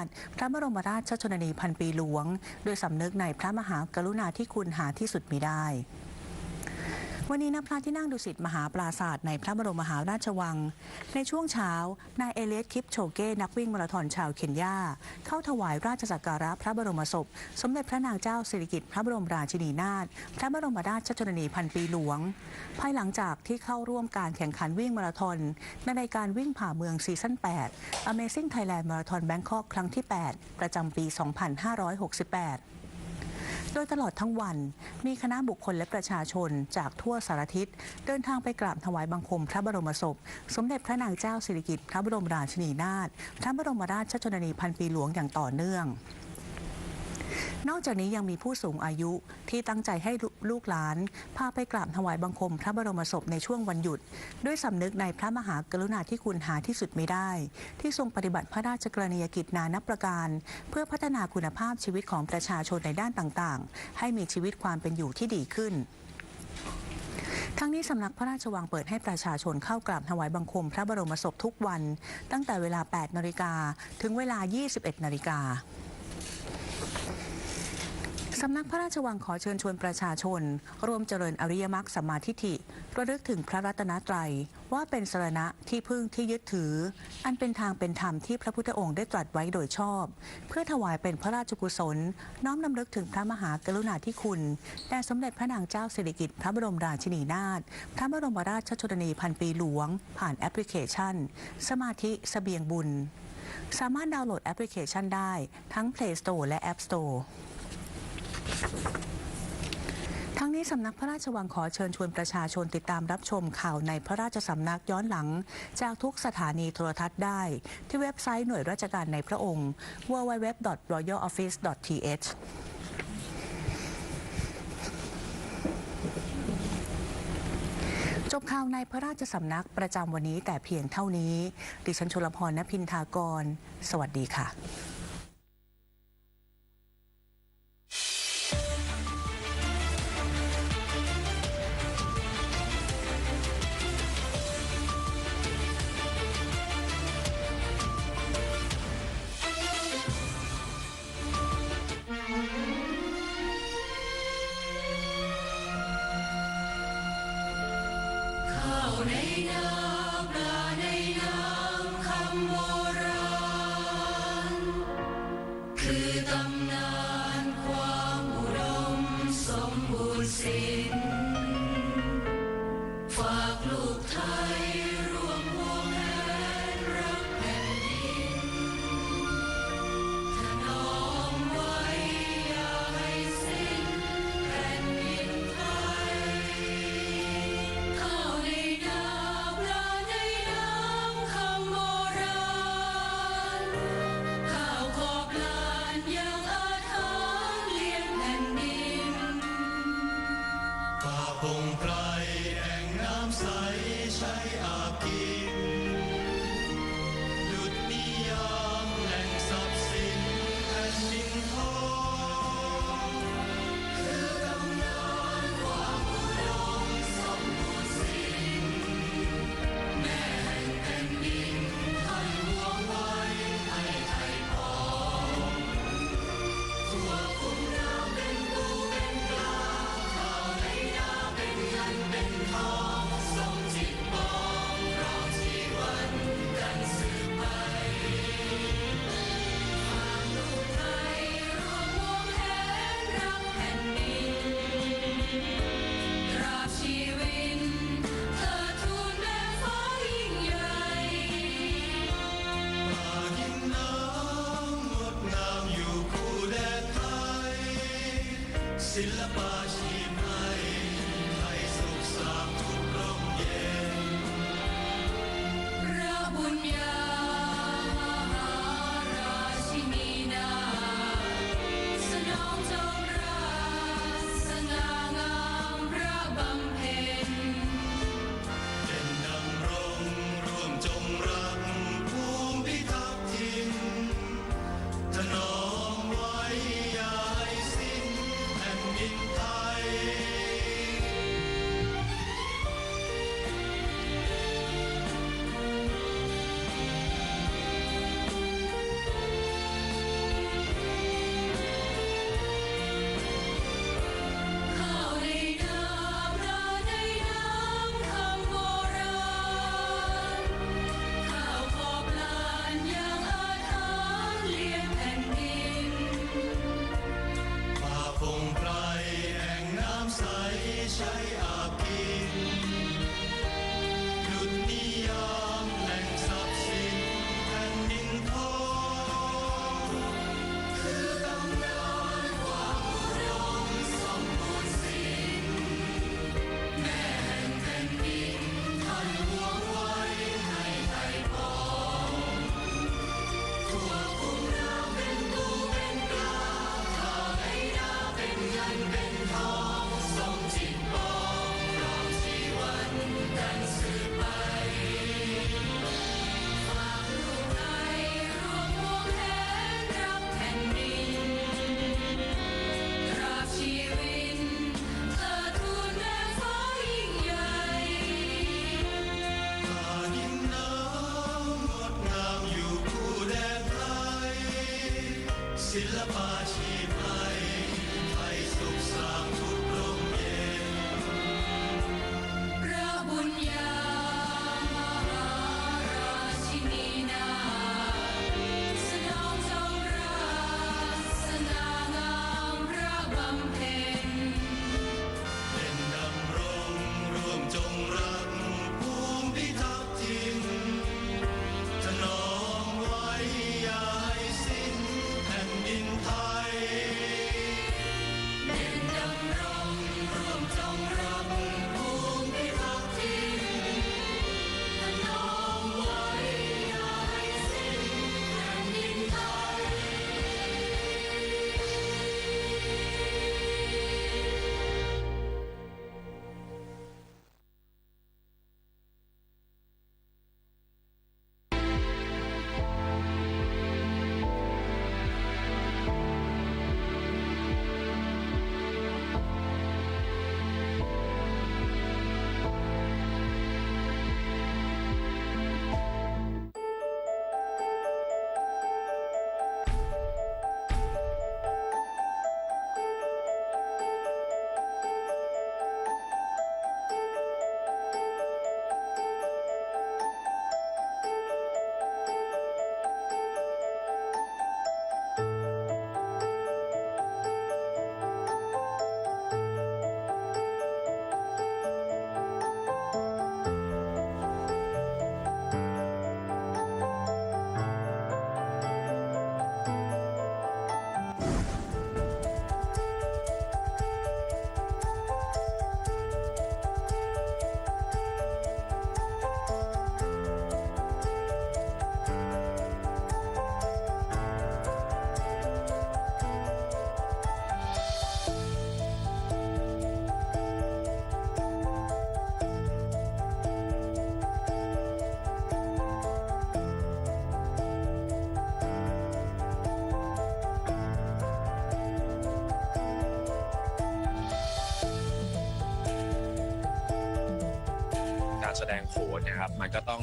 ถพระบรมราชชนนีพันปีหลวงโดยสำนึกในพระมหากรุณาธิคุณหาที่สุดมิได้วันนี้ณพระที่นั่งดุสิตมหาปราสาทในพระบรมมหาราชวังในช่วงเช้านายเอเลียต คิปโชเก้นักวิ่งมาราธอนชาวเคนยาเข้าถวายราชสักการะพระบรมศพสมเด็จพระนางเจ้าสิริกิติ์พระบรมราชินีนาถพระบรมราชชนนีพันปีหลวงภายหลังจากที่เข้าร่วมการแข่งขันวิ่งมาราธอนในรายการวิ่งผ่าเมืองซีซั่น 8 Amazing Thailand Marathon Bangkok ครั้งที่ 8 ประจำปี 2568โดยตลอดทั้งวันมีคณะบุคคลและประชาชนจากทั่วสารทิศเดินทางไปกราบถวายบังคมพระบรมศพสมเด็จพระนางเจ้าสิริกิติ์พระบรมราชินีนาถพระบรมราชชนนีพันปีหลวงอย่างต่อเนื่องนอกจากนี้ยังมีผู้สูงอายุที่ตั้งใจให้ลูกหลานพาไปกราบถวายบังคมพระบรมศพในช่วงวันหยุดด้วยสำนึกในพระมหากรุณาธิคุณหาที่สุดมิได้ที่ทรงปฏิบัติพระราชกรณียกิจนานับประการเพื่อพัฒนาคุณภาพชีวิตของประชาชนในด้านต่างๆให้มีชีวิตความเป็นอยู่ที่ดีขึ้นทั้งนี้สำนักพระราชวังเปิดให้ประชาชนเข้ากราบถวายบังคมพระบรมศพทุกวันตั้งแต่เวลา 8 นาฬิกาถึงเวลา 21 นาฬิกาสำนักพระราชวังขอเชิญชวนประชาชนร่วมเจริญอริยมรรคสัมมาทิฏฐิระลึกถึงพระรัตนตรัยว่าเป็นสรณะที่พึ่งที่ยึดถืออันเป็นทางเป็นธรรมที่พระพุทธองค์ได้ตรัสไว้โดยชอบเพื่อถวายเป็นพระราชกุศลน้อมรำลึกถึงพระมหากรุณาธิคุณแด่สมเด็จพระนางเจ้าสิริกิติ์พระบรมราชินีนาถพระบรมราชชนนีพันปีหลวงผ่านแอปพลิเคชันสมาธิเสบียงบุญสามารถดาวน์โหลดแอปพลิเคชันได้ทั้ง Play Store และ App Storeทั้งนี้สำนักพระราชวังขอเชิญชวนประชาชนติดตามรับชมข่าวในพระราชสำนักย้อนหลังจากทุกสถานีโทรทัศน์ได้ที่เว็บไซต์หน่วยราชการในพระองค์ www.royaloffice.th จบข่าวในพระราชสำนักประจำวันนี้แต่เพียงเท่านี้ดิฉันชลพร ณพินทากรสวัสดีค่ะในน้ำปลาในน้ำคำโบราณคือตำนานความอุดมสมบูรณ์สิ้นฝากลูกไทยร่วมวงแหนรักแผ่นดินถนอมไว้อย่าให้สิ้นแผ่นดินไทยพงไพรแอ่งน้ำใสใช้อาบกินดุจนิยามแหล่งทรัพย์สินแผ่นดินทองคือตำนานความอุดมสมบูรณ์สิ้นแม่แห่งแผ่นดินท่านห่วงไว้ให้ไทยพองทั่วคุ้มน้ำเป็นปูเป็นปลาข้าวในนาเป็นเงินเป็นทองสมจิตมองรองชีวันกันสืบไปฝากลูกไทยร่วมวงแหนรักแผ่นดินตราบชีวิตเธอทูลแม่ฟ้ายิ่งใหญ่ป่าดินน้ำงดงามอยู่คู่แดนไทยศิลปาชีพให้ไทยสุขสามทุกร่มเย็นพระบุญญามหาราชินีนาถสนองจงราชสง่างามพระบำเพ็ญเด่นดำรงร่วมจงรักภูมิพิทักษ์ถิ่นถนอมไว้อย่าให้สิ้นแผ่นดินไทย ศิลปาชีพให้ไทยสุขสามทุกร่มเย็นพระบุญญามหาราชินีนาถสนองทรงราชสง่างามพระบำเพ็ญเป็นดำรงร่วมจงรักภูมิพิทักษ์ถิ่นถนอมไว้อย่าให้สิ้นแผ่นดินไทยเป็นดำรงร่วมจงรักภูมิพิทักษ์ถิ่นถนอมไว้อย่าให้สิ้นแผ่นดินไทย การแสดงโขนนะครับมันก็ต้อง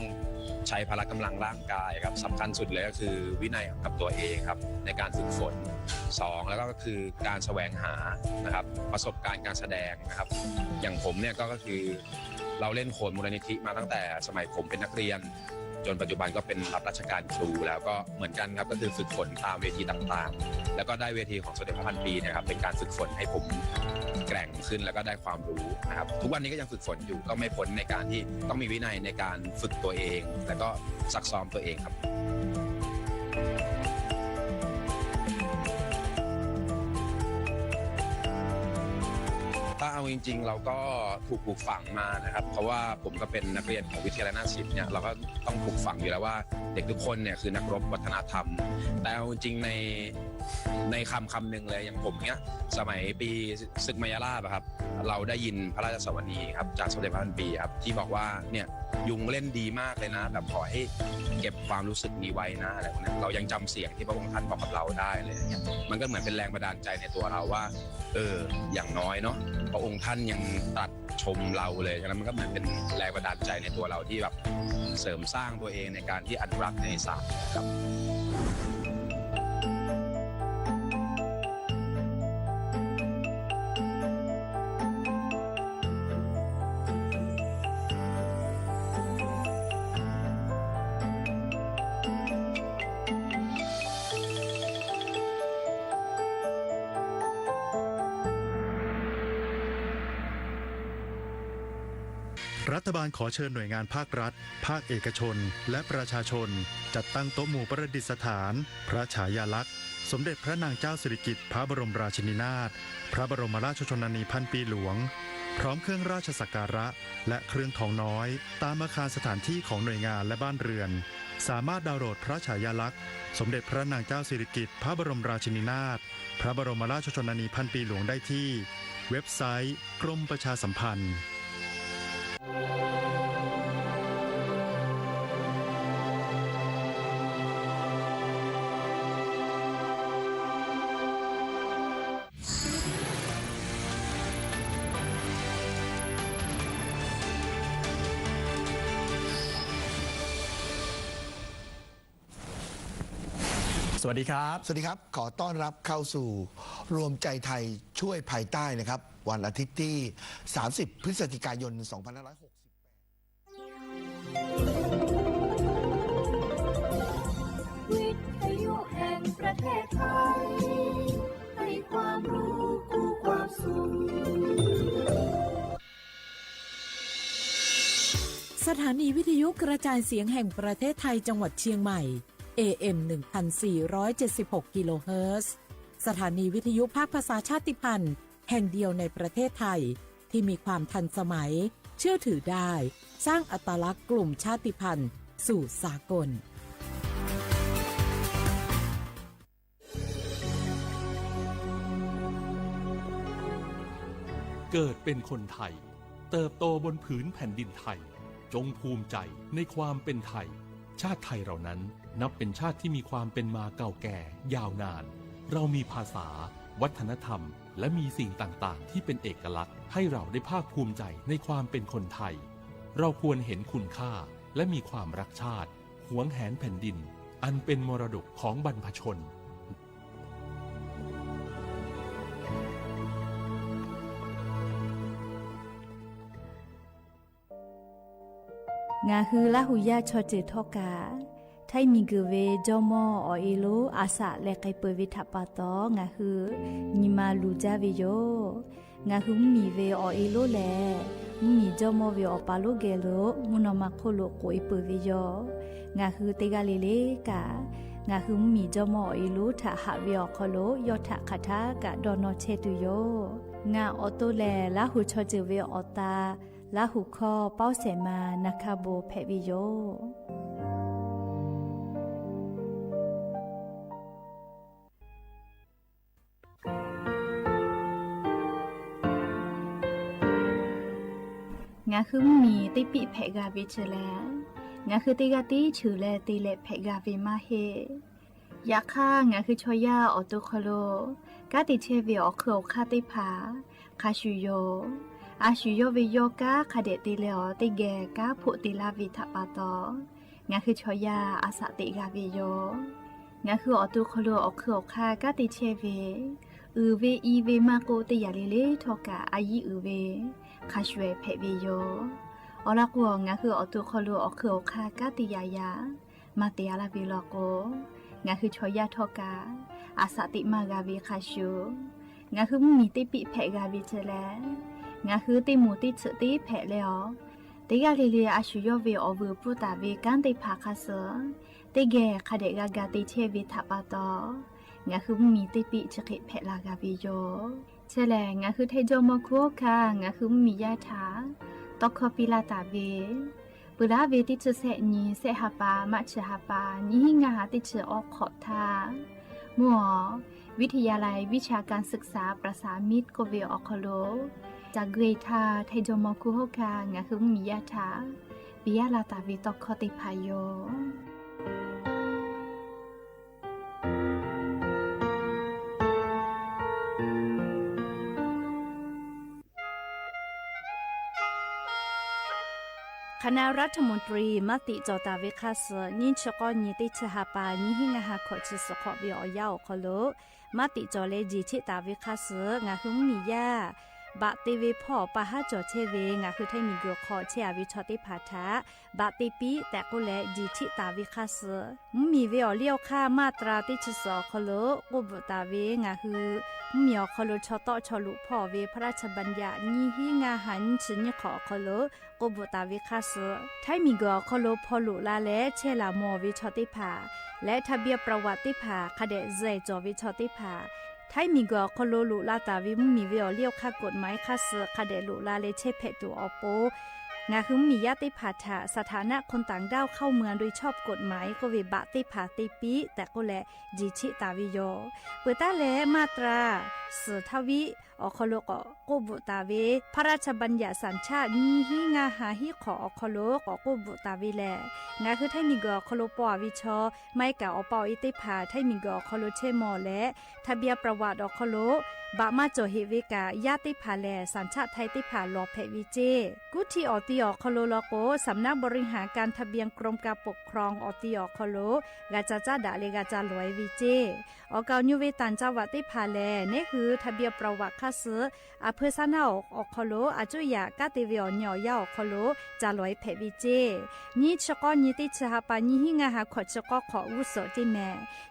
ใช้พละกำลังร่างกายครับสำคัญสุดเลยก็คือวินัยกับตัวเองครับในการฝึกฝน2แล้วก็คือการแสวงหานะครับประสบการณ์การแสดงนะครับอย่างผมเนี่ยก็คือเราเล่นโขนมูลนิธิมาตั้งแต่สมัยผมเป็นนักเรียนจนปัจจุบันก็เป็นรับราชการครูแล้วก็เหมือนกันครับก็คือฝึกฝนตามเวทีต่างๆแล้วก็ได้เวทีของสมเด็จพระพันปีนะครับเป็นการฝึกฝนให้ผมแกร่งขึ้นแล้วก็ได้ความรู้นะครับทุกวันนี้ก็ยังฝึกฝนอยู่ก็ไม่พ้นในการที่ต้องมีวินัยในการฝึกตัวเองแล้วก็ซักซ้อมตัวเองครับถ้าเอาจริงๆเราก็ถูกปลูกฝังมานะครับเพราะว่าผมก็เป็นนักเรียนของวิทยาลัยนาฏศิลป์เนี่ยเราก็ต้องปลูกฝังอยู่แล้วว่าเด็กทุกคนเนี่ยคือนักรบวัฒนธรรมแต่เอาจริงในคำหนึ่งเลยอย่างผมเนี่ยสมัยปีศึกมายาลาบครับเราได้ยินพระราชสวนีครับจากสมเด็จพระพันปีครับที่บอกว่าเนี่ยยุงเล่นดีมากเลยนะแบบขอให้เก็บความรู้สึกนี้ไว้นะอะไรพวกนี้เรายังจำเสียงที่พระองค์ท่านบอกกับเราได้เลยเนี่ยมันก็เหมือนเป็นแรงบันดาลใจในตัวเราว่าอย่างน้อยเนาะพระองค์ท่านยังตรัสชมเราเลยฉะนั้นมันก็เหมือนเป็นแรงบันดาลใจในตัวเราที่แบบเสริมสร้างตัวเองในการที่อนุรักษ์ในศาสตร์ครับรัฐบาลขอเชิญหน่วยงานภาครัฐภาคเอกชนและประชาชนจัดตั้งโต๊ะหมู่ประดิษฐานพระฉายาลักษณ์สมเด็จพระนางเจ้าสิริกิติ์พระบรมราชินีนาถพระบรมราชชนนีพันปีหลวงพร้อมเครื่องราชสักการะและเครื่องทองน้อยตามอาคารสถานที่ของหน่วยงานและบ้านเรือนสามารถดาวน์โหลดพระฉายาลักษณ์สมเด็จพระนางเจ้าสิริกิติ์พระบรมราชินีนาถพระบรมราชชนนีพันปีหลวงได้ที่เว็บไซต์กรมประชาสัมพันธ์ สวัสดีครับ สวัสดีครับ ขอต้อนรับเข้าสู่รวมใจไทยช่วยภายใต้นะครับ วันอาทิตย์ที่ 30 พฤศจิกายน 2568 วิทยุแห่งประเทศไทยให้ความรู้คู่ความสุขสถานีวิทยุกระจายเสียงแห่งประเทศไทยจังหวัดเชียงใหม่ AM 1476 กิโลเฮิรตซ์สถานีวิทยุภาคภาษาชาติพันธุ์แห่งเดียวในประเทศไทยที่มีความทันสมัยเชื่อถือได้สร้างอัตลักษณ์กลุ่มชาติพันธุ์สู่สากลเกิดเป็นคนไทยเติบโตบนผืนแผ่นดินไทยจงภูมิใจในความเป็นไทยชาติไทยเรานั้นนับเป็นชาติที่มีความเป็นมาเก่าแก่ยาวนานเรามีภาษาวัฒนธรรมและมีสิ่งต่างๆที่เป็นเอกลักษณ์ให้เราได้ภาคภูมิใจในความเป็นคนไทยเราควรเห็นคุณค่าและมีความรักชาติหวงแหนแผ่นดินอันเป็นมรดกของบรรพชนงาฮือละหุยาชอเจทอกาไทยมีกเวจอมออเอโลอาสะและไกเปวิทัปาตองาฮือนิมาลูจาเวโยงาฮือมีเวอเอโลแลมีจอมอเวอปาโลเกโลมุนอมาโคโลโกอิเปเวโยงาฮือเตกาเลเลกางาฮือมีจอมอเอโลทะหะเวอคโลยอทะคาทากะดอนอเชตุโยงาออโตแลละหุชอเจเวอตาละหุคอเป้าเสมานาคาโบเพวิโยงาคือมีติปิเพกาวิเชแลงาคือติกาติชื่อแลติเลเพกาวิมาเฮยาค่างาคือชอยาออโตคโลกาติเชวิออเคอคาติผาคาชุโยอาชุโยวิโยกาคาเดติเลอติแกกาผุติลาวิทัปาตองาคือชอยาอาสติกาวิโยงาคือออตุคโลออเคอคากาติเชเวเวอีเวมาโกติยาเลเลทอกาอายีเวคาชเวเพวิโยอลักวงาคือออตุคโลออเคอคากาติยายามาเตียลาวิโลโกงาคือชอยาทอกาอาสติมากาวิคาชูงาคือมีติปิเพกาวิเจแลงาคือติมูติสึติแผลแล้วติกาลีเลียอาชุโยเวอเวปุตาเวกันติภาคาเสติแกคาเดกากาติเชวิทัปาตองาคือมีติปิชกิแผลากาวิโยเชแลงาคือไทโจมคุคางาคือมียาถาตอกคปิลาตาเวปุราเวติชเสนีเสหปามัชหปานิหิงาติชออกขอทามัววิทยาลัยวิชาการศึกษาประสานมิตรโกเวออคโลจากเกรทาไทโจมคุโฮกางาคือมียาถาปิยาลาตาวิตอกคติพายโยคณะรัฐมนตรีมติจอตาเวคาสนิชกอนิติชหปานิหิงาหาขอจิสขอวิอยาวคโลมติจอเลจิชิตาเวคาสงาคือมียาบะติเวพ่อปะหาจอเชเวงาคือไทมีกรขอเชอวิชอติพาทะบะติปีแต่ก็แลจิชิตาเวคาสมีเวอเลี้ยวค่ามาตราติชสอคโลกุบตาเวงาคือมีอคโลชอตอชอลุพ่อเวพระราชบัญญัตินิหิงาหันชิญขอคโลกบตาวิคาสไทยมีกอคโลพอลุลาและเชลามอวิชอติภาและทะเบียนประวัติภาคเดเจจอวิชอติภาไทยมีกอคโลลุลาตาวิมีเวอเลี้ยวค่ากฎหมายคาสคเดลุลาเลเชเพตุอโปงาคือมีญาติภาษาสถานะคนต่างด้าวเข้าเมืองโดยชอบกฎหมายก็วิบะติภาติปีแต่ก็แลจิชิตาวิโยเปิดตาแลมาตราสือทวิอคโลกกบุตาเวพระราชบัญญัติสัญชาติมีหิงาหาหิขออคโลกกบุตาเวแลงาคือไทยมีกอคโลปอวิชอไม่กะอปออิติภาไทยมีกอคโลเชมอและทะเบียนประวัติอคโล บะมาจ่อเฮเวกายาติผาแลสัญชาติไทยติผาลอเพวิเจกุที่ออติออคโลโลโกสำนักบริหารการทะเบียนกรมการปกครองออติออคโลกาจาจาดาเลกาจาลอยวิเจออกาวนิเวตันจังหวัดติผาแลนี่คือทะเบียนประวัติคาสืออเภอซานาอคโลอาจุยากาติวิอญอยาอคโลจาลอยเพวิเจนี่ชกอนี่ติชะปานี่หิงาหาขอชกอขออุโสติแม่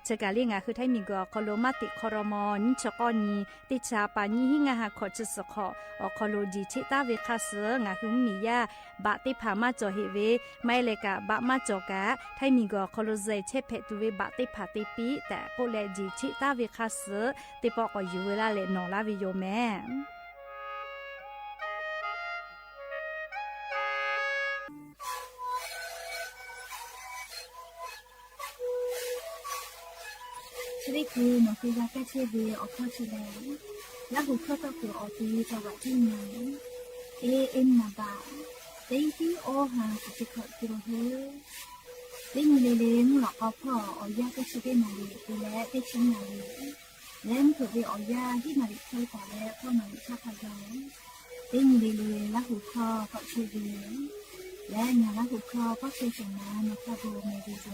ชกาลิงาคือไทยมีกอคโลมาติคอรมอนี่ชกอนี่ติชาปานี่หิงาหาขอชสขออคโลดีชิตาเวคาสืองาคือมียาบะติผามาจ่อเฮเวไม่เลกะบะมาจ่อกะไทยมีกอคโลเซเชเพตุเวบะติผาติปีแต่โกเลดีชิตาเวคาสือติปอกออยู่เวลาเลนอลาวิโยแม่ชริคือหนูคือยาแก้เชื้อเวออกข้อเชื้อแล้วบุคคลก็คือออกตีจังหวัดที่ไหนนาบาเต็งที่โอหาสิขอกิโลเฮเต็งเลเลงหลอกเอาพ่อออยาแก้เชื้อนาลีตัวและเต็งชิ้นนาลีแล้วคือเวออยาที่นาลีเคยแต่แล้วพ่อนาลีชาพยองเต็งเลเลแล้วบุคคลก็เชื้อเวและเนี่ยแล้วบุคคลก็เคยส่งมาในครอบครัวเมดิโซ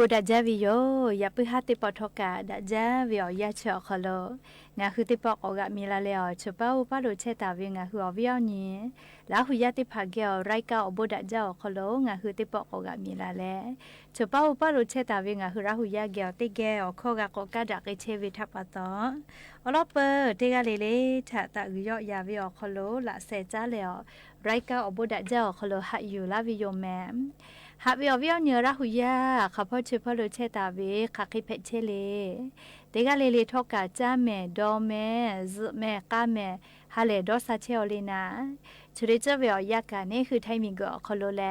บุดาจาวิโยอย่าเพิ่งหาติปอทกาดาจาวิโอยาเชอคโลงาคือติปอกอกะมีลาเลอชปาอุปาโดเชตาวิงาคืออวิโอนีลาหุยาติภาเกอไรกาอบุดาจาคโลงาคือติปอกอกะมีลาเลชปาอุปาโดเชตาวิงาคือราหุยาเกอติเกอขอกะกอกะดะเกเชวิทัปะตออลอเปเตกะเลเลทะตะวิโอยาวิโอคโลละเซจาเลอไรกาอบุดาจาคโลหะอยู่ลาวิโยแม หาวิอวิอเนื้อระหุยาข้าพ่อชื่อพ่อรู้เชตาเวข้าคิเพชเชเลเด็กเลทอกาจ้าแม่ดอแม่ซึแม่ก้าแม่ฮาเลดอซาเชอลีนาชุดเจ้าวิอยากานี่คือไทมิงก็คโลแล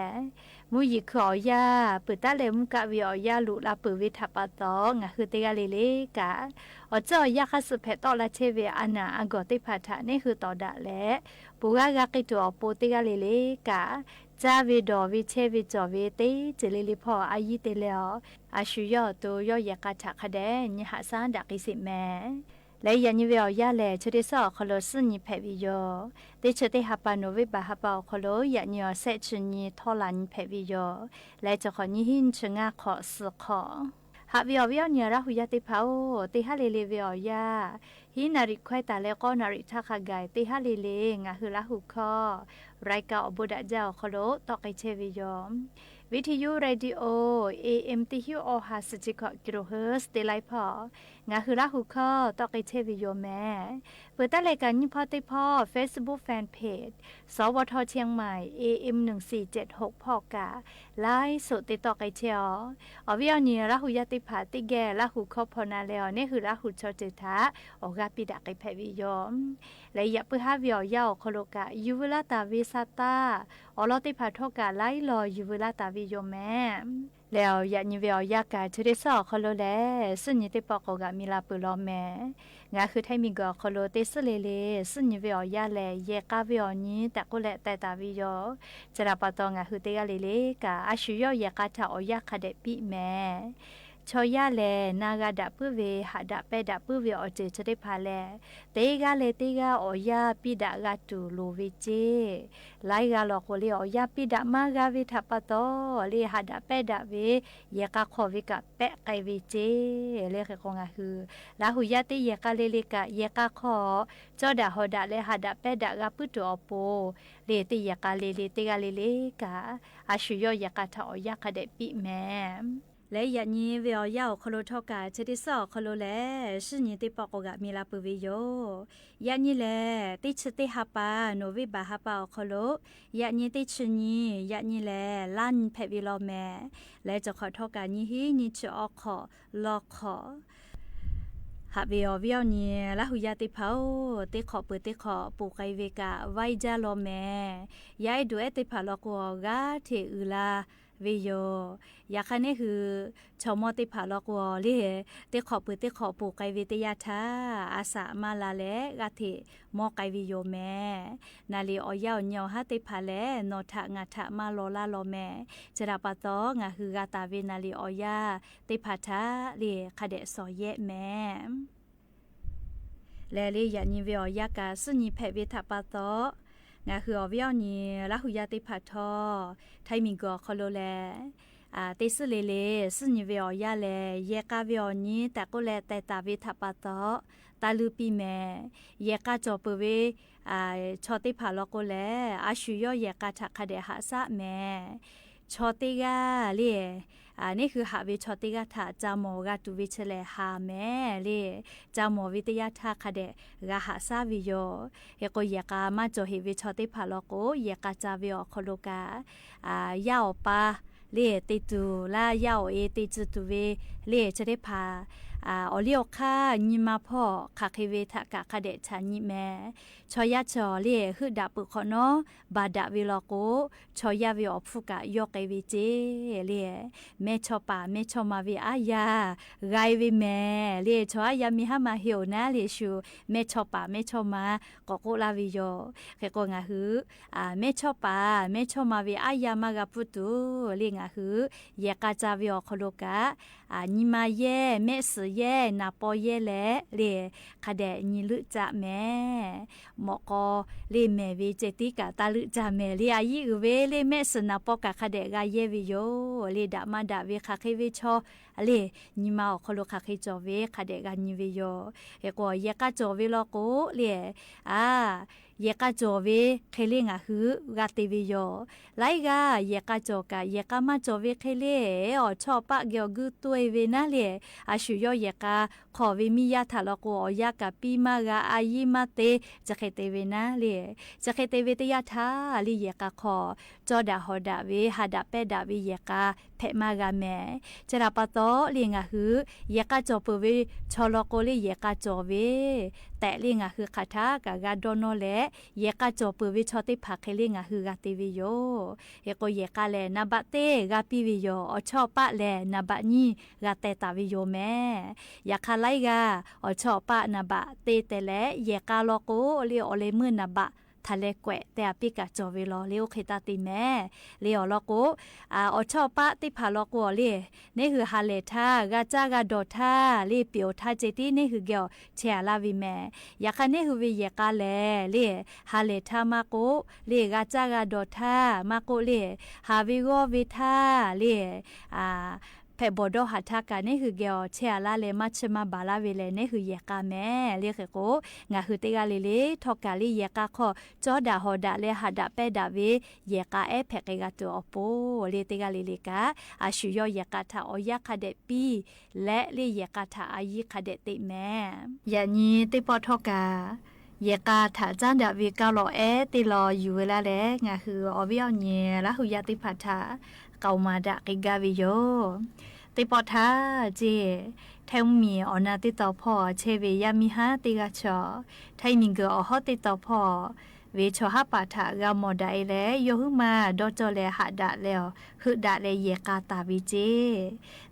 มูยิขอยาปืตาเลมุกะวิอยาลุลาปืวิทัปะตองะคือเตกาเลกาอเจ้ายาคัสเพตอลาเชเวอานาอากอติพัทะนี่คือตอดะและปูกากากิตัวโปเตกาเลกาจาวิดอวิเชวิจอวิเตเจลิลิพออายิเตเลออาชุยอโตยอยากาทะคะแดญหาซานดักอิสิแมและยันยิเวอยาแลชดิสอคโลสุญิแพวิโยเตชเตหาปาโนวิบาหาปาคโลยันยอเซชญิทอลันแพวิโยและจะขอยิหินชงาขอสขอหาวิอวิอเนียระหุยาติพาโอติฮาเลเลวิอยาฮินาริควายตาเลก็นาริทักกายติฮาเลเลงาฮือละหุคอรายกาอบุดะเจ้าคโลตอกไอเชวิโยวิทยุเรดิโอ AM ติฮิวอหาสจิกกิโลเฮิรตซ์เตไลพองาคือละหุคอตอกไอเชวิโยแม่เปิดแต่รายการยิพอติพอ Facebook Fanpage สวทเชียงใหม่ AM 1476พอกาไลฟ์สดติดต่อไอเชียวอวิอเนียละหุยาติผาติแกละหุคอพอนาเลอนี่คือละหุชอเจทาออกาปิดะไอแพวิโยและอยากเพื่อหาวิอยาโคโลกายูเวลาตาวิซาตาอลอติผาทอกาไลลอยูเวลาตาวิโยแม่แล้วอยากยิเวอยากาชุดสอคโลแลสุญญติปอกกามิลาปุลอแม่งาคือไทมิกอคโลเตสเลเลสุญญเวอยาแลเยกาเวอนี้แต่ก็แลแต่ตาวิโยจะรับปะตองาคือเตกาเลเลกาอาชุยอยากาทาอยากคเดปิแม่ชอยาแลนากาดะปุเวหาดะเปดะปุเวอเจจะได้พาแลเตกาเลเตกาอยาปิดะกาตูโลเวเจไลกาลอโคเลอยาปิดะมากาเวทัปะโตเลหาดะเปดะเวเยกาขอวิกะเปะไกเวเจเลเคคงาคือลาหุยาติเยกาเลเลกะเยกาขอจอดะฮอดะเลหาดะเปดะกาปุตโตอโปเลติเยกาเลเลเตกาเลเลกาอาชุยอยากาทาอยาคเดปิแมและยันยีเวียวยาวคโลทอกาเชติสอคโลแลชิญิติปอกกะมีลาปุวิโยยันยีแลติชติฮาปาโนวิบาฮาปาคโลยันยีติชญียันยีแลลั่นเพวิโลแมและจะขอทอกาญิฮินิชอขอลอขอหาเวียวเวียวเนี่ยละหุยาติเผาติขอเปิดติขอปูไกเวกาไวจาโลแมยายดูเอติผาลกัวกาเทอุลาวิโยอยากคันนี้คือชาวมอติผาลกัวเล่ติขอเปิดติขอปูไกเวติยาทาอาสามาลาเลกาเทมอไกวิโยแมนาลีออยาวเนียวฮาติผาเลนอทะงาทะมาโลลาโลแมจราปะตองาคือกาตาเวนาลีออยาติผาทาเลคเดสอเยแมและเลยยันยิเวียอยากาสุญิแพวิทัปะโตงาคืออวิอนีละหุยาติผาทอไทมิงกอคโลแลเตสเลเลสุญิเวียอยาแลเยกาเวียนี้แต่ก็แลแต่ตาวิทัปะโตตาลูปีแมเยกาจอเปเวชอติผาลโกแลอาชุยอเยกาทักคเดหาสะแมชอติกาเลนี่คือหาวิชอติกาถาจามอกาตุวิเชเลหาแม่เลจามอวิทยาทาคเดกาหาซาวิโยเฮโกเยกามาจอเฮวิชอติผาลโกเยกาจาวิโอคโลกายาวปาเลติตูลายาวเอติจุตุเวเลจะได้พาอเลียวค่าญิมาพ่อคาเคเวทะกะคเดชาญิแมชอยาชอเลฮึดาปุขโนบาดาวิโลโกชอยาวิอฟุกะยอกเอวิเจเลเมชอปาเมชอมาวิอายาไกวิแมเลชอยามิฮามาเหียวนะเลชูเมชอปาเมชอมากโกลาวิโยเคโกงาฮืเมชอปาเมชอมาวิอายามากาปุตุเลงาฮืเยกาจาวิอคโลกะญิมาเยเมสเย่นาปอเย่แลเลคาเดญิลุจะแม่หมอกอเลแม่เวเจติกะตาลุจะแม่เลอายิเวเลแม่สนาปอกะคาเดกาเยวิโยเลดามาดาเวคาเคเวชอเลญิมาอคโลคาเคจอเวคาเดกาญิเวโยเฮโกเยกาจอเวโลโกเล เยกาโจเวเคเลงะหือกาติวิโยไลกาเยกาโจกะเยกามาโจเวเคเลอชอปะเกียวกุตุเวนะเลอาชุโยเยกาขอเวมิยาทะลโกอยากะปีมากาอายิมาเตจะเคเตเวนะเลจะเคเตเวตยาทาลิเยกาขอจอดาฮอดาเวหาดาเปดาเวเยกาเพมากาแมจะราปะโตเลงะหือเยกาโจเปเวชอลโกเลเยกาโจเวแต่เลงะหือคาทากะกาโดโนเลเยกาโจเปเวชอติภาเคเลงะหือกาติวิโยเยโกเยกาเลนาบะเตกาปิวิโยอชอปะเลนาบะญีกาเตตาวิโยแมยาคาไลกาอชอปะนาบะเตเตเลเยกาโลโกเลโอเลมือนาบะทะเลแกวะแต่ปิกาจอเวลอเลโอเคตาติแม่เลอลอโกอชอปะติพาลอโกเลนี่คือฮาเลทากาจากาโดทาเลเปียวทาเจตินี่คือเกียวเชอาลาวิแม่ยาคานี่คือวิเยกาเลเลฮาเลทามาโกเลกาจากาโดทามาโกเลฮาวิโกวิทาเลเพบโดหัตถกานี่คือเกียวเชอาลาเลมัชมาบาลาเวเลนี่คือเยกาแม่เรียกโกงาคือเตกาเลทอกาลีเยกาขอจอดาฮอดาเลหัดาเปดาเวเยกาเพกกาตัวอโปเลเตกาเลกาอาชุยอเยกาทาอยาคาเดปีและเลเยกาทาอายิคาเดติแม่ยานีติปอทอกาเยกาถาจานดาวิกาโลติลออยู่เวลาแลงาคืออวิเอาเนละหุยาติพัทาเกามาดะกิกาวิโยติปอทาเจแทงมีอนาติตอพ่อเชเวยามิฮาติกาชอไทมิงเกออฮอติตอพ่อเวชอฮาปาทากามอดาเลโยหุมาดอจอเลหะดะแล้วฮึดะเลเยกาตาวิเจ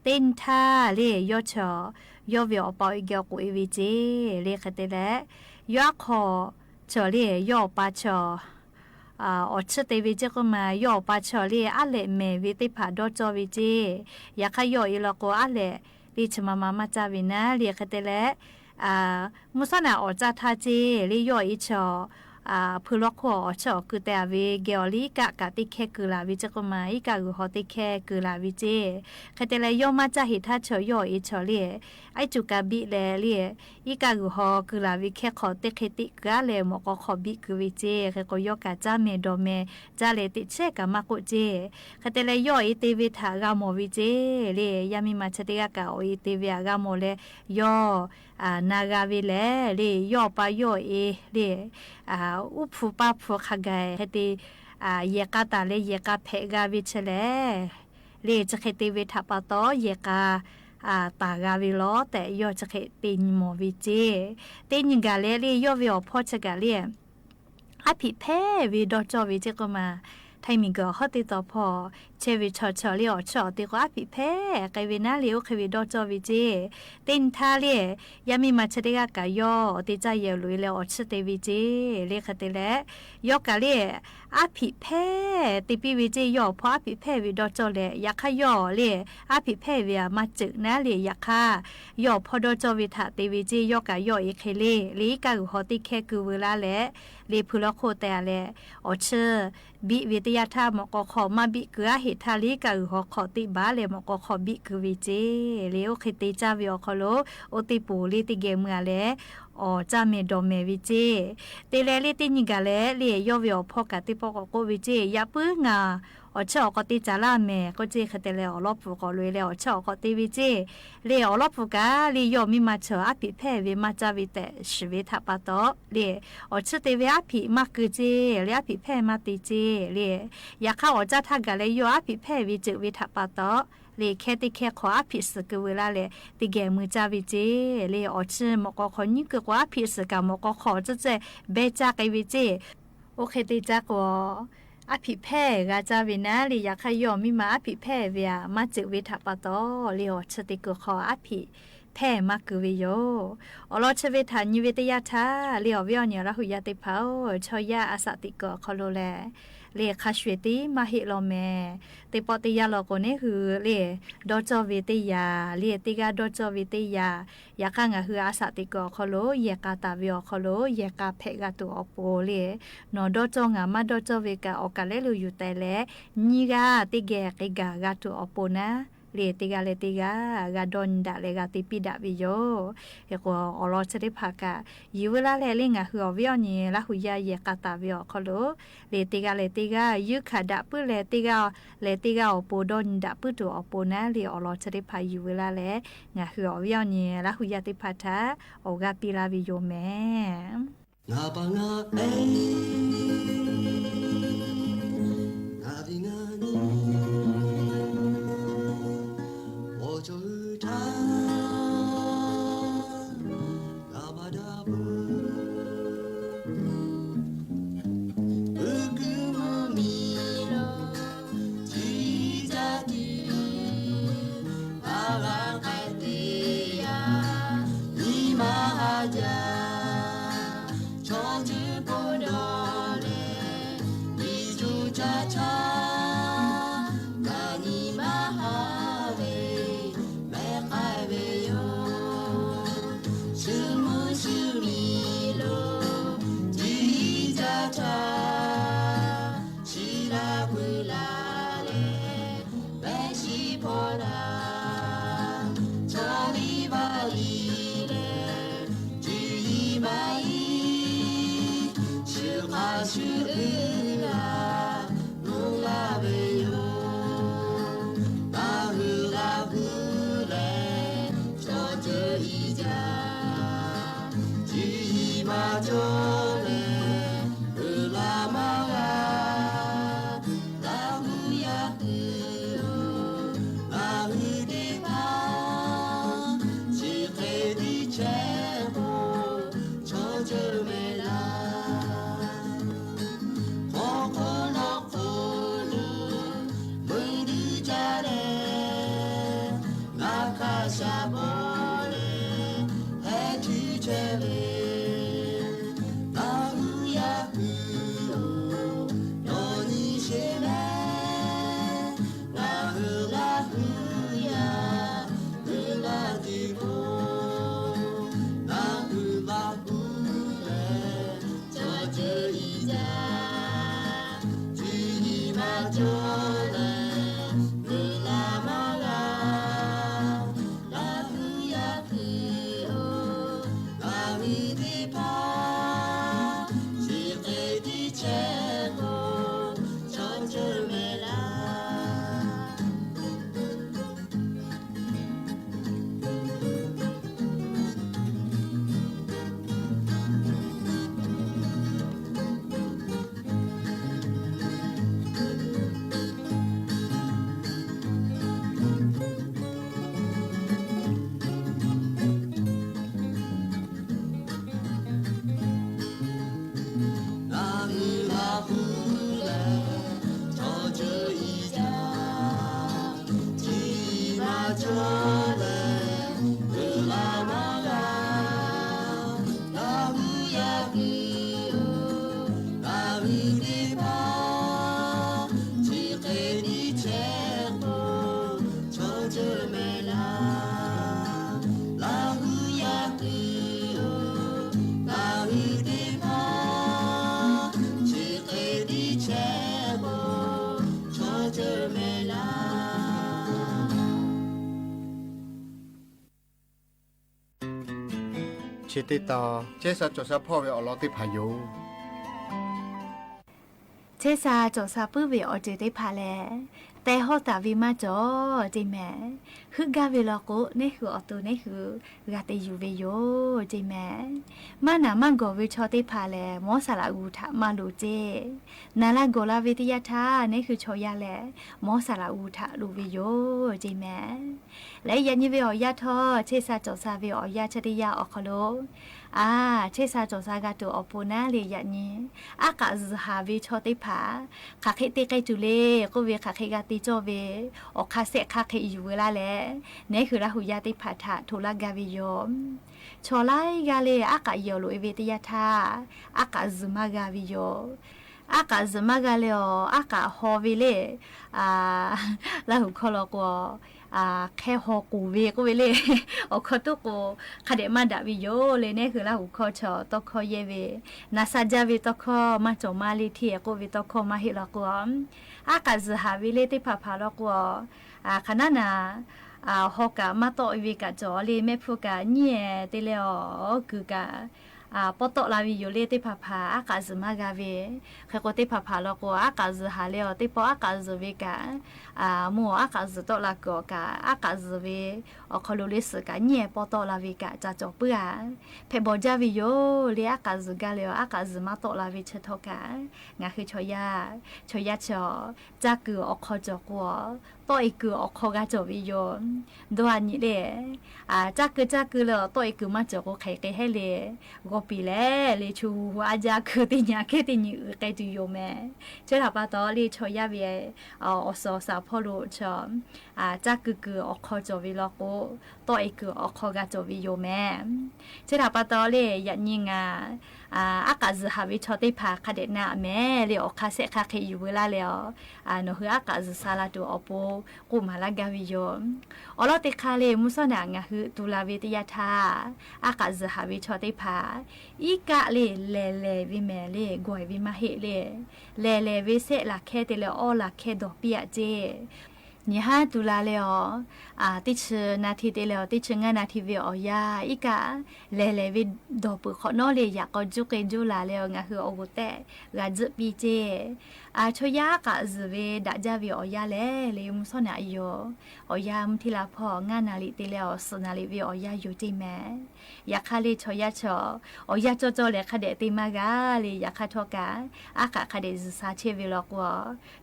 ตินทาเลโยชอยอเวอปออีเกอกุอีวิเจเลคเตเลยอคอชอเลยอปาชออชเตวิเจก็มายอปาชอเลอะเลเมวิติผาดอจอวิเจยาขยออีลอโกอะเลลิชมามาจาวินะเรียกเตเลมุสนาออจาทาเจลิยออีชอพูลอกอชอคือแต่เวเกอลิกะกะติแคคือลาวิจก็มาอีกะกุฮอติแคคือลาวิเจคเตเลยอมาจาหิทาชอยออีชอเลไอจุกะบิเลเลอีกะกุฮอคือลาวิแคขอเตเคติกะเลมอกขอบิคือวิเจคก็ยอกะจาเมดอเมจาเลติเชกะมากุเจคเตเลยออีเตวิทากะโมวิเจเลยามิมาชะเตกะกะโออีเตวิากะโมเลยอนากาวิเลเลยอปายอเอเลอุปปาพขกายเฮติเยกาตาเลเยกาเพกาวิเชเลเลจะเคติวิทัปโตเยกาตากาวิโลแต่ยอจะเคตินโมวิเจตินกาเลยอวิอพอชกาเลอภิเพวิดอจอวิเจก็มาไทมิงก็ฮอติตอพอเชวิชอชอเลอชอติก็อภิเพกวินาเลวควิดอจอวิเจตินทาเลยามิมาชเดกากายอติจายลุยเลอชเตวิเจเลคเตเลยอกาเลอภิเพติปิวิเจยอพออภิเพวิดอจอเลยักขยอเลอภิเพเวียมาจึกนะเลยักขายอพอดอจอวิทาติวิเจยอกายอเอเคเลลีกาฮอติแคกูเวลาเลเลพุลโคเตเลอเชบิวิทยาธามกขอมาบิเกือเหตุทาลิกาหอขอติบาเลมกขอบิคือวิเจเลโอคิติจาวิอคโลโอติปูลิติเกเมือเลอจาเมดอเมวิเจเตเลลิตินิกาเลเลยอวิอพอกะติปกโกวิเจยาปึงาอชอกติจาลาเมก็เจคเตเลอลอปูก็ลุยเลอชอกติวิเจเลอลอปูกาเลยอมิมาเชอปิเพวิมาจาวิเตชวิทาปะโตเลอชเตเวอปิมาคือเจเลอปิเพมาติเจเลยาข้าอจาทากาเลยอปิเพวิจวิทาปะโตเลแค่ติแค่ขออภิสกเวลาเลติแกมือจาวิเจเลอชมกขอนี่ก็ว่าอภิสกมกขอจะเบจากวิเจโอเคติจากวอภิเพกาจาวินาลียาขยอมิมาอภิเพเวียมาจิวิทาปะโตเลอชติกขออภิแพ่มากวิโยอลอชเวทานิเวตยาทาเลียวเวียเนียระหุยาติเผาชอยาอาสติกคอโลแลเลคาชเวติมาฮิโลเมติปติยาโลโกเนคือเลดอจอวิติยาเลติกาดอจอวิติยายาคังคืออาสติกคอโลเยกาตาวิอคอโลเยกาเพกาตุอโปเลนอดอจงามาดอจอเวกาออกาเลลุอยู่แต่เลนีกาติเกกิกากาตุอโปนะ เลติกากาดอนดะเลกาติปิดะวิโยเฮกว่าอลอชะดิภากะยูเวลาเลลิงะฮือวิอนีละหุยาเยกาตาวิอคอโลเลติกายูคาดะปุเลติกาอปูดอนดะปุตุอปูนะเลอลอชะดิภายูเวลาเลงะฮือวิอนีละหุยาติภาทาโอกาปิลาวิโยแม่ငါပါငါအေငါဒီငါနီ我就他ငါပါတာဘူးဘုကမမီလောကြည်ကြသည်ဘာလာခိုင်တီယာဒီမာကြชิติตาเจสัจจสัพพ่อเวอลอติพายุเจซาจอซาปื้อเวอเจติพาแลแต่ฮอตาวิมาจอจิแม่ฮึกกาเวลอโกนี่คืออตัวนี่คือกาเตยูเวโยจิแม่มานามันโกวิชอติพาแลมอสาลาอูทามาลูเจนาลาโกลาวิทยาทานี่คือชอยาแลมอสาลาอูทาลูเวโยจิแม่และยันยิเวอยาทอเชซาจอซาเวอยาชติยาอคโลเชซาจอซากาโตอปูนาเลยยันนี้อากาซฮาวิชอติพาคาเคติไกจุเลก็เวคาเคกาติจอเวอคาเซคาเคอยู่เวลาแลนี่คือราหุยาติพาทะโทลากาวิโยมชอไลกาเลอากาโยโลเอเวติยาทาอากาซมากาวิโย อากาศมากเลยอากาศฮอวิเลแล้วหุคอลกัวแค่ฮอกูเวก็เวเลยขอตุกูคดีมาดาวิโยเลยเนี่ยคือแล้วหุคอชอตอคอเยเวนาซาจาวิตอคอมาจมาลิเทียกูวิตอคอมาฮิลกัวอากาศหาวิเลติพาพาลกัวขนาดน่ะฮอกะมาโตอวิกะจอลีแม่พูกะเนี่ยติเลอคือกะปอโตลาวิโยเลติพาพาอากาศมากาเวเคโกติพาพาลกัวอากาศหาเลอติปออากาศเวกะมัวอากาศโตลากอกะอากาศเวอคอโลลิสกะเนี่ยปอโตลาวิกะจะจอเปือเพบอจาวิโยเลอากาศกะเลออากาศมาโตลาวิเชทอกะงาคือชอยาจอจากืออคอจอกัวตัวอีกคืออคอกะจอวิโยดวานี่เลจากือเลตัวอีกคือมาจอก็ไข่ให้เลก็ปีแลเลยชูอาจากือติญาเคติญือไกตุโยแม่เจ้าปาตอลีชอยาเวอสอสาพอโลชจากืออคอจอวิลโกตัวอีกคืออคอกะจอวิโยแม่เจ้าปาตอลียันยิงอากาศหาวิชอติพาคเดนาแม่เลยอคาเซคาเคอยู่เวลาแล้วนหืออากาศซาลาตัวอโปกุมาลากาวิโยอลอติคาเลมุสนางะหือตุลาวิทยาธาอากาศหาวิชอติพาอีกะเลวิเมเลกวยวิมาเฮเลวิเซลาเคเตเลอลาเคดอเปียเจนี่ฮะตุลาเลติชนาทีเตเลติชงานาทีเวอยาอีกะเลวิดอปุขอนอเลยอยากก็จุเกจุลาเลงะคือโอกุเตกะจุปีเจชยากะซเวดะจาเวอยาเลมุสนาโยอยามทิลาพองานาลิเตเลสนาลิเวอยาอยู่จิแมอยากคาเลชยาชอยาโจเลคเดติมากาเลอยากคาทอกะอากะคเดซซาเชเวลอกว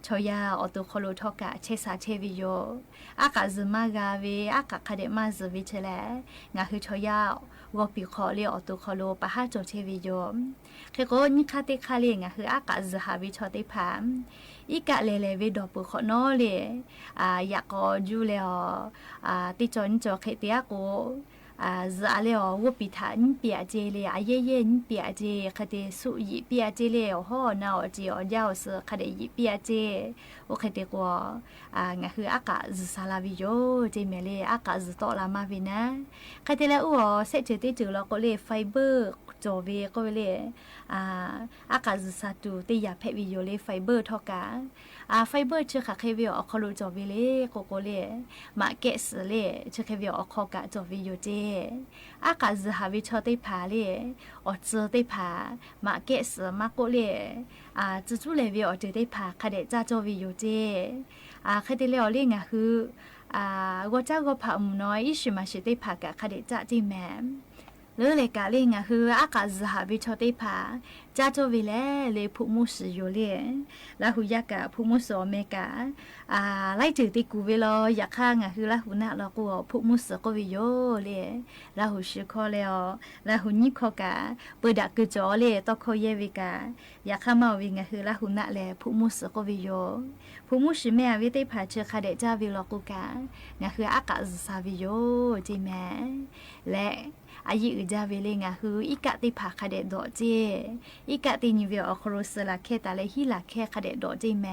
ชยาอตุโคโลทอกะเชซาเชวิโยอากาศมากาเวอากาคเดมาซวิเชเลงะคือชยาวอปิขอเลอตุโคโลปะหาโจเชวิโยเคโกนิคาติคาเลงะคืออากาศหาวิชอติพามอีกะเลวิดอปุขอนอเลอยากก็จูเลติจอนจอเคเตียโกซาเลวปิทานเปียเจเลเย่เปียเจคเดสุยิเปียเจเลฮอนาวจีอยาวสคเดยิเปียเจโอเคเตกงะคืออากาศซาลาวิโยเจเมเลอากาศตอลามาวินะคเตเลเซเจติจูลก็เลไฟเบอร์จอเวก็เลอากาศซาตูติยาเพวิโยเลไฟเบอร์ทอกาไฟเบอร์เชค่ะเควิออคอโลจอวิเลโกโกเลมาเกสเลเชเควิออคอกะจอวิโยเจอากาศหาวิชอติพาเลออเจติพามาเกสมาโกเลจุเลวิออเจติพาคเดจาจอวิโยเจคเดเลอเลงะคือก็จ้าก็พาน้อยอิชิมาชิติพากะคเดจาจิแมเลยกาเลงะคืออากาศหาวิชอติพาจาโจวิเลผู้มุสโยเลแล้วหุยากะผู้มุสอเมกาไล่จือติกูเวลอยากข้างะคือละหุนะแล้วก็ผู้มุสก็วิโยเลแล้วหุชิคอเลแล้วหุนิคอกะเปิดดักกึจอเลตอคอเยวิกาอยากข้ามาวิงะคือละหุนะเลผู้มุสก็วิโยผู้มุสแม่วิติพาเชคาเดจาวิลกุกางะคืออากาศซาวิโยจิแม่และอายุจาเวเลงะคืออีกะติพาคเดดอเจอีกะตินิเวอคโรสลาเคตาเลฮิลาเคคเดดอเจแม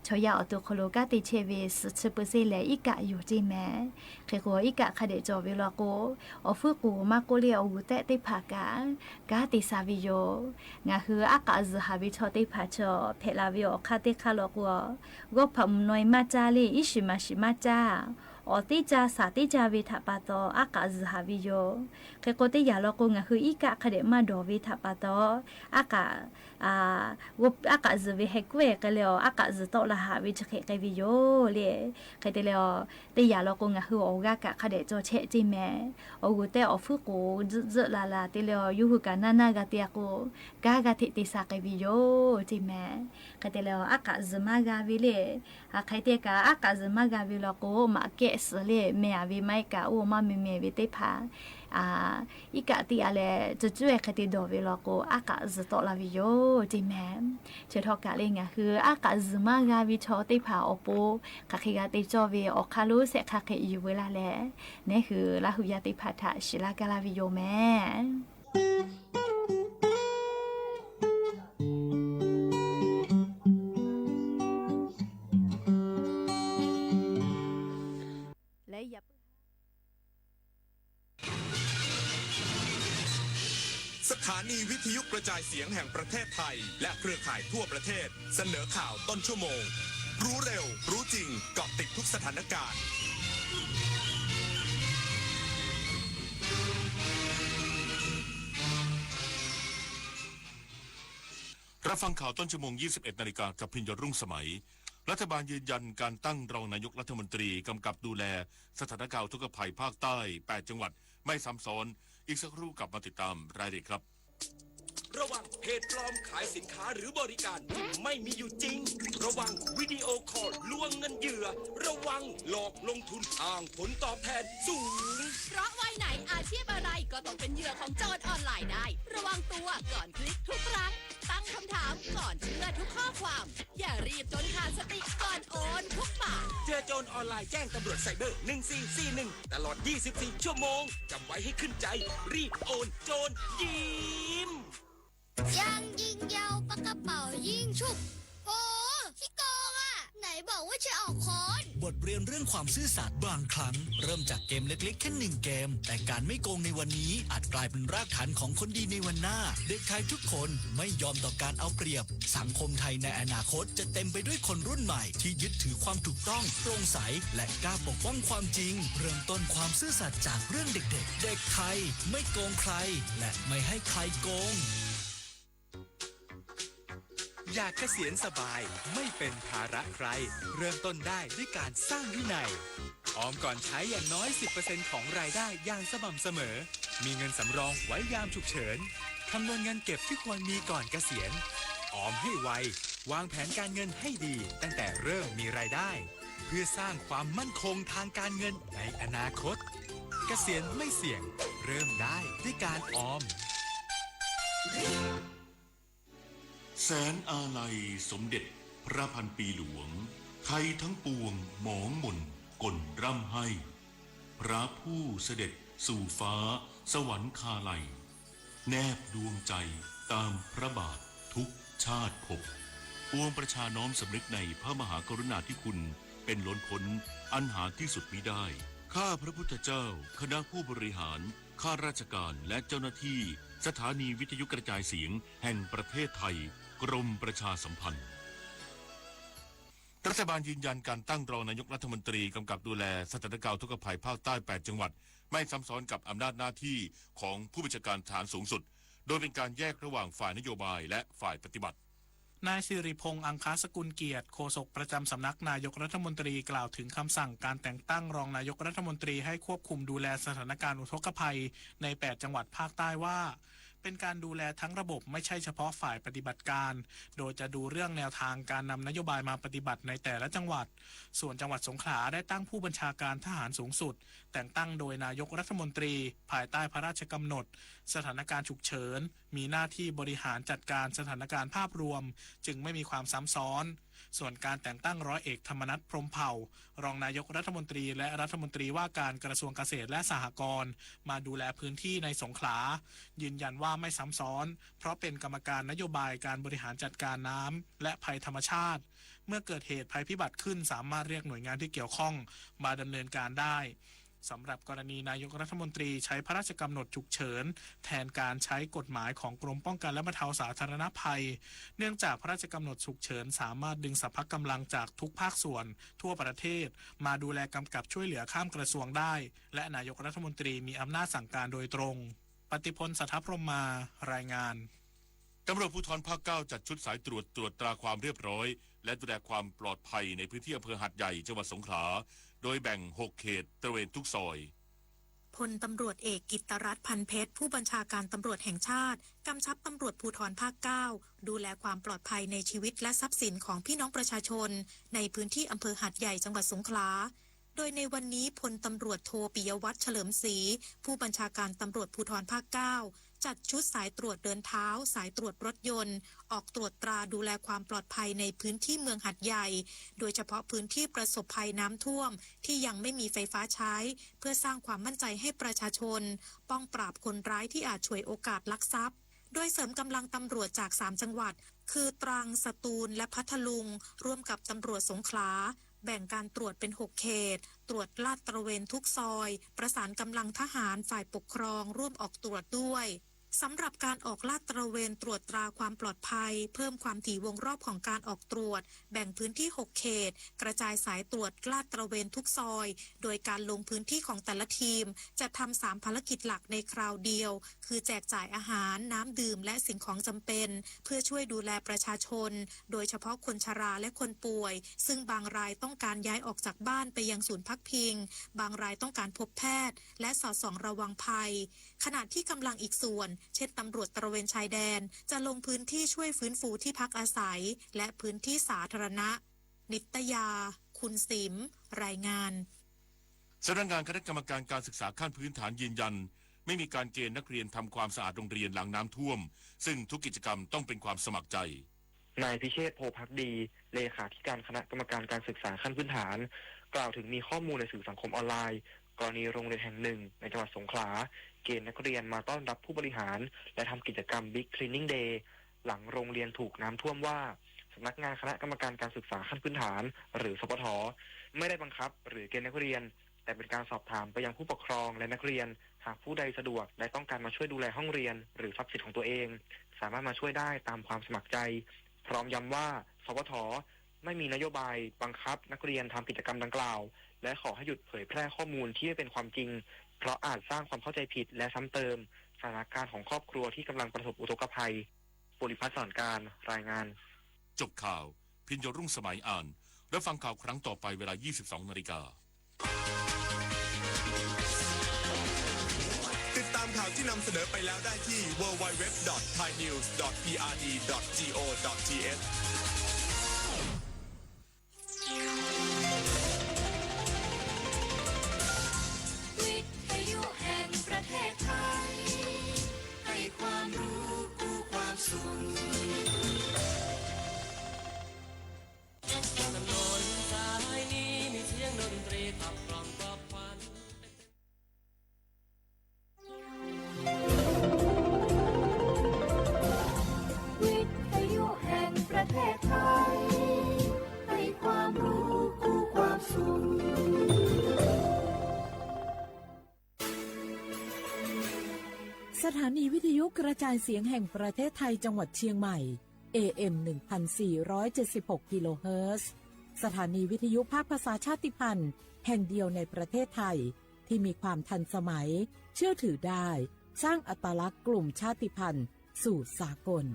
ชอยาอตุโคโลกะติเชเวส10%เลอีกะอยู่เจแมเคโกอีกะคเดจอเวลโกอฟุกูมาโกเลออุเตติพากากาติซาวิโยงะคืออากาศหาวิชอติพาชอเพลาวิอคาติคาโลกัวก็พมนอยมาจาเลอิชิมาชิมาจาอติจาสาติจาวิทปาโตอากาศหาวิโยเคโกติยาโลกงะคืออีกะคเดมาดอวิทปาโตอากาอากาศวิเฮกเวกเลออากาศตอละหาวิชเควิโยเลเคเตเลอติยาโลกงะคือโอกะคเดจอเชจิแมโอกุเตอฟุกูจลาลาติเลอยูหุกานานากะเตียโกกากะติติสาเควิโยจิแมเคเตเลออากาศมากาวิเลเคเตกะอากาศมากาวิโลโกมาเกสเลเมอาวิไมกะโอมาเมวิติพาอีกะติอะไรจะช่วยคติดอวิลโกอากาศตอลาวิโยจิแมเชทอกะเลงะคืออากาศมากาวิชอติพาอโปคาคิกาติจอวิออคาลุเสคาเคอยู่เวลาแลนี่คือลาหุยาติพาทะชิลากาลาวิโยแม่ สถานีวิทยุกระจายเสียงแห่งประเทศไทยและเครือข่ายทั่วประเทศเสนอข่าวต้นชั่วโมงรู้เร็วรู้จริงเกาะติดทุกสถานการณ์รับฟังข่าวต้นชั่วโมง 21 นาฬิกากับพิญญรุ่งสมัยรัฐบาลยืนยันการตั้งรองนายกรัฐมนตรีกำกับดูแลสถานการณ์อุทกภัยภาคใต้ 8 จังหวัดไม่ซ้ำซ้อนอีกสักครู่กลับมาติดตามรายละเอียดครับระวังเพจปลอมขายสินค้าหรือบริการที่ไม่มีอยู่จริงระวังวิดีโอคอลลวงเงินเหยื่อระวังหลอกลงทุนอ้างผลตอบแทนสูงเพราะวัยไหนอาชีพอะไรก็ต้องเป็นเหยื่อของโจรออนไลน์ได้ระวังตัวก่อนคลิกทุกครั้งตั้งคำถามก่อนเชื่อทุกข้อความอย่ารีบจนขาดสติก่อนโอนทุกบาทเจอโจรออนไลน์แจ้งตำรวจไซเบอร์1441ตลอด24ชั่วโมงจำไว้ให้ขึ้นใจรีบโอนโจรยิ้มยังยิงยาวปากกระเป๋ายิงฉุบโอ้ขี้โกงอ่ะไหนบอกว่าจะออกค้อนบทเรียนเรื่องความซื่อสัตย์บางครั้งเริ่มจากเกมเล็กๆแค่1 เกมแต่การไม่โกงในวันนี้อาจกลายเป็นรากฐานของคนดีในวันหน้าเด็กไทยทุกคนไม่ยอมต่อการเอาเปรียบสังคมไทยในอนาคตจะเต็มไปด้วยคนรุ่นใหม่ที่ยึดถือความถูกต้องโปร่งใสและกล้าปกป้องความจริงเริ่มต้นความซื่อสัตย์จากเรื่องเด็กๆเด็กไทยไม่โกงใครและไม่ให้ใครโกงอยากเกษียณสบายไม่เป็นภาระใครเริ่มต้นได้ด้วยการสร้างวินัยออมก่อนใช้อย่างน้อย 10% ของรายได้อย่างสม่ำเสมอมีเงินสำรองไว้ยามฉุกเฉินคำนวณเงินเก็บที่ควรมีก่อนเกษียณออมให้ไววางแผนการเงินให้ดีตั้งแต่เริ่มมีรายได้เพื่อสร้างความมั่นคงทางการเงินในอนาคตเกษียณไม่เสี่ยงเริ่มได้ด้วยการออมแสนอาลัยสมเด็จพระพันปีหลวงไทยทั้งปวงหมองหม่นก่นร่ำให้พระผู้เสด็จสู่ฟ้าสวรรคาลัยแนบดวงใจตามพระบาททุกชาติภพปวงประชาน้อมสำนึกในพระมหากรุณาธิคุณเป็นล้นพ้นอันหาที่สุดมิได้ข้าพระพุทธเจ้าคณะผู้บริหารข้าราชการและเจ้าหน้าที่สถานีวิทยุกระจายเสียงแห่งประเทศไทยกรมประชาสัมพันธ์รัฐบาลยืนยันการตั้งรองนายกรัฐมนตรีกำกับดูแลสถานการณ์อุทกภัยภาคใต้ 8 จังหวัดไม่ซ้ำซ้อนกับอำนาจหน้าที่ของผู้บัญชาการทหารสูงสุดโดยเป็นการแยกระหว่างฝ่ายนโยบายและฝ่ายปฏิบัตินายสิริพงษ์อังคาสกุลเกียรติโฆษกประจำสำนักนายกรัฐมนตรีกล่าวถึงคำสั่งการแต่งตั้งรองนายกรัฐมนตรีให้ควบคุมดูแลสถานการณ์อุทกภัยใน 8 จังหวัดภาคใต้ว่าเป็นการดูแลทั้งระบบไม่ใช่เฉพาะฝ่ายปฏิบัติการโดยจะดูเรื่องแนวทางการนำนโยบายมาปฏิบัติในแต่ละจังหวัดส่วนจังหวัดสงขลาได้ตั้งผู้บัญชาการทหารสูงสุดแต่งตั้งโดยนายกรัฐมนตรีภายใต้พระราชกำหนดสถานการณ์ฉุกเฉินมีหน้าที่บริหารจัดการสถานการณ์ภาพรวมจึงไม่มีความซ้ำซ้อนส่วนการแต่งตั้งร้อยเอกธรรมนัสพรหมเผ่ารองนายกรัฐมนตรีและรัฐมนตรีว่าการกระทรวงเกษตรและสหกรณ์มาดูแลพื้นที่ในสงขลายืนยันว่าไม่ซ้ำซ้อนเพราะเป็นกรรมการนโยบายการบริหารจัดการน้ำและภัยธรรมชาติเมื่อเกิดเหตุภัยพิบัติขึ้นสามารถเรียกหน่วยงานที่เกี่ยวข้องมาดำเนินการได้สำหรับกรณีนายกรัฐมนตรีใช้พระราชกำหนดฉุกเฉินแทนการใช้กฎหมายของกรมป้องกันและบรรเทาสาธารณภัยเนื่องจากพระราชกำหนดฉุกเฉินสามารถดึงสรรพกำลังจากทุกภาคส่วนทั่วประเทศมาดูแลกำกับช่วยเหลือข้ามกระทรวงได้และนายกรัฐมนตรีมีอำนาจสั่งการโดยตรงปฏิพล สัทธพรหมารายงานตำรวจภูธรภาค 9จัดชุดสายตรวจตราความเรียบร้อยและดูแลความปลอดภัยในพื้นที่อำเภอหาดใหญ่จังหวัดสงขลาโดยแบ่ง6เขตตระเวนทุกซอยพลตำรวจเอกกิตตรัตน์พันเพชรผู้บัญชาการตำรวจแห่งชาติกำชับตำรวจภูธรภาค 9ดูแลความปลอดภัยในชีวิตและทรัพย์สินของพี่น้องประชาชนในพื้นที่อำเภอหาดใหญ่จังหวัดสงขลาโดยในวันนี้พลตำรวจโทปิยวัฒน์เฉลิมศรีผู้บัญชาการตำรวจภูธรภาค 9จัดชุดสายตรวจเดินเท้าสายตรวจรถยนต์ออกตรวจตราดูแลความปลอดภัยในพื้นที่เมืองหาดใหญ่โดยเฉพาะพื้นที่ประสบภัยน้ำท่วมที่ยังไม่มีไฟฟ้าใช้เพื่อสร้างความมั่นใจให้ประชาชนป้องปราบคนร้ายที่อาจฉวยโอกาสลักทรัพย์โดยเสริมกำลังตำรวจจาก3จังหวัดคือตรังสตูลและพัทลุงร่วมกับตำรวจสงขลาแบ่งการตรวจเป็น6เขตตรวจลาดตระเวนทุกซอยประสานกำลังทหารฝ่ายปกครองร่วมออกตรวจด้วย สำหรับการออกลาดตระเวนตรวจตราความปลอดภัยเพิ่มความถี่วงรอบของการออกตรวจแบ่งพื้นที่6เขตกระจายสายตรวจลาดตระเวนทุกซอยโดยการลงพื้นที่ของแต่ละทีมจะทำ3ภารกิจหลักในคราวเดียวคือแจกจ่ายอาหารน้ำดื่มและสิ่งของจำเป็นเพื่อช่วยดูแลประชาชนโดยเฉพาะคนชราและคนป่วยซึ่งบางรายต้องการย้ายออกจากบ้านไปยังศูนย์พักพิงบางรายต้องการพบแพทย์และสอดส่องระวังภัยขณะที่กำลังอีกส่วนเช่นตำรวจตระเวนชายแดนจะลงพื้นที่ช่วยฟื้นฟูที่พักอาศัยและพื้นที่สาธารณะนิตยาคุณสิมรายงานสำนักงานคณะกรรมการการศึกษาขั้นพื้นฐานยืนยันไม่มีการเกณฑ์นักเรียนทำความสะอาดโรงเรียนหลังน้ำท่วมซึ่งทุกกิจกรรมต้องเป็นความสมัครใจนายพิเชษฐ์โพภักดีเลขาธิการคณะกรรมการการศึกษาขั้นพื้นฐานกล่าวถึงมีข้อมูลในสื่อสังคมออนไลน์กรณีโรงเรียนแห่งหนึ่งในจังหวัดสงขลาเกณฑ์นักเรียนมาต้อนรับผู้บริหารและทำกิจกรรม Big Cleaning Day หลังโรงเรียนถูกน้ำท่วมว่าสำนักงานคณะกรรมการการศึกษาขั้นพื้นฐานหรือสปท.ไม่ได้บังคับหรือเกณฑ์นักเรียนแต่เป็นการสอบถามไปยังผู้ปกครองและนักเรียนหากผู้ใดสะดวกและต้องการมาช่วยดูแลห้องเรียนหรือทรัพย์สินของตัวเองสามารถมาช่วยได้ตามความสมัครใจพร้อมย้ำว่าสปท.ไม่มีนโยบายบังคับนักเรียนทำกิจกรรมดังกล่าวและขอให้หยุดเผยแพร่ข้อมูลที่ไม่เป็นความจริงเพราะอาจสร้างความเข้าใจผิดและซ้ำเติมสถานการณ์ของครอบครัวที่กำลังประสบอุทกภัยปุริพัฒน์สอนการรายงานจบข่าวพิญโยรุ่งสมัยอ่านและฟังข่าวครั้งต่อไปเวลา 22:00 น.ติดตามข่าวที่นำเสนอไปแล้วได้ที่ www.thainews.prd.go.thวิทยุแห่งประเทศไทยให้ความรู้กู้ความสุขถนนสายนี้มีเสียงดนตรีขับกล่อมปลอบขวัญวิทยุแห่งประเทศไทยให้ความรู้กู้ความสุขสถานีวิทยุกระจายเสียงแห่งประเทศไทยจังหวัดเชียงใหม่ AM 1476 กิโลเฮิรตซ์สถานีวิทยุภาคภาษาชาติพันธุ์แห่งเดียวในประเทศไทยที่มีความทันสมัยเชื่อถือได้สร้างอัตลักษณ์กลุ่มชาติพันธุ์สู่สากล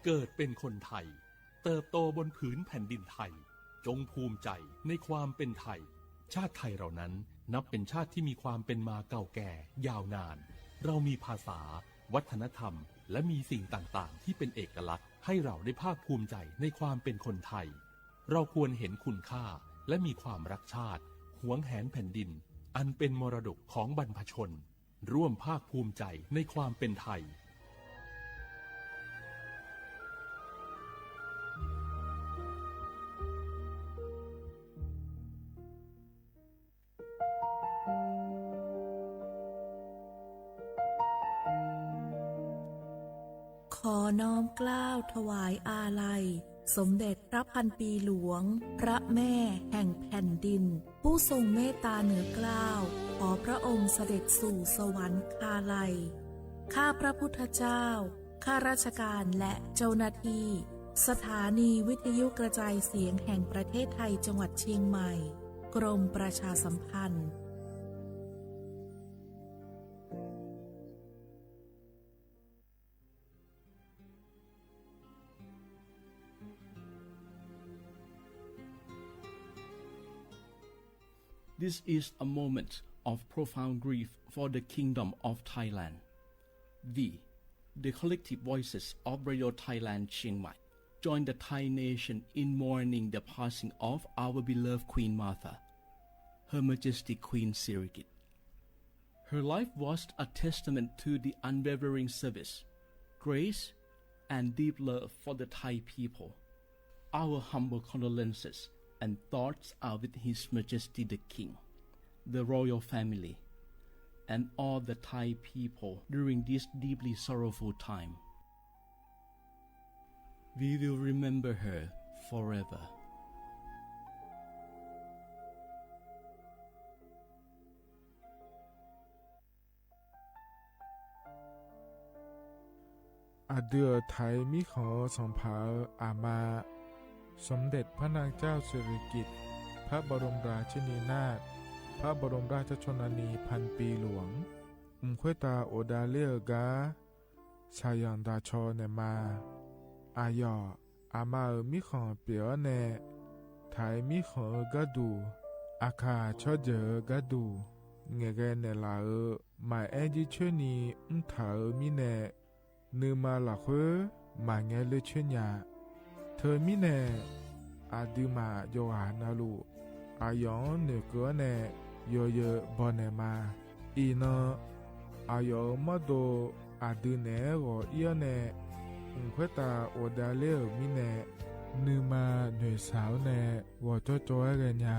เกิดเป็นคนไทยเติบโตบนผืนแผ่นดินไทยจงภูมิใจในความเป็นไทยชาติไทยเรานั้นนับเป็นชาติที่มีความเป็นมาเก่าแก่ยาวนานเรามีภาษาวัฒนธรรมและมีสิ่งต่างๆที่เป็นเอกลักษณ์ให้เราได้ภาคภูมิใจในความเป็นคนไทยเราควรเห็นคุณค่าและมีความรักชาติหวงแหนแผ่นดินอันเป็นมรดกของบรรพชนร่วมภาคภูมิใจในความเป็นไทยขอน้อมเกล้าถวายอาลัยสมเด็จพระพันปีหลวงพระแม่แห่งแผ่นดินผู้ทรงเมตตาเหนือเกล้าขอพระองค์เสด็จสู่สวรรคาลัยข้าพระพุทธเจ้าข้าราชการและเจ้าหน้าที่สถานีวิทยุกระจายเสียงแห่งประเทศไทยจังหวัดเชียงใหม่กรมประชาสัมพันธ์This is a moment of profound grief for the Kingdom of Thailand. We, the collective voices of Radio Thailand Chiang Mai, join the Thai nation in mourning the passing of our beloved Queen Martha, Her Majesty Queen Sirikit. Her life was a testament to the unwavering service, grace, and deep love for the Thai people. Our humble condolences and thoughts are with His Majesty the King, the royal family, and all the Thai people during this deeply sorrowful time. We will remember her forever.อาเดือไทยมิขอสงผาอามาสมเด็จพระนางเจ้าสิริกิติ์พระบรมราชินีนาถพระบรมราชชนนีพันปีหลวงควยตาโอดาเลียกาชายันดาชอเนมาอายออามามิขอเปียวเนไทยมิขอกะดูอาคาชอเจอกะดูเงเกเนลาหมายแอจิชนีถามิเนนึมาละเขมาเงเลชญาเธอมิเนอาดิมาโยหานาลูอายอนเนเกเนโยเยบอเนมาอีนอายอมาโดอาดิเนโกเอียเนควยตาโอดาเลมิเนนึมาเนสาวเนวอจอจอยเรญา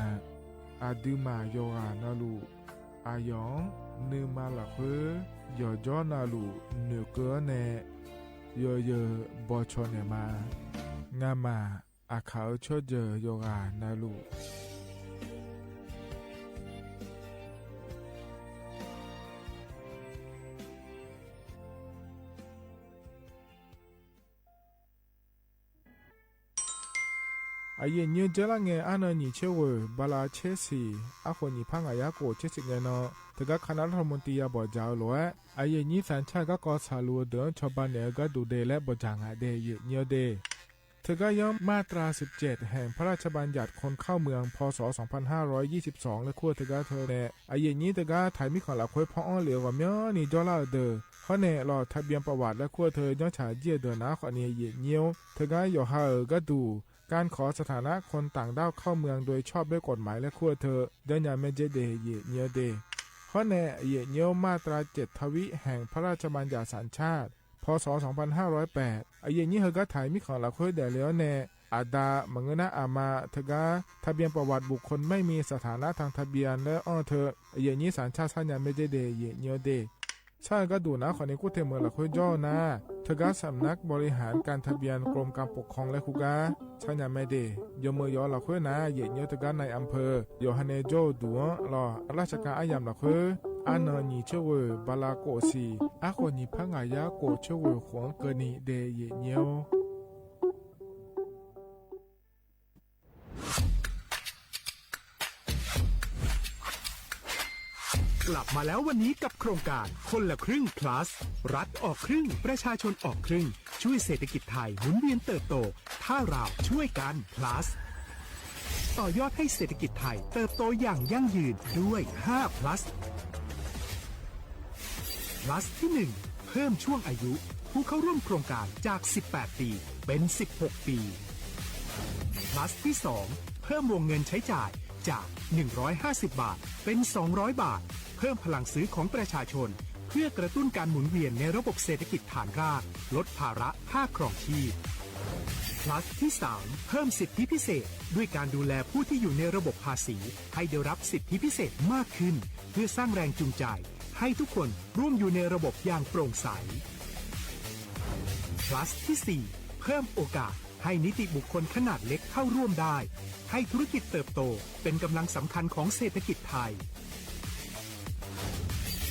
อาดิมาโยหานาลูอายอนนึมาละเขยอจอนาลูเนเกเนโยเยบอชอเนมางามาอาเขาชอเจโยกานาลูอาเยเนเจลังเงอานานิเชวบาลาเชสีอาคนนิพังอายาโกเชสิเงนอตะกะคณะรัฐมนตรีบอจาวลอยอาเยนิสันชาก็กอสาลูเดินชาวบ้านเนก็ดูเดและบอจางาเดเยเนียวเดเธอก็ย้อมมาตรา17แห่งพระราชบัญญัติคนเข้าเมืองพศ2522และขั้วเธอก็เธอเนอาเยนี้เธอก็ถ่ายมิของหลักควยพ่ออ้อเหลียวว่าเมียนี่จอลาเดอเขาเนรอทะเบียนประวัติและขั้วเธอย้อนฉาเจียเดินนะขอเนียเยเนียวเธอก็อยู่หาก็ดูการขอสถานะคนต่างด้าวเข้าเมืองโดยชอบด้วยกฎหมายและขั้วเธอเดินยาเมเจเดเยเนียวเดเพราะในเยเนียวมาตรา7ทวิแห่งพระราชบัญญัติสัญชาติพศ2508เยนี้เฮก็ถ่ายมิของหลักควยเดแล้วแนอาดามังนะอามาเธอกาทะเบียนประวัติบุคคลไม่มีสถานะทางทะเบียนและอ้อเธอเยนี้สัญชาติสัญญาเมเจเดเยเนียวเดชาก็ดูนะขอนี้กูเทเมืองหลักควยย่อนะเธอก็สำนักบริหารการทะเบียนกรมการปกครองและคุกาชัญญาไม่เดยมือยอหลักควยนะเยเนียวเธอก็ในอำเภอโยฮันเนโจดัวรอราชการอายามหลักควยอานานีเชวบาลาโกซีอาคนนี้พังอายาโกเชวหวงเกนีเดเยเนียวกลับมาแล้ววันนี้กับโครงการคนละครึ่ง plus รัฐออกครึ่งประชาชนออกครึ่งช่วยเศรษฐกิจไทยหมุนเวียนเติบโตถ้าเราช่วยกัน plus ต่อยอดให้เศรษฐกิจไทยเติบโตอย่างยั่งยืนด้วย5 plus plus ที่ 1 เพิ่มช่วงอายุผู้เข้าร่วมโครงการจาก18ปีเป็น16ปีplus ที่ 2 เพิ่มวงเงินใช้จ่ายจาก150บาทเป็น200บาทเพิ่มพลังซื้อของประชาชนเพื่อกระตุ้นการหมุนเวียนในระบบเศรษฐกิจฐานรากลดภาระค่าครองชีพ plus ที่ 3 เพิ่มสิทธิพิเศษด้วยการดูแลผู้ที่อยู่ในระบบภาษีให้ได้รับสิทธิพิเศษมากขึ้นเพื่อสร้างแรงจูงใจให้ทุกคนร่วมอยู่ในระบบอย่างโปร่งใส plus ที่ 4 เพิ่มโอกาสให้นิติบุคคลขนาดเล็กเข้าร่วมได้ให้ธุรกิจเติบโตเป็นกำลังสำคัญของเศรษฐกิจไทย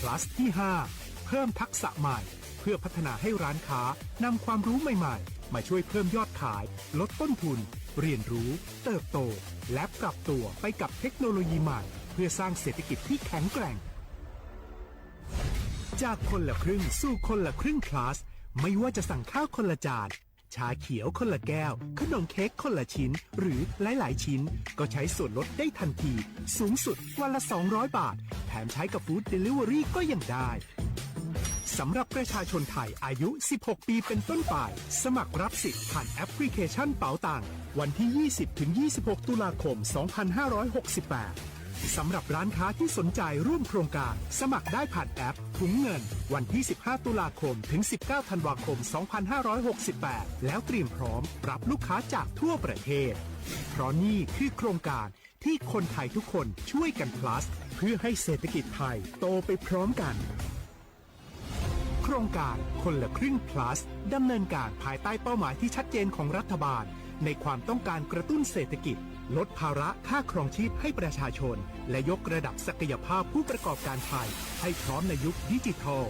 plus ที่ 5 เพิ่มทักษะใหม่เพื่อพัฒนาให้ร้านค้านำความรู้ใหม่ๆมาช่วยเพิ่มยอดขายลดต้นทุนเรียนรู้เติบโตและปรับตัวไปกับเทคโนโลยีใหม่เพื่อสร้างเศรษฐกิจที่แข็งแกร่งจากคนละครึ่งสู่คนละครึ่ง plus ไม่ว่าจะสั่งข้าวคนละจานชาเขียวคนละแก้วขนมเค้กคนละชิ้นหรือหลายๆชิ้นก็ใช้ส่วนลดได้ทันทีสูงสุดวันละ200บาทแถมใช้กับฟู้ดเดลิเวอรี่ก็ยังได้สำหรับประชาชนไทยอายุ16ปีเป็นต้นไปสมัครรับสิทธิ์ผ่านแอปพลิเคชันเป๋าตังวันที่ 20-26 ตุลาคม 2568สำหรับร้านค้าที่สนใจร่วมโครงการสมัครได้ผ่านแอปถุงเงินวันที่ 15 ตุลาคมถึง 19 ธันวาคม 2568 แล้วเตรียมพร้อมรับลูกค้าจากทั่วประเทศเพราะนี่คือโครงการที่คนไทยทุกคนช่วยกัน plus เพื่อให้เศรษฐกิจไทยโตไปพร้อมกันโคร ครงการคนละครึ่ง plus ดำเนินการภายใต้เป้าหมายที่ชัดเจนของรัฐบาลในความต้องการกระตุ้นเศรษฐกิจลดภาระค่าครองชีพให้ประชาชนและยกระดับศักยภาพผู้ประกอบการไทยให้พร้อมในยุคดิจิทัล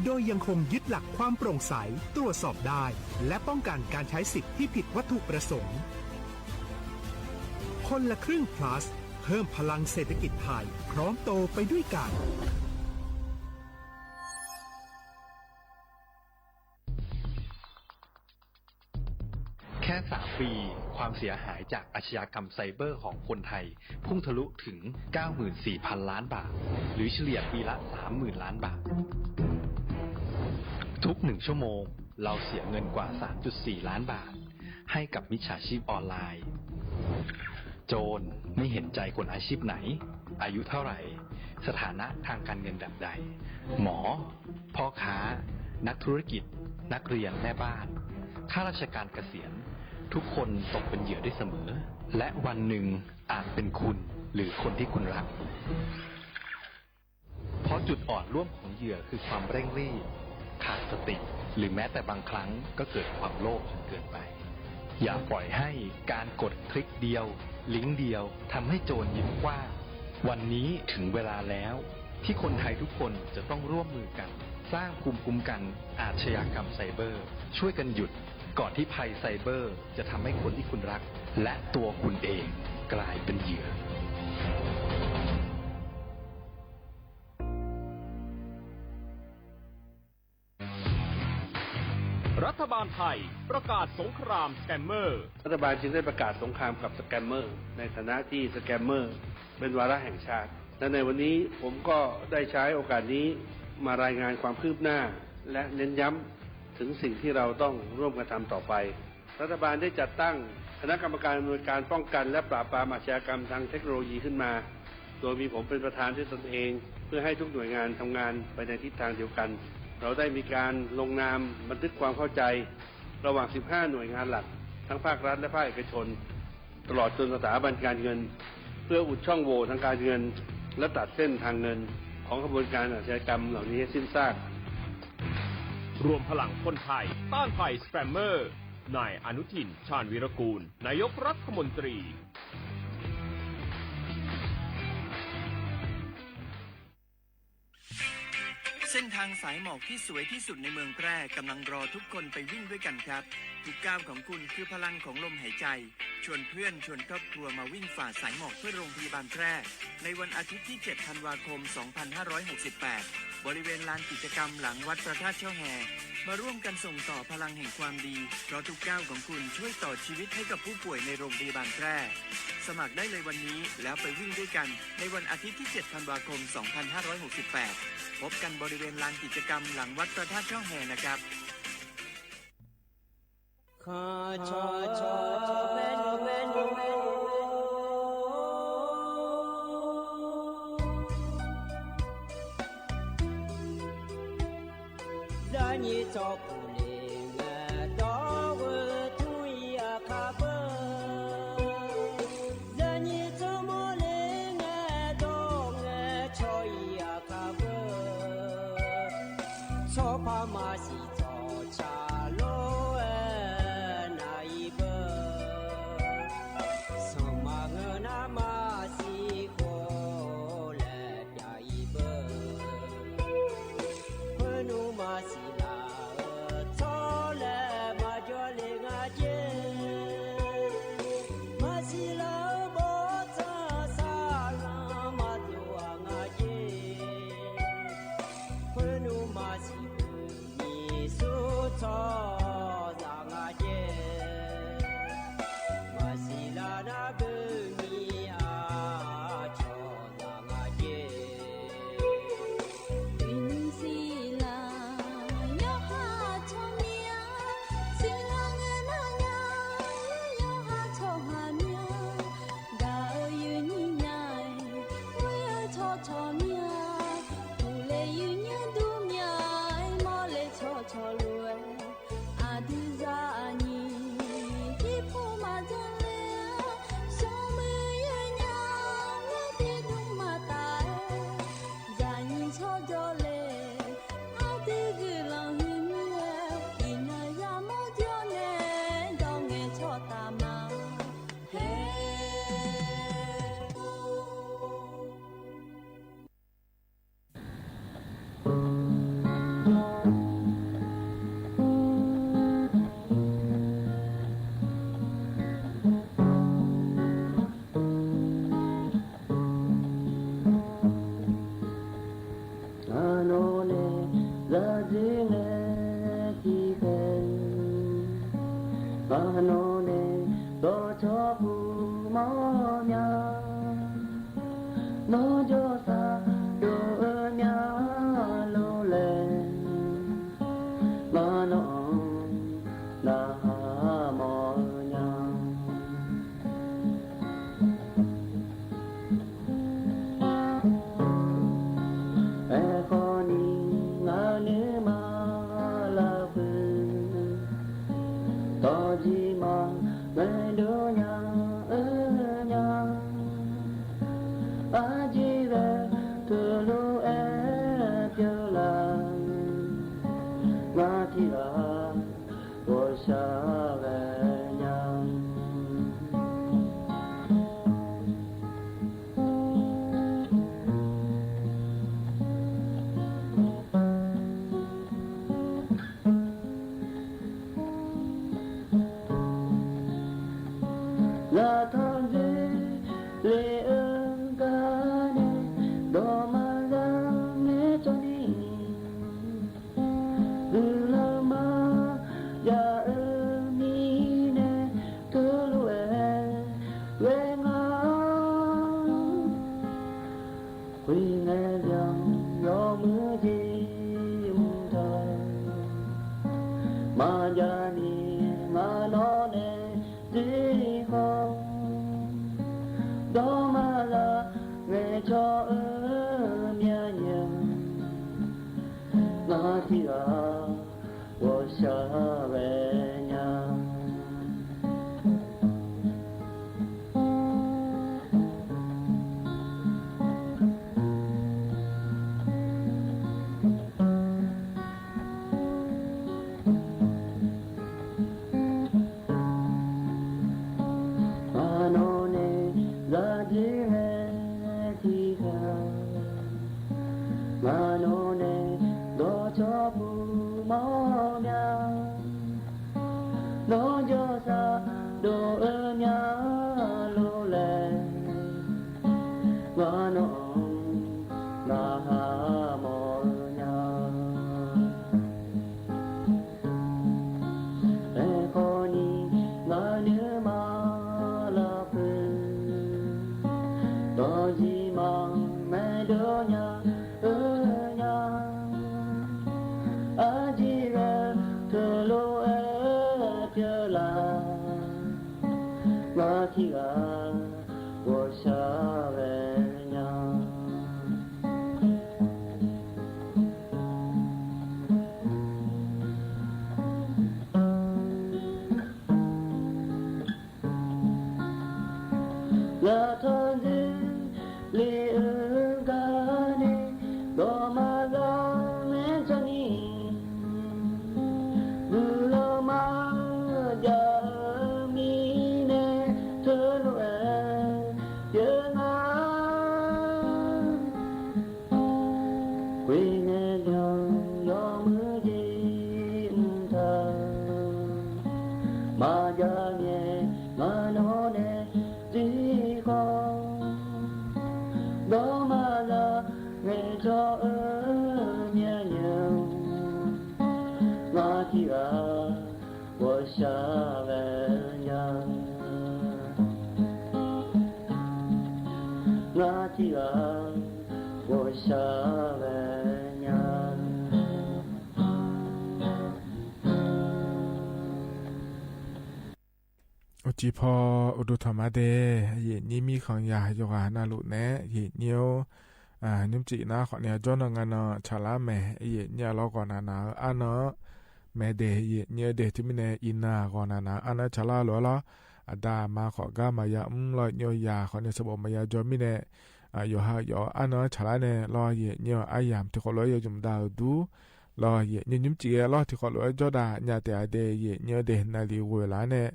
โดยยังคงยึดหลักความโปร่งใสตรวจสอบได้และป้องกันการใช้สิทธิที่ผิดวัตถุประสงค์คนละครึ่ง plus เพิ่มพลังเศรษฐกิจไทยพร้อมโตไปด้วยกันแค่3 ปีความเสียหายจากอาชญากรรมไซเบอร์ของคนไทยพุ่งทะลุถึง 94,000 ล้านบาทหรือเฉลี่ยปีละ 30,000 ล้านบาททุก1 ชั่วโมงเราเสียเงินกว่า 3.4 ล้านบาทให้กับมิจฉาชีพออนไลน์โจรไม่เห็นใจคนอาชีพไหนอายุเท่าไหร่สถานะทางการเงินแบบใดหมอพ่อค้านักธุรกิจนักเรียนแม่บ้านข้าราชการเกษียณทุกคนตกเป็นเหยื่อได้เสมอและวันหนึ่งอาจเป็นคุณหรือคนที่คุณรักเพราะจุดอ่อนร่วมของเหยื่อคือความเร่งรีบขาดสติหรือแม้แต่บางครั้งก็เกิดความโลภจนเกินไปอย่าปล่อยให้การกดคลิกเดียวลิงก์เดียวทำให้โจรยิ้มกว้างวันนี้ถึงเวลาแล้วที่คนไทยทุกคนจะต้องร่วมมือกันสร้างภูมิคุ้มกันอาชญากรรมไซเบอร์ช่วยกันหยุดก่อนที่ภัยไซเบอร์จะทำให้คนที่คุณรักและตัวคุณเองกลายเป็นเหยื่อรัฐบาลไทยประกาศสงครามสแกมเมอร์รัฐบาลจึงได้ประกาศสงครามกับสแกมเมอร์ในฐานะที่สแกมเมอร์เป็นวาระแห่งชาติและในวันนี้ผมก็ได้ใช้โอกาสนี้มารายงานความคืบหน้าและเน้นย้ำถึงสิ่งที่เราต้องร่วมกันทำต่อไปรัฐบาลได้จัดตั้งคณะกรรมการอำนวยการป้องกันและปราบปรามอาชญากรรมทางเทคโนโลยีขึ้นมาโดยมีผมเป็นประธานด้วยตนเองเพื่อให้ทุกหน่วยงานทำงานไปในทิศทางเดียวกันเราได้มีการลงนามบันทึกความเข้าใจระหว่าง15 หน่วยงานหลักทั้งภาครัฐและภาคเอกชนตลอดจนสถาบันการเงินเพื่ออุดช่องโหว่ทางการเงินและตัดเส้นทางเงินของกระบวนการอาชญากรรมเหล่านี้ให้สิ้นซากรวมพลังคนไทยต้านภัยสแกมเมอร์นายอนุทินชาญวีรกูลนายกรัฐมนตรีเส้นทางสายหมอกที่สวยที่สุดในเมืองแพร่กำลังรอทุกคนไปวิ่งด้วยกันครับทุกก้าวของคุณคือพลังของลมหายใจชวนเพื่อนชวนครอบครัวมาวิ่งฝ่าสายหมอกเพื่อโรงพยาบาลแพร่ในวันอาทิตย์ที่ 7 ธันวาคม 2568 บริเวณลานกิจกรรมหลังวัดพระธาตุช่อแฮมาร่วมกันส่งต่อพลังแห่งความดีเพราะทุกก้าวของคุณช่วยต่อชีวิตให้กับผู้ป่วยในโรงพยาบาลแพร่สมัครได้เลยวันนี้แล้วไปวิ่งด้วยกันในวันอาทิตย์ที่ 7 ธันวาคม 2568 พบกันบริเวณลานกิจกรรมหลังวัดพระธาตุช่อแฮนะครับJole, I'll dig it จีพออุดธรรมะเดเย็นนี้มีของยาโยกานาลุแนะเย็นเนียวนิมจีนะขอเนี่ยจอนงานชาลาแม่เย็นเนี่ยเราก่อนนาอันเนาะแม่เดเย็นเนี่ยเดที่มีเนี่ยอินนาก่อนนาอันนั้นชาลาหลัวละอดามาขอกามาyaลอยเนียวยาขอเนี่ยสบมายาจอมีเนี่ยอยู่ฮะอยู่อันเนาะชาลาเนี่ยรอเย็นเนี่ยอายามที่ขอลอยอยู่จุ่มดาวดูรอเย็นนิมจีรอที่ขอลอยจอดาเนี่ยแต่เดเย็นเนี่ยเดนาลีเวลาเนี่ย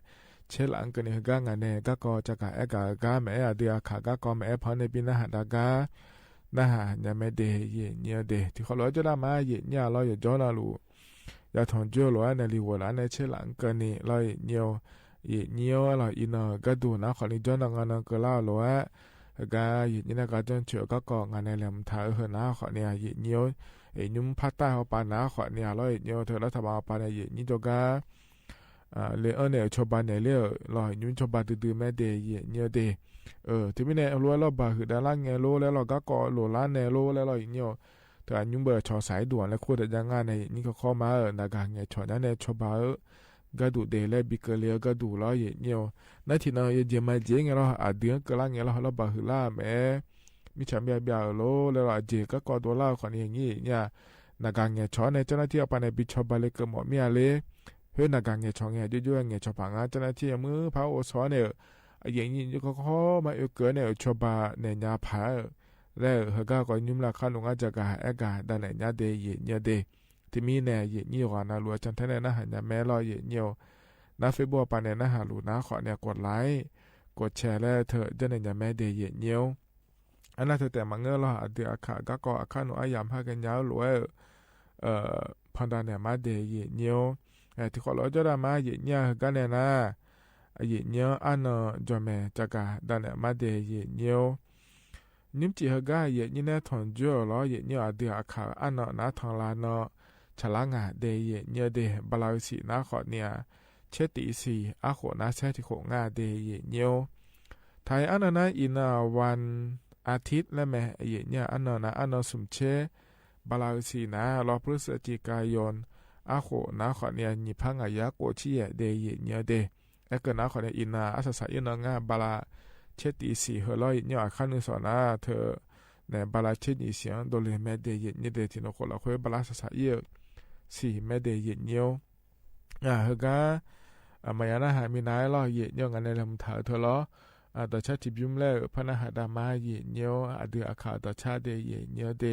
เชลังกันเนี่ยก็งานเนี่ยก็จะกะเอกากาแม่เดียขาก็แม่พอในปีหน้าหัดกานะฮะเนี่ยไม่เดย์เนี่ยเดที่เขาล้อจะได้มาเนี่ยล้ออยู่จอนาลูอย่าทนเจอล้อในลีวัวล้านในเชลังกันนี่ล้อเนี่ยล้ออินก็ดูนะขอนี้จอนงานก็ล้อล้อก็เนี่ยก็จนเชื่อก็งานในแหลมท้ายเหรอนะขอเนี่ยเนี่ย ยุมพัตตาเฮาปานาขอเนี่ยลอยเนียวเธอรัฐบาลปาเนี่ยเยนี่ตัวกาเลอเนี่ยชอบาเนี่ยเลลอยยุมชอบาดื้อๆแม่เดเยเนี่ยเดที่ไม่เนี่ยรัวเราบาหือดาล่างเงโลแล้วเราก็ก่อโลล้านเนโลแล้วเราอีกเนี่ยแต่ยุมเบอร์ชอสายด่วนแล้วคู่แต่ยังงานในนี่ก็เข้ามานากาเงชอนั้นเนี่ยชอบาก็ดูเดลบิเกเลียก็ดูแล้วเนี่ยนั่นที่เราเยอะมาเจงเราเดือนก็ล่างเราบาหือล่าแม่มิฉาเบียโลแล้วเราเจก็ก่อตัวล่าคนอย่างนี้เนี่ยนากาเงชอในเจ้าหน้าที่เอาไปในบิชอบาเลกหมอเมียเลยเฮ้ยนากาเงชอเงยุ่ยๆเงชอพังอ่ะเจ้าหน้าที่มือพระโอสอเนี่ยอย่างนี้ก็เข้ามาเกิดเนี่ยชอบาเนี่ยยาผาแล้วเฮก็ก็ยุ่มละขั้นลงอาจจะกะเอกะดันเนี่ยยาเดยเนี่ยเดที่มีเนี่ยยี่ห้อนาลัวจันทเนี่ยนะหันยาแม่ลอยเนี่ยนาเฟบัวปานเนี่ยนะหาลูนะขอเนี่ยกดไลค์กดแชร์แล้วเธอเจ้าเนี่ยยาแม่เดยเนี่ยอันนั้นแต่มังเงอเราเดือขาก็อาคาโนอายามพากันยาวรวยพันดาเนี่ยมาเดยเนี่ยที่ขอเราจะได้มาเนี่ยกันเนี่ยนะเนี่ยอันจอมจักรดันเนี่ยมาเดยเนี่ยนิมจีฮกาเนี่ยเนี่ยทอนจ่อล้อเนี่ยเดือขาอันน่ะทางลานฉลางาเดยเนี่ยเดบลาวสีนาขอเนี่ยเชติสีอาโขนาเชติโขงาเดยเนี่ยไทยอันนั้นอินาวันอาทิตย์และแม่เนี่ยอันนั้นอันสุมเชบลาวสีนารอพฤศจิกายนอาโขนาขอเนี่ยนิพังอายะโกชีเดยเนี่ยเดเกิดนะขอเนี่ยอินาอาศัยอินางาบาลาเชติสีเฮลอยเนี่ยขั้นนึงสอนนะเธอเนี่ยบาลาเชติเสียงโดเลแม่เดยเนี่ยเดที่นคนละคุยบาลาอาศัยสีแม่เดยเนี่ยเฮก็มายานะหามีนายลอยเนี่ยงันในลำถาเธอล้อต่อชาติบิมแล้วพระนาหาดามาเนี่ยเดืออาคาต่อชาเดยเนี่ยเด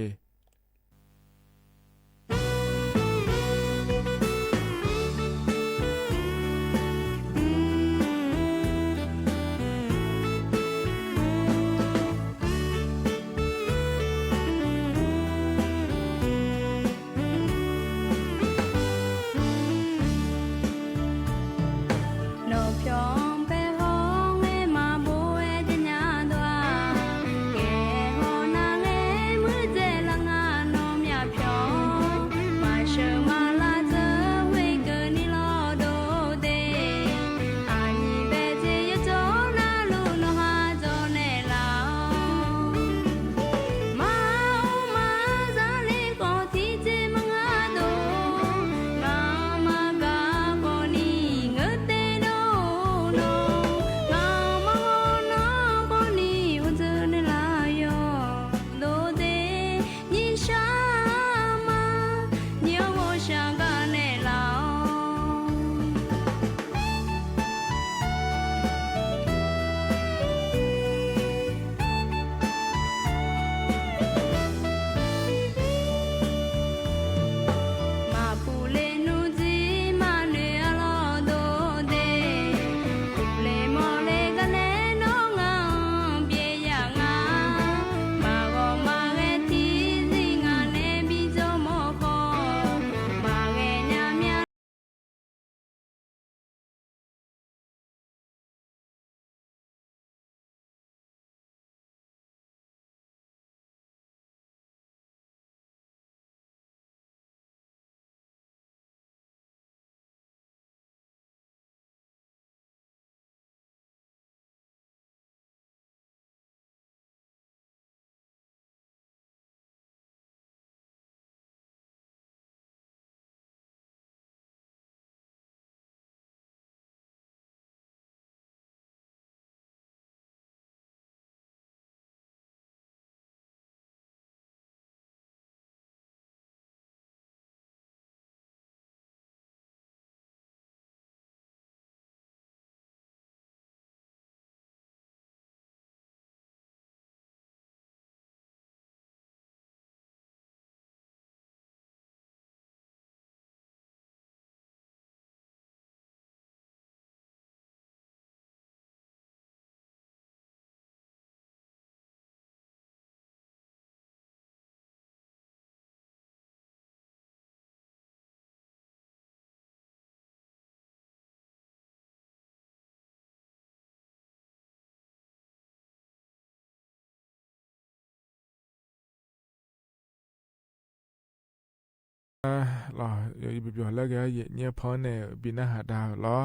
รออย่าไปเบียวแล้วก็เนี่ยพอเนี่ยบินหาดาวรอ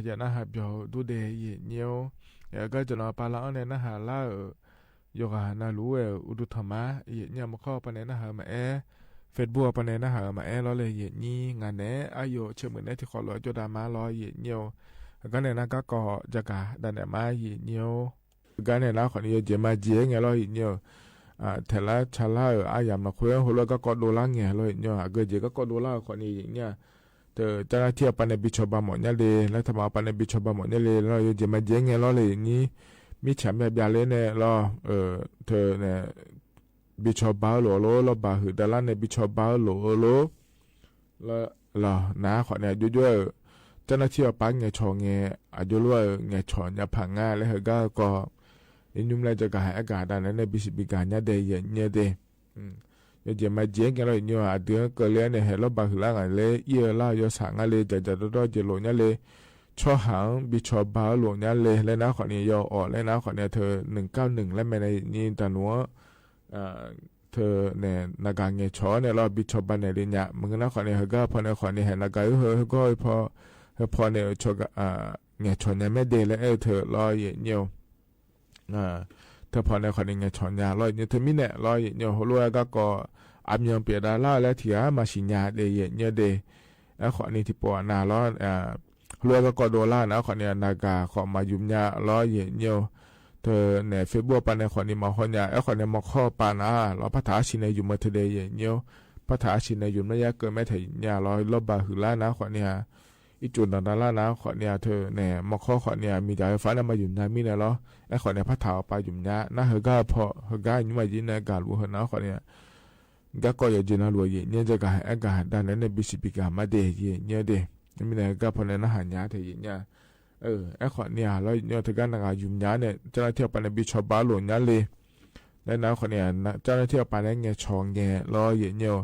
อย่านะหาเบียวดูเดยเนี่ยก็จะรอปลาละเนี่ยนะหาล่าโยกนารู้อุดุธรรมะเนี่ยมาข้อปนนะหามาเฟซบุ๊กปนนะหามารอเลยนี่งานเนี่ยอายุเชื่อเหมือนเนี่ยที่ขอรอจดามารอเนี่ยก็เนี่ยนะก็จะกะดันเนี่ยมาเนี่ยก็เนี่ยนะขอเนี่ยจะมาเจียงรอเนี่ยแต่ละชาลาอายามนะคุยหัวเราก็กอดโดล่าเงี้ยเลยเนี่ยเกิดเจก็กอดโดล่าคนนี้เนี่ยแต่เจ้าหน้าที่ปันในบิชบาหมดเนี่ยเลยแล้วทำมาปันในบิชบาหมดเนี่ยเลยเราจะมาเจ๊งเงี้ยเราเลยนี่มีแชมป์แบบยาเล่เนี่ยเราเธอเนี่ยบิชบาโลเราบาหือดาราในบิชบาโลแล้วเราน้าขอเนี่ยยุ่ยเจ้าหน้าที่ปังเงี้ยชงเงี้ยอายุรู้เงี้ยชอนเนี่ยผังง่ายแล้วเหรอก็อินยุมเลยจะกหายอากาศด้านนั้นในบิสิบิการเนี่ยเดย์เนี่ยเดย์จะมาเจ๊งกันเลยเนี่ยเดือนก็เลยเนี่ยเห็นเราบางครั้งเลยเยอะล่าเยอะสั่งเลยจะต้องจะหลงเนี่ยเลยชอหางบิชอบบ้าหลงเนี่ยเลยแล้วนะขอเนี่ยยอออกแล้วนะขอเนี่ยเธอ191แล้วไม่ในนี่ตาหนัวเธอเนี่ยนักการเงินชอเนี่ยเราบิชอบบ้านเนี่ยเนี่ยมึงนะขอเนี่ยก็พอเนี่ยขอเนี่ยเห็นนักการก็พอเนี่ยชกเงินชอเนี่ยไม่เดย์แล้วเธอรอเนี่ยเธอพอในคนยังไงชอนยาลอยเนี่ยเธอมีเนี่ยลอยเนี่ยหัวรัวก็อับยังเปียดาล่าและเถียมาชิญญาเดยเนี่ยเดแล้วขอนี้ที่ปวนาล้อรัวก็โดล่านะขอเนี่ยนากาขอมายุมยาลอยเนี่ยเธอเนี่ยเฟซบุ๊กปันในขอนี้มาขอนยาแล้วขอเนี่ยมาข้อปานาล้อพัฒนาชินในยุมเธอเดยเนี่ยพัฒนาชินในยุมระยะเกินไม่ถึงยาลอยลบบาหือล่านะขอเนี่ยอีจุดนั้นล่านะขอเนี่ยเธอเนี่ยมาข้อขอเนี่ยมีจ่ายไฟฟ้าเนี่ยมาอยู่นามีเนี่ยล้อไอ้ขอเนี่ยพัฒนาไปอยู่เนี่ยน่าเฮก้าพอเฮก้าอยู่มายินในการรู้เห็นนะขอเนี่ยก็อย่าจีน่ารวยเนี่ยจะการไอ้การด้านนั้นในบิสิบิการมาเดย์เนี่ยเดย์มีเนี่ยก็พอเนี่ยน่าหันยาเธอเนี่ยไอ้ขอเนี่ยแล้วเนี่ยเธอก็น่าอยู่เนี่ยเจ้าหน้าที่ไปในบิชอบบ้าหลวงเนี่ยเลยแล้วนะขอเนี่ยเจ้าหน้าที่ไปในเงี้ยชองเงี้ยล้อเนี่ย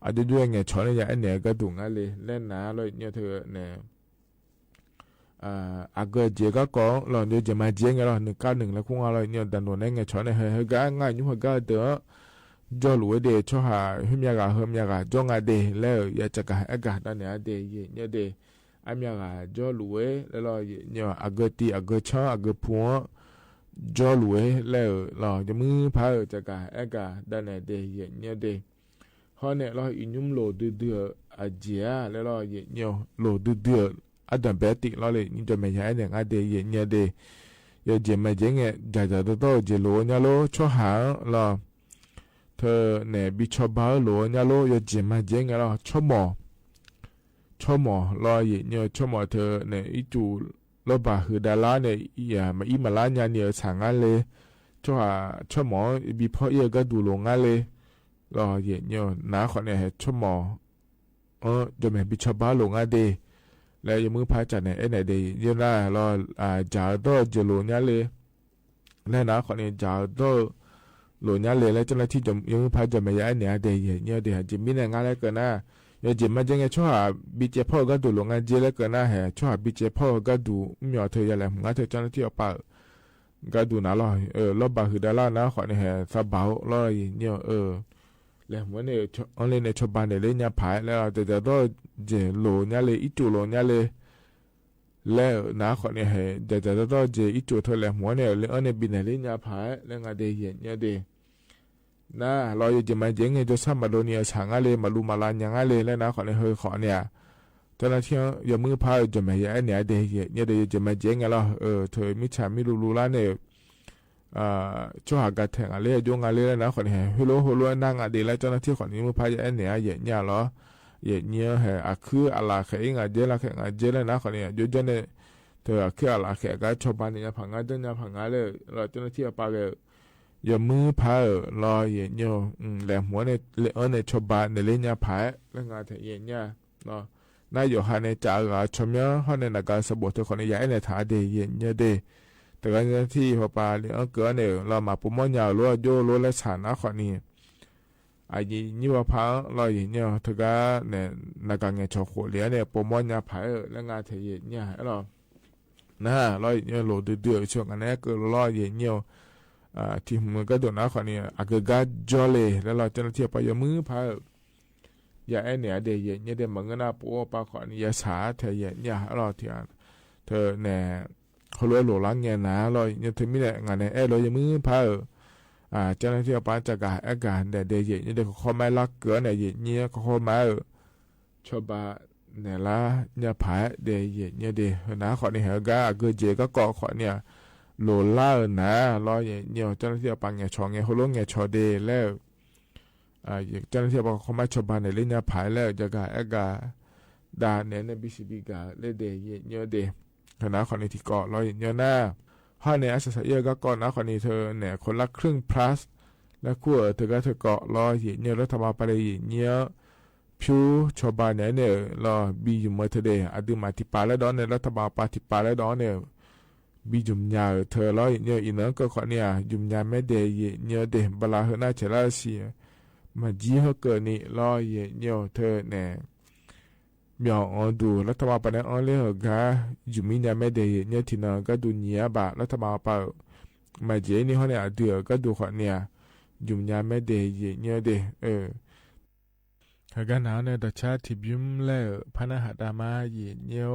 อาจจะด้วยเงี้ยชอนเนี่ยไอ้เนี่ยก็ดุงอะไรเล่นนะแล้วเนี่ยเธอเนี่ยอาเกเจก็กองเราเนี่ยจะมาเจียงเรา191แล้วคงอะไรเนี่ยดันโดนเงี้ยชอนเนี่ยเฮก็ง่ายยุ่งเฮก็เด้อจอหลัวเดชอหาเฮียกาเฮียกาจงอาเดแล้วอยากจะกาอากาศนั่นเนี่ยเดเนี่ยเดอามีกาจอหลัวแล้วเราเนี่ยอาเกตีอาเกช่ออาเกพัวจอหลัวแล้วเราจะมือพาจะกาอากาศด้านเนี่ยเดเนี่ยเดเขาเนี่ยเราอินยุ่มโหลดเดืออาเจียแล้วเราเนี่ยโหลดเดืออาดันเบติเราเลยนี่จะไม่ใช่เนี่ยอาเดเนี่ยเดอยากจะไม่เจงเนี่ยจะโตเจโลเนี่ยโลช่อหาเราเธอเนี่ยบิชอบาโลเนี่ยโลอยากจะมาเจงเราชั่วโมเราเนี่ยชั่วโมเธอเนี่ยอีจูโลบาคือดาราเนี่ยอย่ามาอีมาลาเนี่ยสั่งงานเลยชั่วโมบิพอเยก็ดูลงงานเลยรอเนี่ยน้าขอเนี่ยให้ชั่วโมจะไม่บิชอบาลงงานเดแล้วยังมือพายจัดเนี่ยไหนเดย์ยังได้รอจ่าโตจะลงเนี่ยเลยแล้วน้าขอเนี่ยจ่าโตหลวงเนี่ยเลยแล้วเจ้าหน้าที่จะยังพาจะไม่ย้ายเนี่ยเดี๋ยวจะมีเนี่ยงานอะไรกันนะอย่าจะมาจังไงช่วยบิเจพ่อก็ดูหลวงงานเจแล้วกันนะเหรอช่วยบิเจพ่อก็ดูมีอะไรอย่างไรงั้นเธอเจ้าหน้าที่เอาไปก็ดูนะรอรบบาคือดารานะขอเนี่ยเหรอสบายรอเนี่ยแล้วเหมือนเนี่ยอันนี้เนี่ยชาวบ้านเนี่ยเล่นเนี่ยผายแล้วแต่จะต้องเจหลวงเนี่ยเลยอีจูหลวงเนี่ยเลยแล้วน้าขอเนี่ยเหรอจะต้องเจอีจูเธอแล้วหัวเนี่ยเล่นอันนี้บินเนี่ยเล่นเนี่ยผายแล้วงานเดียเนี่ยเดนะเราจะมาเจงเงินจะซ้ำมาโดนเนี่ยฉางอะไรมาลูมาลานยังอะไรแล้วนะขอเนี่ยขอเนี่ยตอนนั้นที่อย่ามือพายจะมาอย่างเนี่ยเดียเนี่ยเดียจะมาเจงกันแล้วเธอมิจฉามิลูล้านเนี่ยช่วยหาการแข่งอะไรยงอะไรแล้วนะขอเนี่ยฮัลโหลนั่งอะไรแล้วตอนนั้นที่ขอเนี่ยมือพายอย่างเนี่ยเนี่ยเหรอเนี่ยเหรอคืออะไรแข่งอะไรแล้วแข่งอะไรแล้วนะขอเนี่ยยุ่งเนี่ยเธอคืออะไรแข่งก็ชอบบ้านเนี่ยผังงานเนี่ยผังงานเลยเราตอนนั้นที่ไปก็อย่ามือพายรอเนี่ยแหลมหัวในชอบบ้านในเล่นเนี่ยพายแล้วงานที่เนี่ยเนาะนายอยู่หาในจ่าก็ชมเนี่ยเขาในนักการสบุตรคนในใหญ่ในฐานเดียเนี่ยเดแต่การที่พอปาเนี่ยเกิดเนี่ยเรามาปุ่มมันยาวรัวโยรัวและฉานะคนนี้ไอ้ยี่ว่าพาเราเนี่ยถึงก็เนี่ยนักการเงินชอบหัวเลี้ยเนี่ยปุ่มมันยาวพายแล้วงานที่เนี่ยเรานะเราเนี่ยโหลดเดือดช่วงนั้นก็เราเนี่ยที่มือก็โดนนะคนนี้อากาศจอเลยแล้วเราจะเทียบไปยมือพาย อย่าไอเนี่ยเดียเนี่ยเดียมันก็น่าปัวปากขอนยาสาเธอเนี่ยรอที่เธอเนี่ยเขารู้หลวงเงี้ยนะรอเนี่ยเธอไม่ได้งานเนี่ยรอยังมือพาเจ้าหน้าที่ป้าจะกาการแต่เดียเนี่ยเด็กเขาไม่รักเกินเนี่ยเขาไม่ชอบเนี่ยละเนี่ยผายเดียเนี่ยเดียนะขอเนี่ยเหรอกาเกิดเจก็เกาะขอเนี่ยโหลล่านะรอเนี่ยเจ้าหน้าที่ป้าเนี่ยชองเนี่ยเขารู้เนี่ยชอเดแล้วเจ้าหน้าที่บอกเขาไม่ชอบบ้านในเรื่องเนี่ยผายแล้วจะกาด่าเนี่ยในบิสิบิกาเล่เดยเนี่ยเดคณะคนนี้ที่เกาะรอยเนี่ยหน้าห้าเนี่ยอาศัยเยอะก็ก่อนนะคนนี้เธอเนี่ยคนละครึ่ง plus และคู่เธอก็เธอเกาะรอยเนี่ยรัฐบาลไปเลยเนี่ยผิวชาวบ้านเนี่ยรอบีจุ่มมาเธอเดอดีมาที่ปาแล้วดอนเนี่ยรัฐบาลปาที่ปาแล้วดอนเนี่ยบีจุ่มยาเธอรอยเนี่ยอีนั้นก็คนเนี่ยจุ่มยาไม่เดยเนี่ยเดบลาเฮน่าเชลาซีมาจีเขาเกิดนี่รอเนี่ยเธอเนี่ยมีอ๋อดูรัฐบาลปนั้นอ๋อเลยเหรอกะจุ่มเนี่ยไม่เดยเนี่ยที่นั่นก็ดูเนี่ยบะรัฐบาลปามาเจนี่เขาเนี่ยเดือก็ดูคนเนี่ยจุ่มเนี่ยไม่เดยเนี่ยเดเขาก็หนาวเนี่ยแต่ชาติบิมแล้วพนักหัดามาเนี่ย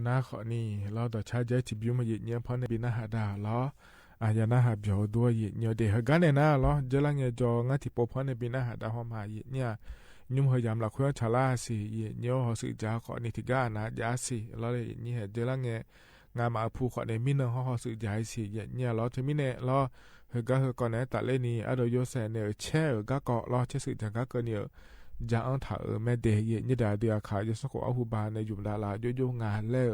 นะขอนี่เราต่อชาเจจิบิวมาเยเนี่ยพอในบินาหาดาล้ออย่านะหาเบียวด้วยเนี่ยเดี๋ยวกันเนี่ยนะล้อเจลังเนี่ยจองที่ปพอในบินาหาดาหอมหาเนี่ยยุ่มพยายามหลักคุยชาลาสิเนี่ยเขาสื่อจ้าขอนี่ที่ก้านะยาสิแล้วเลยเนี่ยเจลังเนี่ยงานมาผู้ขอในมินเขาสื่อจ่ายสิเนี่ยล้อที่มินเนี่ยล้อเฮก็เฮก่อนเนี่ยตัดเล่นนี่อโดยโยเซเนี่ยแช่ก็เกาะล้อเชื่อสื่อจังก็เกินเนี่ย จางถ่าแม่เดยยดาเดียขาจะสักเอาหูบานในยุมดาลาโยงานเล่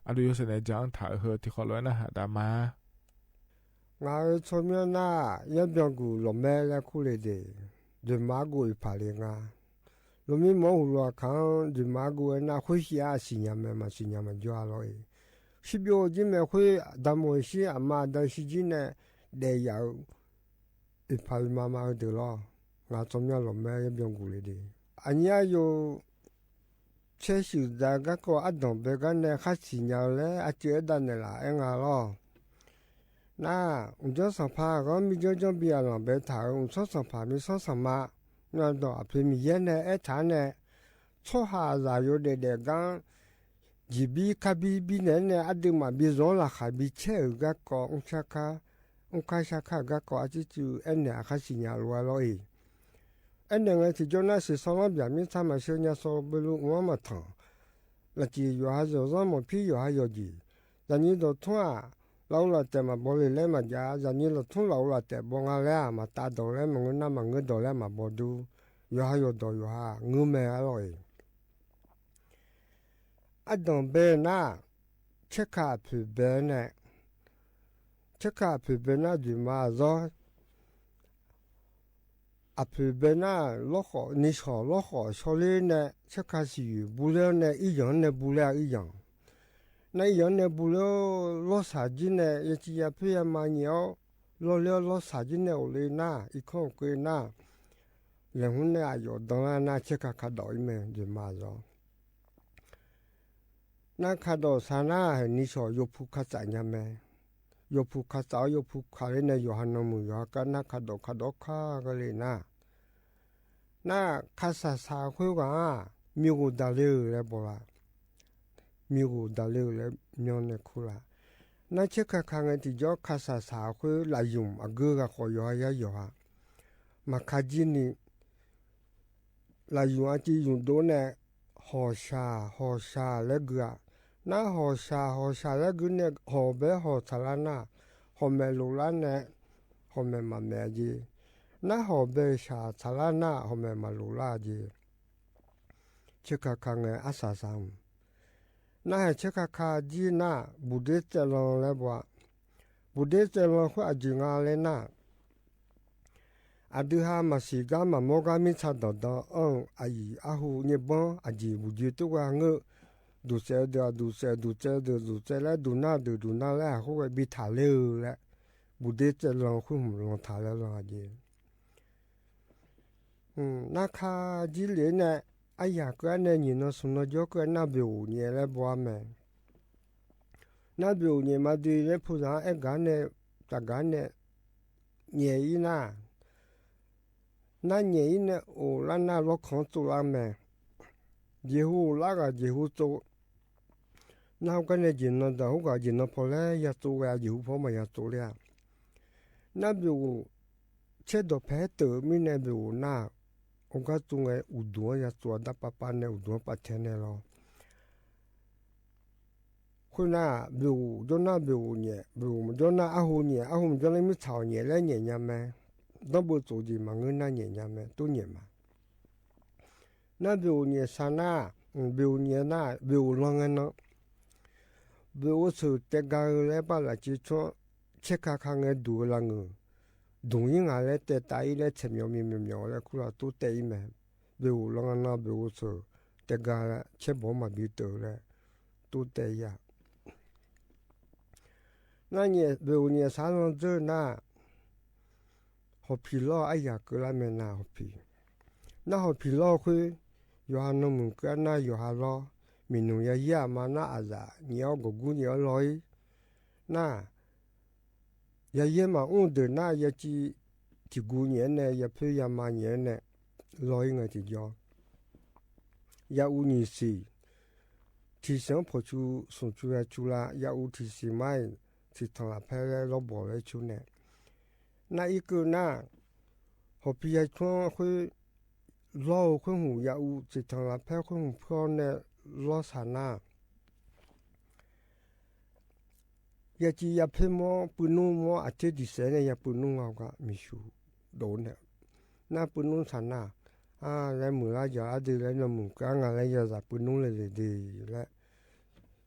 อดูยศในจางถ่าที่ขอร้อยนะฮะดามางาชมยนายับยังกูลมแม่และคู่เลยเดจุดมากูอีพาเลงาลมมีมองหัวขังจุดมากูน่าคุยอาสิญญามันจ่อลอยสิบโยจิเมคุยดามวยสิอามาดันสิจิเนเดียร์อีพาลมาเดลองาชมยาลมแม่ยับยังกูเลยเดอันนี้อยู่เชื่อสิดาก็ก็อัดดงเบกันเนี่ยข้าสิญญาเลยอาเจดันเนี่ยละเองาลอน่าอุ้งจ้าสัมภาก็มีเจ้าจ้าเบียร์หลังเบถาอุ้งซ้อสัมภามีซ้อสัมมานั่นต่อเพื่อมีเย็นเนี่ยฐานเนี่ยชั่วหาใจอยู่เด็กๆกันจีบีคาบีเนี่ยอดีมาบีร้อนละขาบีเชื่อก็ก็อุ้งชักก็ก็อาจจะจูเนี่ยข้าสิญญาลัวลอยเนี่ยที่เจ้าหน้าที่สอนแบบนี้ทำมาเชื่อเนี่ยสอบไม่รู้ว่ามาทำแล้วที่อยู่หาเจ้าสอนพี่อยู่หาอยู่ดีแต่นี่ตัวทั่วเราละแต่มาบริเลมาจ้าจากนี้เราทุ่งเราละแต่บงอะไรมาตาโดเลยมันก็น่ามันเงินโดเลยมาบดูอยู่หาอยู่โดอยู่หาเงินไม่อร่อยอันนั้นเป็นน่ะเช็คขาผิดเป็นเนี่ยเช็คขาผิดเป็นน่ะดีมาจ้ะอัผิดเป็นน่ะล้อขอนิชอล้อขอชอเลยเนี่ยเช็คขาสิอยู่บุเล่เนี่ยอีหยังเนี่ยบุเล่อีหยัง那样呢，不了老啥子呢？也只要不要买鸟，老啥子呢？我来拿，一看归拿，然后呢，有当然拿去看到一面就马上。那看到啥呢？你说有铺看怎样没？有铺看早，有铺看的呢，有还那么有个那看到看个嘞那，那看啥会玩？没有道理了不啦？มีกูดาเลวเลยมีอนเนี่ยคุละนั่นเช็คข้างๆที่จ่อข้าสาวคือลายุมอ่ะเกลือก็ย่อยย่อมาข้าจีนี่ลายุมอ่ะที่ยุงโดนเนี่ยหอชาเล็กอ่ะน่าหอชาเล็กเนี่ยหอเบหอทาราน่ะหอเมลูลาเนี่ยหอเมมาเมจีน่าหอเบชาทาราน่ะหอเมมาลูลาจีเช็คข้างๆอาสาสามน่าเช็คข้าจีน่าบุเดเจลองเลยบ่บุเดเจลองคืออาจิงาเลยน่าอาดูหามาสิกามาโมกามิชาดออาหูเนี่ยบ้งอาจิบุจิตัวเงือดูเจแล้วดูหน้าแล้วเขาก็บิถาเลวแล้วบุเดเจลองคือหมุนลงถาแล้วลองอาจิน่าข้าจีเลยเนี่ย哎呀，个那你那送那叫个那表年来包没？那表年嘛对来铺上一干呢，咋干呢？年一呢？那年一呢？哦，那老康做了没？以后那个以后做，那我跟你讲那的，我讲讲那跑来也做呀，以后跑嘛也做了。那表切到拍头没那表那。我讲中个有多呀，做的爸爸呢，有多八天呢咯。佢那表就那表呢，表就那阿虎呢，阿虎就那咪炒呢来年呀咩？都不做的嘛，我那年呀咩，都年嘛。那表呢啥那，表呢那表啷个呢？表我说这个来把那几撮切看看个多啷个。동잉 알레 때 따이레 체묘미묘묘레 쿠라 또 때이메 베우 랑나 베우서 때가 체보마 비더레 또 때야 나니 베우니 살론저나 호피로 아야 그라메나 호피 나 호피로 그 요한노문 까나 요하로 민우야 야마나 아자 니어 고구니어 로이 나也也嘛，我的那也几过年呢，也陪也嘛年呢，老一个就叫，也有年时，提前跑出送出来出啦，也有提前买，提上来拍来老包来出呢。那一个呢，好比也穿会老会红也有提上来拍会红漂呢，老啥呢？也只也配么不弄么啊？这第三呢也不弄啊个，没修多呢。那不弄啥呢？ แล้วมือละอย่าดีแล้วนมือกลางอะไรอย่าจับปืนนู้นเลยดีแล้ว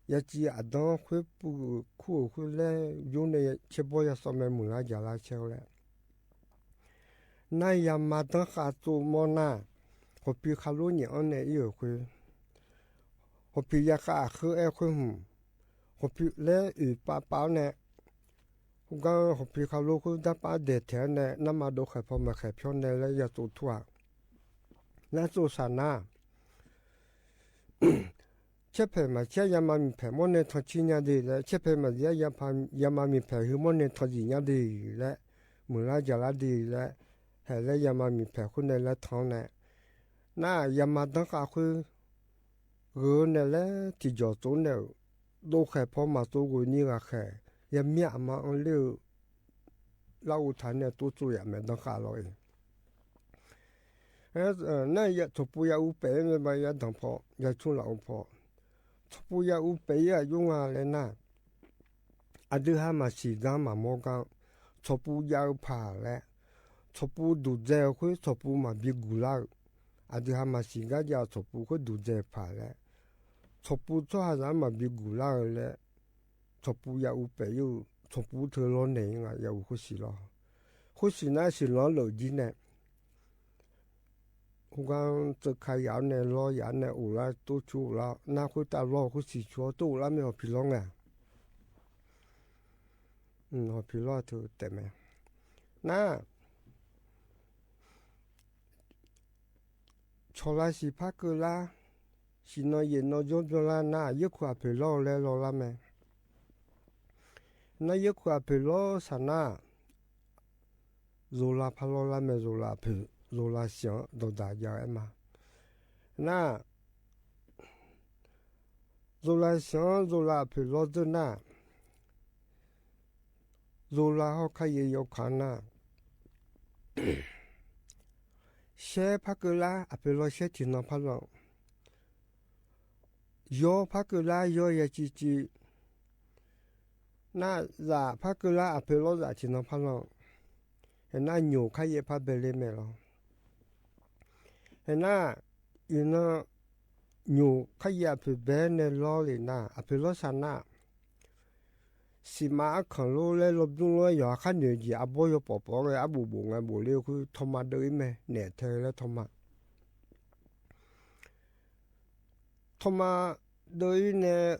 อย่าจีอัดดองคุยปูคู่คุยแล้วอยู่ในเชื่อบ่อยสมัยมือละอย่าละเชื่อแล้วนายยามาตั้งขาตัวมอนาขบปีขาลุเนี่ยอันเนี่ยอยู่คุยขบปียาขาคือคุยขบปีแล้วป้าเนี่ยก็ขบปีขาลุคุยได้ป้าเด็ดแถวเนี่ยน้ำมาดูไข่พอมาไข่พิ้นเนี่ยแล้วอย่าตัวทั่วนั่นสุสานาเชื่อเพมาเชื่อยามามีเพมเนี่ยทอชิญญาดีแล้วเชื่อเพมาเยามามีเพหิมเนี่ยทอจิญญาดีแล้วมือละจะละดีแล้วเห็นแล้วยามามีเพคนในละท้องเนี่ยน่ายามาตั้งขาคือเนี่ยแล้วที่จอดตัวเนี่ยดูไข่พอมาตัวกูนี่ก็ไข่ยามีมาอันเลี้ยวเล่าอุทานเนี่ยตัวจุยไม่ตั้งขาเลยนั่นยาทุบยาอุเปย์ไม่ไปยาดังพอยาชุนเหล่าพอทุบยาอุเปย์ยุ่งอะไรน่ะอดีฮามาสีกามาโมกังทุบยาผ่าแล้วทุบดูเจ้าคุยทุบมาบิกุลาอดีฮามาสีกาจะทุบคุยดูเจ้าผ่าแล้วทุบช่วยหามาบิกุลาแล้วทุบยาอุเปย์อยู่ทุบเธอร้อนเนี่ยยังยาอุคุสิล้อคุสิน่าสิล้อเหล่าจีเนี่ย我讲这开窑呢，老窑呢，有啦都出了，那会打老会洗出都啦没有皮囊啊，好皮囊头对没？那出来是怕个啦，是那人那种种啦，那一块皮囊来了啦没？那一块皮囊啥那，肉啦怕了啦没肉啦皮。罗拉想都大家嘛，那罗拉想罗拉陪罗子那，罗拉好看也有看那，些帕格拉阿陪罗些听那帕朗，有帕格拉有也叽叽，那咋帕格拉阿陪罗咋听那帕朗，那牛看也怕被里面了。那有那牛开也被别人捞里那，啊被捞上那，是嘛看路嘞，路中路要看牛子，啊不要宝宝的，啊不不啊不了去他妈对咩，哪天嘞他妈，他妈对呢，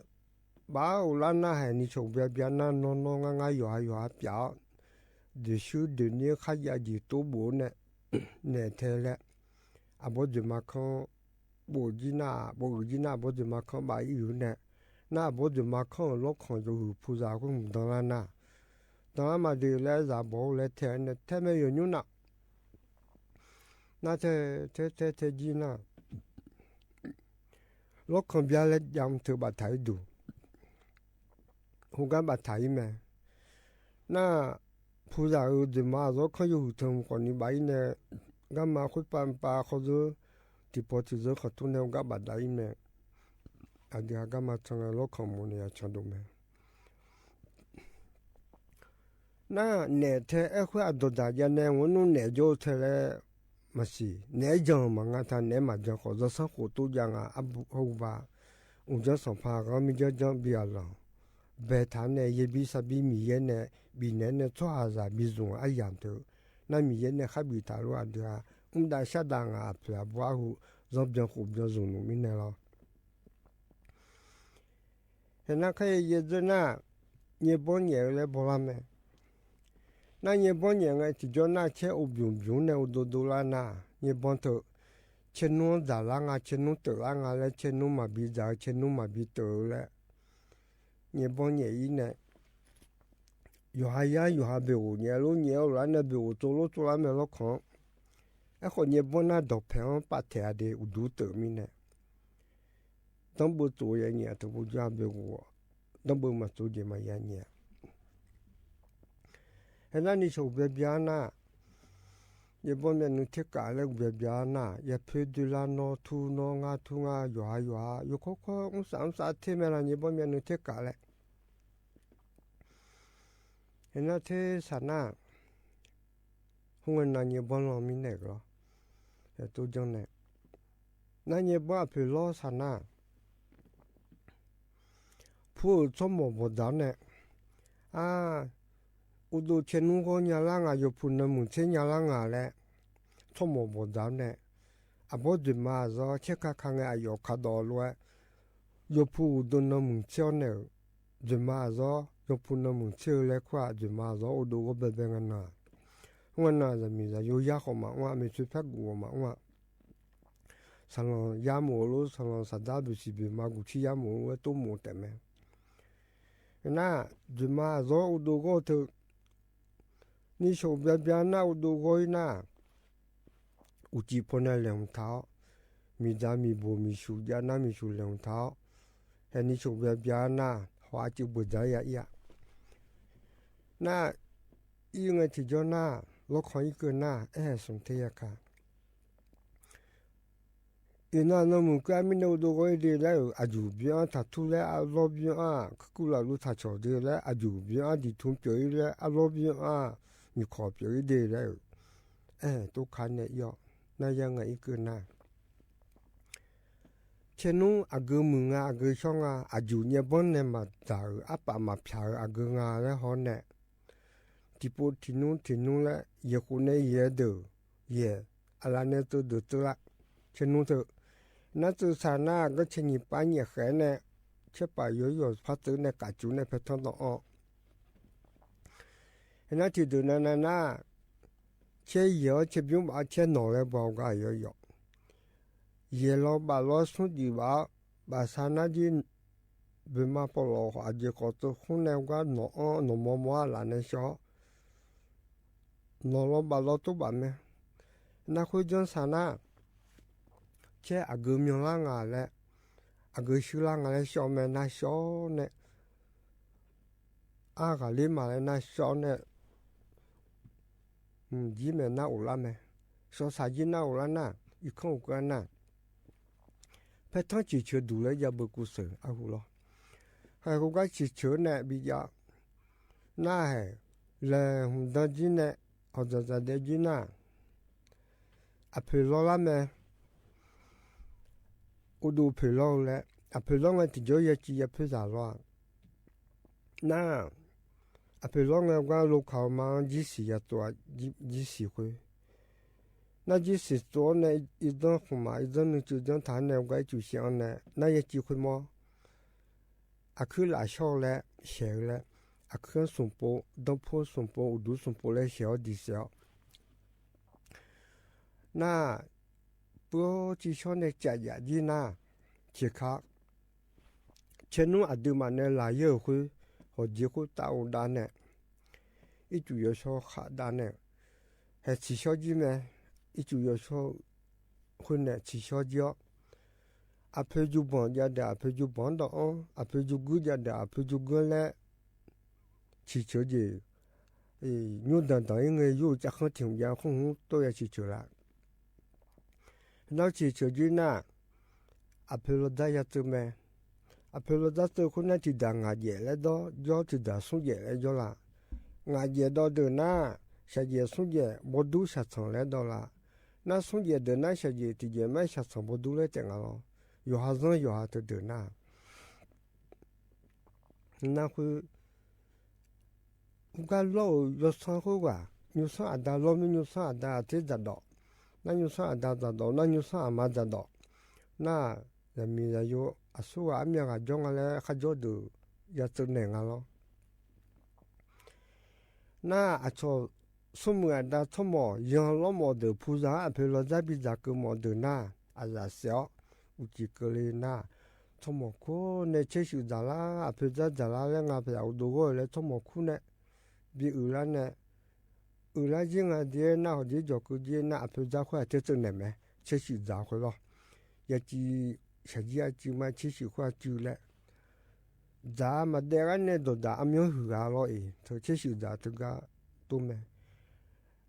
把我拉那还你从边边那弄弄啊摇表，就是对你开也就多不呢，哪天嘞。啊，不就嘛看，不吉那不就嘛看把有呢，那不就嘛看老看就菩萨公唔当然呐，当然嘛就来啥不来天呢，天没有牛呢，那这吉那，老看别来养头把台度，我敢把台咩，那菩萨有就嘛老看有头看你把呢。ก็มาคุยปานปาเขาจะที่พอที่จะเขาตุ้นเนี่ยก็บัดได้ไหมอันเดียวก็มาทำงานโลกของมันเนี่ยชันดูไหมน่าเนี่ยเธอคุยอัดดายันเนี่ยวันนู้นเนี่ยโจเธอเลยมาสิเนี่ยจังมังงานท่านเนี่ยมาจังเขาจะสังขตุยังอ่ะอับหูบาอุ้งจะสัมภาระมีจังเบียร์ละเบฐานเนี่ยยีบีสับบีมีเย็นเนี่ยบีเนี่ยชั่วอาซาบีซุงอายันเถอะ那米也呢还比大陆啊对啊，我们在下当啊，不要不好，让别湖边种农民来了。现在可以一直呢，日本人来不啦没？那日本人啊，就叫那些乌边边呢，都啦那，日本头，钱弄咋啦啊，钱弄得啦啊，来钱弄嘛比咋，钱弄嘛比得了。日本人呢。有下呀有下别乌年路年路那别乌走那没路看，哎好日本那岛平把台的有都得米呢，当不做一年都不加别乌，当不嘛做的嘛一年，现在你说别别那，日本人能贴假了别别那，也配对啦喏土喏啊土啊有下，有可我三天没了日本人能贴假了。เห็นว่าเทศนาหงเงินนานยบอลเรามีเนกเหรอเห็ แต่ตัวจังเนี่ยนั่นเนี่ยบ่เพื่อล้อสานะผู้สมบูรณ์ดาวเนี่ยอุดเชนุก็ยาลางอยู่พุ่นน้ำมุนเชยาลางแหละสมบูรณ์ดาวเนี่ยบ่ดึมาซะเช็คข้างๆอยู่คาดอลวยอยู่ผู้ดนน้ำมุนเชียวเนี่ยดึมาซะอยู่พุ่นน้ำมุนเชียวเลยกว่าดึมาซะอุดก็เบเบงันน่ะวันน่ะจะมีจะอยู่ยากของมาว่ามีชุดพักกูมาว่าสลองยาหมูรู้สลองสัตว์ดาวดุสิบมากุชิยาหมูว่าตุ้มหมูแต่แม่น่ะดึมาซะอุดก็เถอะนี่ชมเบียน่ะอุดก็อีน่ะอุจิพนันเหลวเท้ามีดามีบูมีชูยานามีชูเหลวเท้าเห็นนี่ชมเบียน่ะหัวจิบุดายะน่ะอีเงที่จอน่ะลูกของอีกน่ะสมเทียค่ะอีน่ะน้ำมันก็ไม่รู้ดูก็ดีแล้วอาจูเบียถ้าทุเรศอาลบเบียคุลาลุถ้าชอบดีแล้วอาจูเบียดีทุ่มเปย์แล้วอาลบเบียมีขอบเปย์ดีแล้วตัวขันเนี่ยยอน่ายังไงอีกน่ะเช่นนู้อากูมึงอากูช่องอาจูเนี่ยบนเนี่ยมาจ่ายปะมาพิจารอากูงาแล้วฮอนเนี่ยที่พูดที่นู้นแล้วยังคนเนี่ยเยอะเด้ออะไรเนี่ยตัวเดือดตัวละเช่นนู้นเถอะนั่นตัวสานาก็เช่นนี้ไปเนี่ยแค่เนี่ยเชื่อไปเยอะๆพัดตัวเนี่ยกัดจูเนี่ยเพชรทองต่อนั่นที่ดูนั่นน่ะเชื่อเยอะเชื่อยุ่งบ้าเชื่อหน่อยบอกก็เยอะเยอะบ้าล้อสุดดีบ้าสานาจีเบื้องมาพอเราอาจจะก็ตัวคนเนี่ยก็หน่อมัวหลานเนี่ยชอบหน่อบ้าล้อตัวบ้าเนี่ยนักคุยจนสานาเชื่ออากูมีร่างอะไรอากูชื่อร่างอะไรชอบเนี่ยน่าชอบเนี่ยก็เลยมาเลยน่าชอบเนี่ยจีเมน่าอุลาเมชอบสายจีน่าอุลาน่ะอีกข้างกันน่ะเพชรทั้งจีเชื่อดูเลยอย่าเบิกกุศลเอาหัวให้กูก็จีเชื่อเนี่ยบิยาน่าให้เลยหุ่นดันจีเนี่ยเอาจะเดจีน่ะเพลล้อเมอุดูเพลล้อเลยเพลล้อเงินที่จะยังจีเพลจ่าล้อน่ะเพลล้อเงินก็ลูกเขามาจีสี่ตัวจีสี่คน那จีสี่ตัวเนี่ยอีกต้องเข้ามาอีกต้องนึกจุดต้องฐานเนี่ยก็จุดเสียงเนี่ยนั่นยังจีคนมั้งคือหลายช่อแล้วเสียแล้วคือสมบูรณ์ต้องพูดสมบูรณ์อุดูสมบูรณ์แล้วเสียดีเสียน่ะพวกจีช่อเนี่ยใจใหญ่ดีน่ะเชื่อข้าเช่นนู้นดูมันเนี่ยหลายเยอะคุยหัวจีคุยตาอุดานเนี่ยอีจุยช่อขาดานเนี่ยให้จีช่อจีไหมอีจุยช่อคนเนี่ยจีช่อจีอ่ะเพจุบันจะได้เพจุบันต่อเพจุกุจะได้เพจุกุเลยจีช่อจียูดันต่อยังไงยูจะเข้าถึงยาคงตัวยังจีช่อละแล้วจีช่อจีน่ะเพลได้ยังตัวไหมเพลได้ตัวคนนั้นที่ดังงาเย่แล้วก็ยอดที่ดังสุดเย่แล้วยอละงาเย่ต่อเดินน่ะเสียเย่สุดเย่บดูสัตว์สองแล้วดอละน่าสุดเย่เดินน่ะเสียเย่ที่เย่ไม่สัตว์สองบดูเลยจังอ่ะอยู่หาซ้อนอยู่หาตัวเดินน่ะนั่นคือผมก็เล่าอยู่สองคนว่าอยู่สองอันดาล้อมอยู่สองอันดาที่จะดอกนั่นอยู่สองอันดาจะดอกนั่นอยู่สองอันมาจะดอกน่าจะมีอายุสู้ว่ามีอะไรจงอะไรข้าจะดูอยากจะเนี่ยงั้นหรอน่าชอบสมัยนั้นทั้งหมดยังล้อมเดือผู้ชายเพลจะพิจารณาเดือน่าอะไรเสียอุจิกเลยน่าทั้งหมดคนเนี่ยเชื่อสุดาละเพลจะละเรื่องอะไรเอาดูก็เลยทั้งหมดคนเนี่ยบีอุลาเนี่ยอุลาจริงอ่ะเดี๋ยวน่าเขาจะจบก็เดี๋ยวน่าเพลจะค่อยเจอเนี่ยไหมเชื่อสุดาคนหรออยากจีฉันอยากจีมาเชื่อสุดค่อยจูเลยจ้ามาเดี๋ยวเนี่ยตัวจ้าไม่ยอมหัวเราเองเธอเชื่อสุดาตัวก็ตัวแม่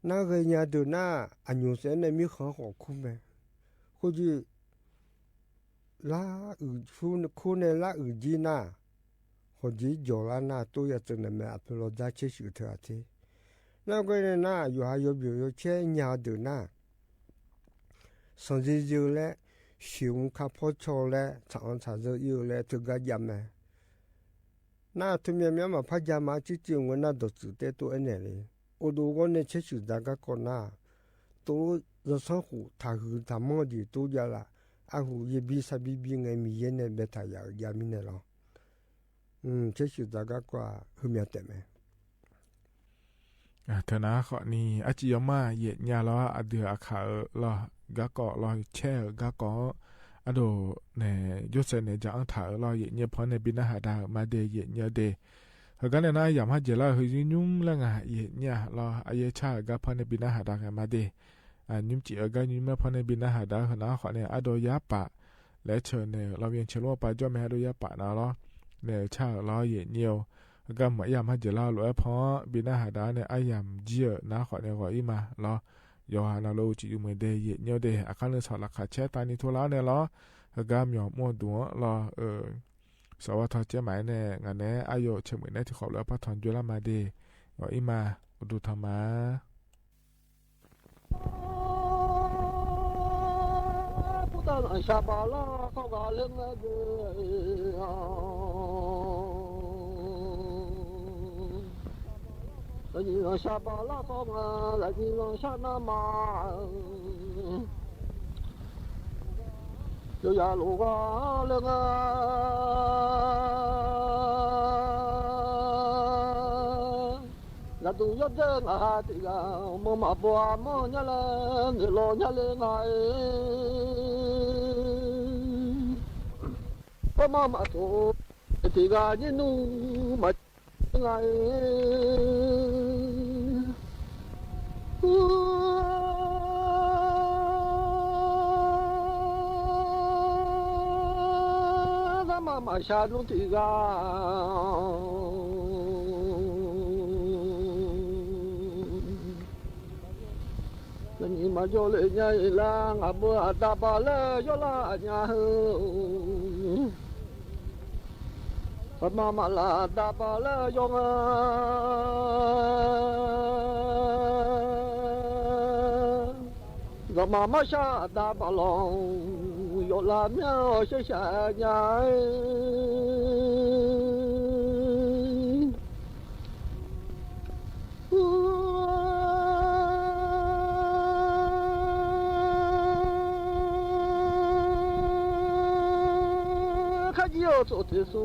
那个人都那牛山那米很好看呗，或者拉可能拉耳机那，或者脚啦那都要真的买，不老早去手头去。那个人那有还有比如钱伢的那，甚至有咧熊卡破错咧常常就有咧这个人呢那对面面嘛拍家嘛只只我那都只得多一年哩我都我呢确实大家讲那都热生活他和他们的都要啦啊胡也比啥比比爱米呢别太呀米呢咯确实大家讲后面的没เธอนะขอนี่อาจิยมาเย็ดยาแล้วอเดืออาขาลอกะกอลอแช่กะกออโดเนี่ยยุเซเนี่ยจะอังถาลอเย็ดเนี่ยพอในบินหาดามาเดเย็ดเนี่ยเดเฮกันเนี่ยนะยามหาเจลาเฮยุ่งละงะเย็ดเนี่ยลออเยชากะพอในบินหาดามาเดยุ่มจิกะยุ่มพอในบินหาดาเฮนะขอเนี่ยอโดยาปะและเชิญเนี่ยเราเวียนเชลวปะจ้อแม่อโดยาปะนะลอเนี่ยชาลอเย็ดเนี่ยก็หมายยามให้เจล่าหรือเพราะบินาหาดาเนี่ยไอยามเจียนะขอเนี่ยขออีมาล้อยอฮานาโลจิอยู่เมื่อเดยเนียวเดอาการเลือดสอดหลักขาดแช่ตานิทัวแล้วเนี่ยล้อกามยอมมัวดัวล้อสวัสดิ์เจ้าหมายเนี่ยงานเนี่ยอายุเฉมือนเนี่ยที่ขอแล้วพัฒนจุลมาเดขออีมาดูธรรมะพุทธะชาบาลาเขากาเล่นเก你让下巴拉放啊，来你让下那马，有呀路啊人啊，那都要这啊的呀，么嘛不啊么呀嘞，你老呀嘞哎，我妈妈说，这个你弄嘛。来，咱妈妈下路的啊，那你妈叫人家啦，俺不打把了，叫啦家伙。妈妈啦，大把了用啊，我妈妈下大把龙，有拉面谢谢伢。要做的说，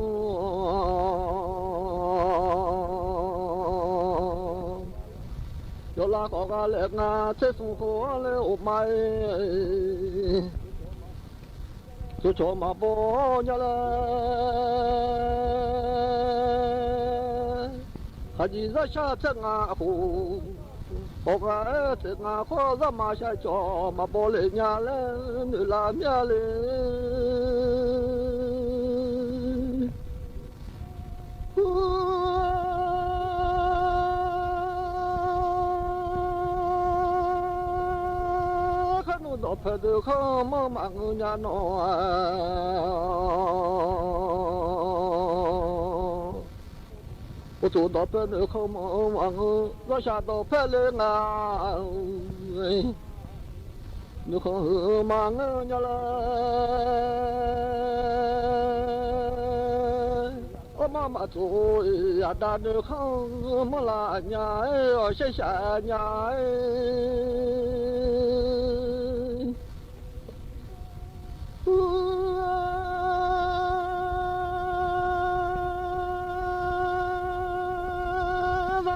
要拉高个来啊，这生活来我买，就做嘛不呀嘞，还是在下这啊湖，我个这啊湖在马下做嘛不来呀嘞，你拉面嘞。到拍的好么忙呀喏，我做到拍的好么忙，我下到拍的啊，你看忙呀嘞，我妈妈做呀大的好么啦呀，谢谢呀。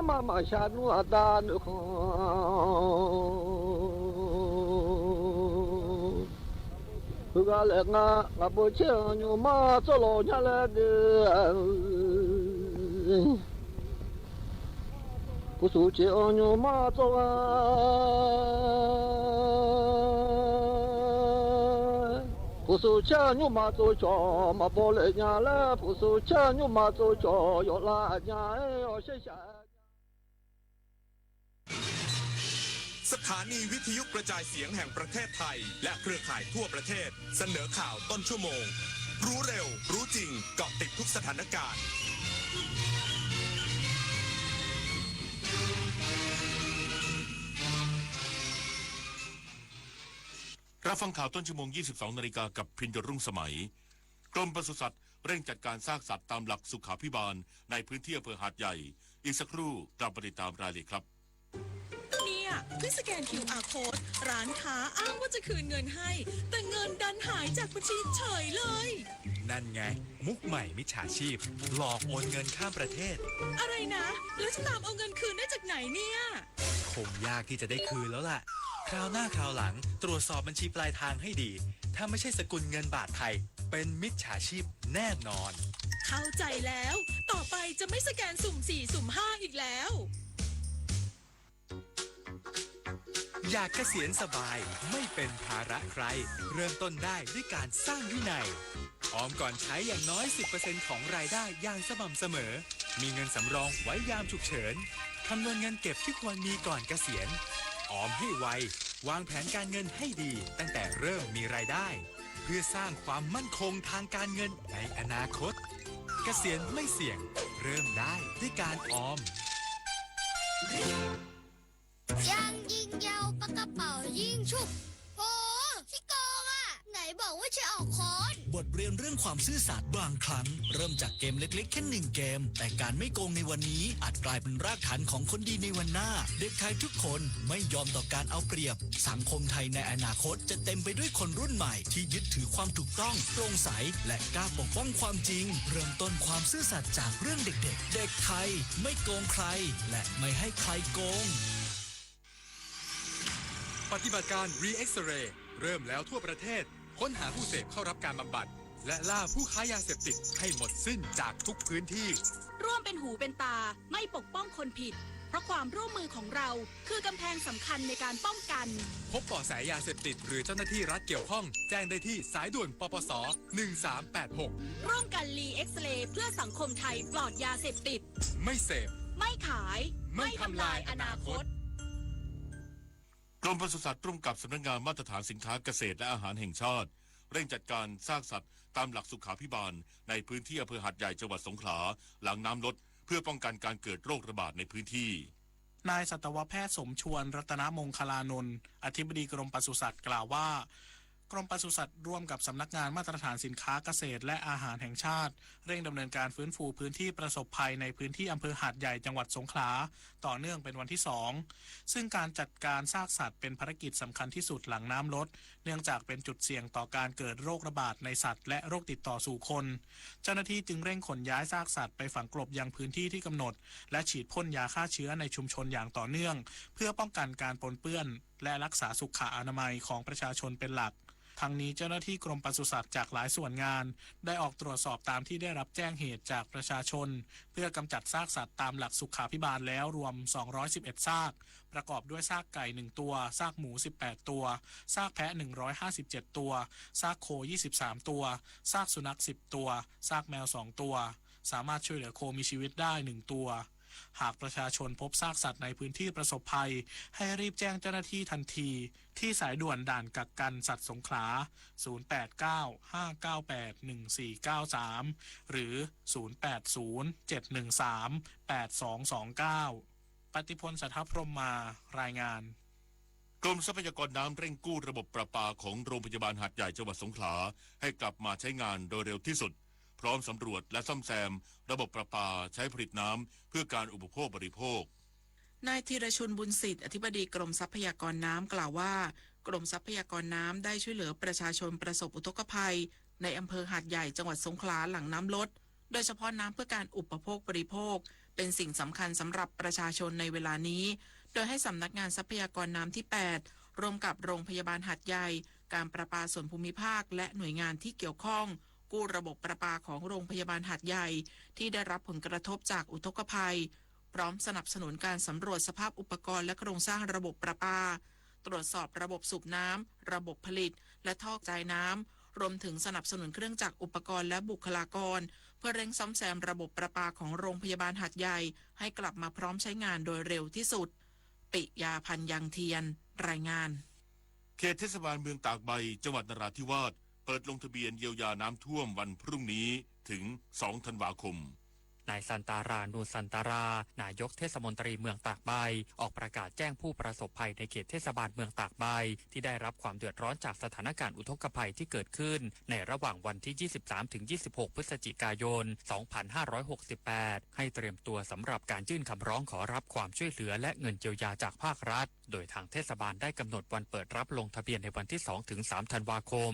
妈妈下路啊大的好，这个来啊，我不请你妈做老家来的，不是请你妈做啊。不是请你妈做脚，嘛不来伢嘞，不是请你妈做脚，要拉伢要谢谢。สถานีวิทยุกระจายเสียงแห่งประเทศไทยและเครือข่ายทั่วประเทศเสนอข่าวต้นชั่วโมงรู้เร็วรู้จริงเกาะติดทุกสถานการณ์ร รับฟังข่าวต้นชั่วโมง 22 นาฬิกากับพินโยรุ่งสมัยกรมปศุสัตว์เร่งจัดการซากสัตว์ตามหลักสุขาภิบาลในพื้นที่อำเภอหาดใหญ่อีกสักครู่กลับมาติดตามรายละเอียดครับเนี่ยเพิ่งสแกน QR code ร้านค้าอ้างว่าจะคืนเงินให้แต่เงินดันหายจากบัญชีเฉยเลยนั่นไงมุกใหม่มิจฉาชีพหลอกโอนเงินข้ามประเทศอะไรนะแล้วจะตามเอาเงินคืนได้จากไหนเนี่ยคงยากที่จะได้คืนแล้วล่ะคราวหน้าคราวหลังตรวจสอบบัญชีปลายทางให้ดีถ้าไม่ใช่สกุลเงินบาทไทยเป็นมิจฉาชีพแน่นอนเข้าใจแล้วต่อไปจะไม่สแกนสุ่ม4สุ่ม5อีกแล้วอยากเกษียณสบายไม่เป็นภาระใครเริ่มต้นได้ด้วยการสร้างวินัยออมก่อนใช้อย่างน้อย 10% ของรายได้อย่างสม่ำเสมอมีเงินสำรองไว้ยามฉุกเฉินคำนวณเงินเก็บที่ควรมีก่อนเกษียณออมให้ไววางแผนการเงินให้ดีตั้งแต่เริ่มมีรายได้เพื่อสร้างความมั่นคงทางการเงินในอนาคตเกษียณไม่เสี่ยงเริ่มได้ด้วยการออมยังยิงยาวปากกระเป๋ายิงฉุบโอ้พี่โกงอ่ะไหนบอกว่าจะออกค้อนบทเรียนเรื่องความซื่อสัตย์บางครั้งเริ่มจากเกมเล็กๆแค่1 เกมแต่การไม่โกงในวันนี้อาจกลายเป็นรากฐานของคนดีในวันหน้าเด็กไทยทุกคนไม่ยอมต่อการเอาเปรียบสังคมไทยในอนาคตจะเต็มไปด้วยคนรุ่นใหม่ที่ยึดถือความถูกต้องโปร่งใสและกล้าปกป้องความจริงเริ่มต้นความซื่อสัตย์จากเรื่องเด็กๆเด็กไทยไม่โกงใครและไม่ให้ใครโกงปฏิบัติการ Re-X-Ray เริ่มแล้วทั่วประเทศค้นหาผู้เสพเข้ารับการบำบัดและล่าผู้ค้ายาเสพติดให้หมดสิ้นจากทุกพื้นที่ร่วมเป็นหูเป็นตาไม่ปกป้องคนผิดเพราะความร่วมมือของเราคือกำแพงสำคัญในการป้องกันพบเบาะแสยาเสพติดหรือเจ้าหน้าที่รัฐเกี่ยวข้องแจ้งได้ที่สายด่วนปปส1386ร่วมกัน Re-X-Ray เพื่อสังคมไทยปลอดยาเสพติดไม่เสพไม่ขายไม่ทำลายอนาคตกรมปศุสัตว์ร่วมกับสำนักงานมาตรฐานสินค้าเกษตรและอาหารแห่งชาติเร่งจัดการซากสัตว์ตามหลักสุขาภิบาลในพื้นที่อำเภอหาดใหญ่จังหวัดสงขลาหลังน้ำลดเพื่อป้องกันการเกิดโรคระบาดในพื้นที่นายสัตวแพทย์สมชวนรัตนมงคลานนท์อธิบดีกรมปศุสัตว์กล่าวว่ากรมปศุสัตว์ร่วมกับสำนักงานมาตรฐานสินค้าเกษตรและอาหารแห่งชาติเร่งดำเนินการฟื้นฟูพื้นที่ประสบภัยในพื้นที่อำเภอหาดใหญ่จังหวัดสงขลาต่อเนื่องเป็นวันที่2ซึ่งการจัดการซากสัตว์เป็นภารกิจสำคัญที่สุดหลังน้ำลดเนื่องจากเป็นจุดเสี่ยงต่อการเกิดโรคระบาดในสัตว์และโรคติดต่อสู่คนเจ้าหน้าที่จึงเร่งขนย้ายซากสัตว์ไปฝังกลบยังพื้นที่ที่กำหนดและฉีดพ่นยาฆ่าเชื้อในชุมชนอย่างต่อเนื่องเพื่อป้องกันการปนเปื้อนและรักษาสุขอนามัยของประชาชนเป็นหลักทั้งนี้เจ้าหน้าที่กรมปศุสัตว์จากหลายส่วนงานได้ออกตรวจสอบตามที่ได้รับแจ้งเหตุจากประชาชนเพื่อกำจัดซากสัตว์ตามหลักสุขาภิบาลแล้วรวม211ซากประกอบด้วยซากไก่1ตัวซากหมู18ตัวซากแพะ157ตัวซากโค23ตัวซากสุนัข10ตัวซากแมว2ตัวสามารถช่วยเหลือโคมีชีวิตได้1ตัวหากประชาชนพบซากสัตว์ในพื้นที่ประสบภัยให้รีบแจ้งเจ้าหน้าที่ทันทีที่สายด่วนด่านกักกันสัตว์สงขลา089-598-1493หรือ080-713-8229ปฏิพลสัทธพรหมมารายงานกรมทรัพยากรน้ำเร่งกู้ระบบประปาของโรงพยาบาลหาดใหญ่จังหวัดสงขลาให้กลับมาใช้งานโดยเร็วที่สุดพร้อมสำรวจและซ่อมแซมระบบประปาใช้ผลิตน้ำเพื่อการอุปโภคบริโภคนายธีรชุนบุญสิทธิ์อธิบดีกรมทรัพยากรน้ำกล่าวว่ากรมทรัพยากรน้ำได้ช่วยเหลือประชาชนประสบอุทกภัยในอำเภอหาดใหญ่จังหวัดสงขลาหลังน้ำลดโดยเฉพาะน้ำเพื่อการอุปโภคบริโภคเป็นสิ่งสำคัญสำหรับประชาชนในเวลานี้โดยให้สำนักงานทรัพยากรน้ำที่8ร่วมกับโรงพยาบาลหาดใหญ่การประปาส่วนภูมิภาคและหน่วยงานที่เกี่ยวข้องกู้ระบบประปาของโรงพยาบาลหาดใหญ่ที่ได้รับผลกระทบจากอุทกภัยพร้อมสนับสนุนการสำรวจสภาพอุปกรณ์และโครงสร้างระบบประปาตรวจสอบระบบสูบน้ำระบบผลิตและท่อกระจายน้ำรวมถึงสนับสนุนเครื่องจักรอุปกรณ์และบุคลากรเพื่อเร่งซ่อมแซมระบบประปาของโรงพยาบาลหาดใหญ่ให้กลับมาพร้อมใช้งานโดยเร็วที่สุดปิยาพันธ์ยังเทียนรายงานเขตเทศบาลเมืองตากใบจังหวัดนราธิวาสเปิดลงทะเบียนเยียวยาน้ำท่วมวันพรุ่งนี้ถึง2 ธันวาคม นายซันตารานูซันตารานายกเทศมนตรีเมืองตากใบออกประกาศแจ้งผู้ประสบภัยในเขตเทศบาลเมืองตากใบที่ได้รับความเดือดร้อนจากสถานการณ์อุทกภัยที่เกิดขึ้นในระหว่างวันที่ 23-26 พฤศจิกายน 2568 ให้เตรียมตัวสำหรับการยื่นคำร้องขอรับความช่วยเหลือและเงินเยียวยาจากภาครัฐโดยทางเทศบาลได้กำหนดวันเปิดรับลงทะเบียนในวันที่ 2-3 ธันวาคม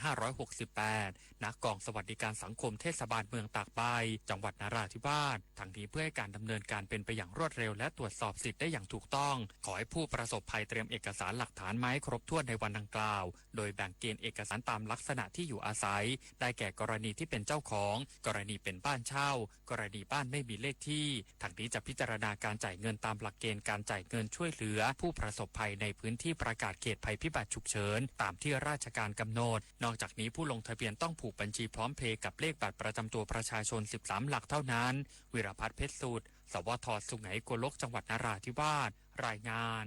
2568 ณ กองสวัสดิการสังคมเทศบาลเมืองตากใบจังหวัดนราธิวาสทั้งนี้เพื่อให้การดำเนินการเป็นไปอย่างรวดเร็วและตรวจสอบสิทธิ์ได้อย่างถูกต้องขอให้ผู้ประสบภัยเตรียมเอกสารหลักฐานมาให้ครบถ้วนในวันดังกล่าวโดยแบ่งเกณฑ์เอกสารตามลักษณะที่อยู่อาศัยได้แก่กรณีที่เป็นเจ้าของกรณีเป็นบ้านเช่ากรณีบ้านไม่มีเลขที่ทั้งนี้จะพิจารณาการจ่ายเงินตามหลักเกณฑ์การจ่ายเงินช่วยเหลือผู้ประสบภัยในพื้นที่ประกาศเขตภัยพิบัติฉุกเฉินตามที่ราชการกำหนดนอกจากนี้ผู้ลงทะเบียนต้องผูกบัญชีพร้อมเพย์กับเลขบัตรประจำตัวประชาชน13หลักเท่านั้นวิรพัฒน์เพชรสูตรสวท.สุไหงโกลกจังหวัดนราธิวาสรายงาน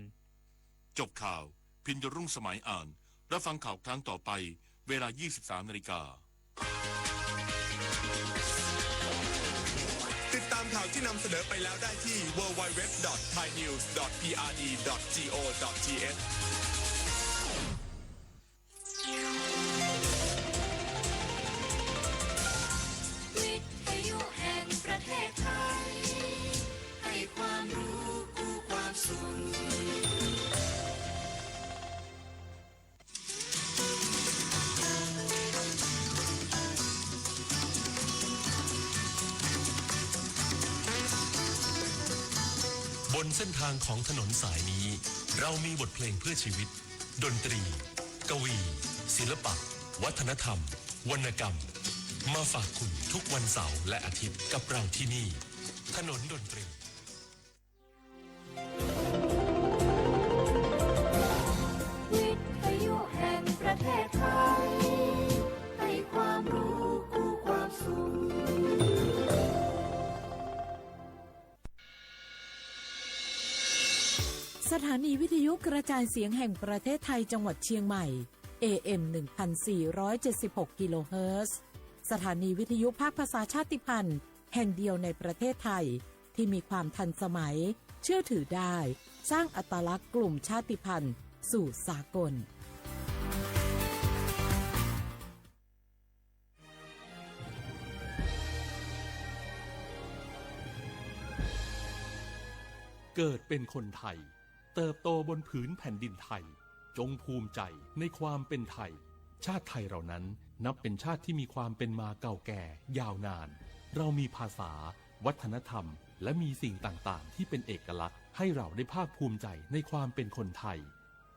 จบข่าวพิญญรุ่งสมัยอ่านรับฟังข่าวครั้งต่อไปเวลา 23:00 น.ติดตามข่าวที่นำเสนอไปแล้วได้ที่ www.thainews.prd.go.thวิทยุแห่งประเทศไทยให้ความรู้คู่ความสุขบนเส้นทางของถนนสายนี้เรามีบทเพลงเพื่อชีวิตดนตรีกวีศิลปะวัฒนธรรมวรรณกรรมมาฝากคุณทุกวันเสาร์และอาทิตย์กับเราที่นี่ถนนดนตรีวิทยุแห่งประเทศไทยให้ความรู้คู่ความสุขสถานีวิทยุกระจายเสียงแห่งประเทศไทยจังหวัดเชียงใหม่ AM 1476 กิโลเฮิรตซ์สถานีวิทยุภาคภาษาชาติพันธุ์แห่งเดียวในประเทศไทยที่มีความทันสมัยเชื่อถือได้สร้างอัตลักษณ์กลุ่มชาติพันธุ์สู่สากลเกิดเป็นคนไทยเติบโตบนผืนแผ่นดินไทยจงภูมิใจในความเป็นไทยชาติไทยเรานั้นนับเป็นชาติที่มีความเป็นมาเก่าแก่ยาวนานเรามีภาษาวัฒนธรรมและมีสิ่งต่างๆที่เป็นเอกลักษณ์ให้เราได้ภาคภูมิใจในความเป็นคนไทย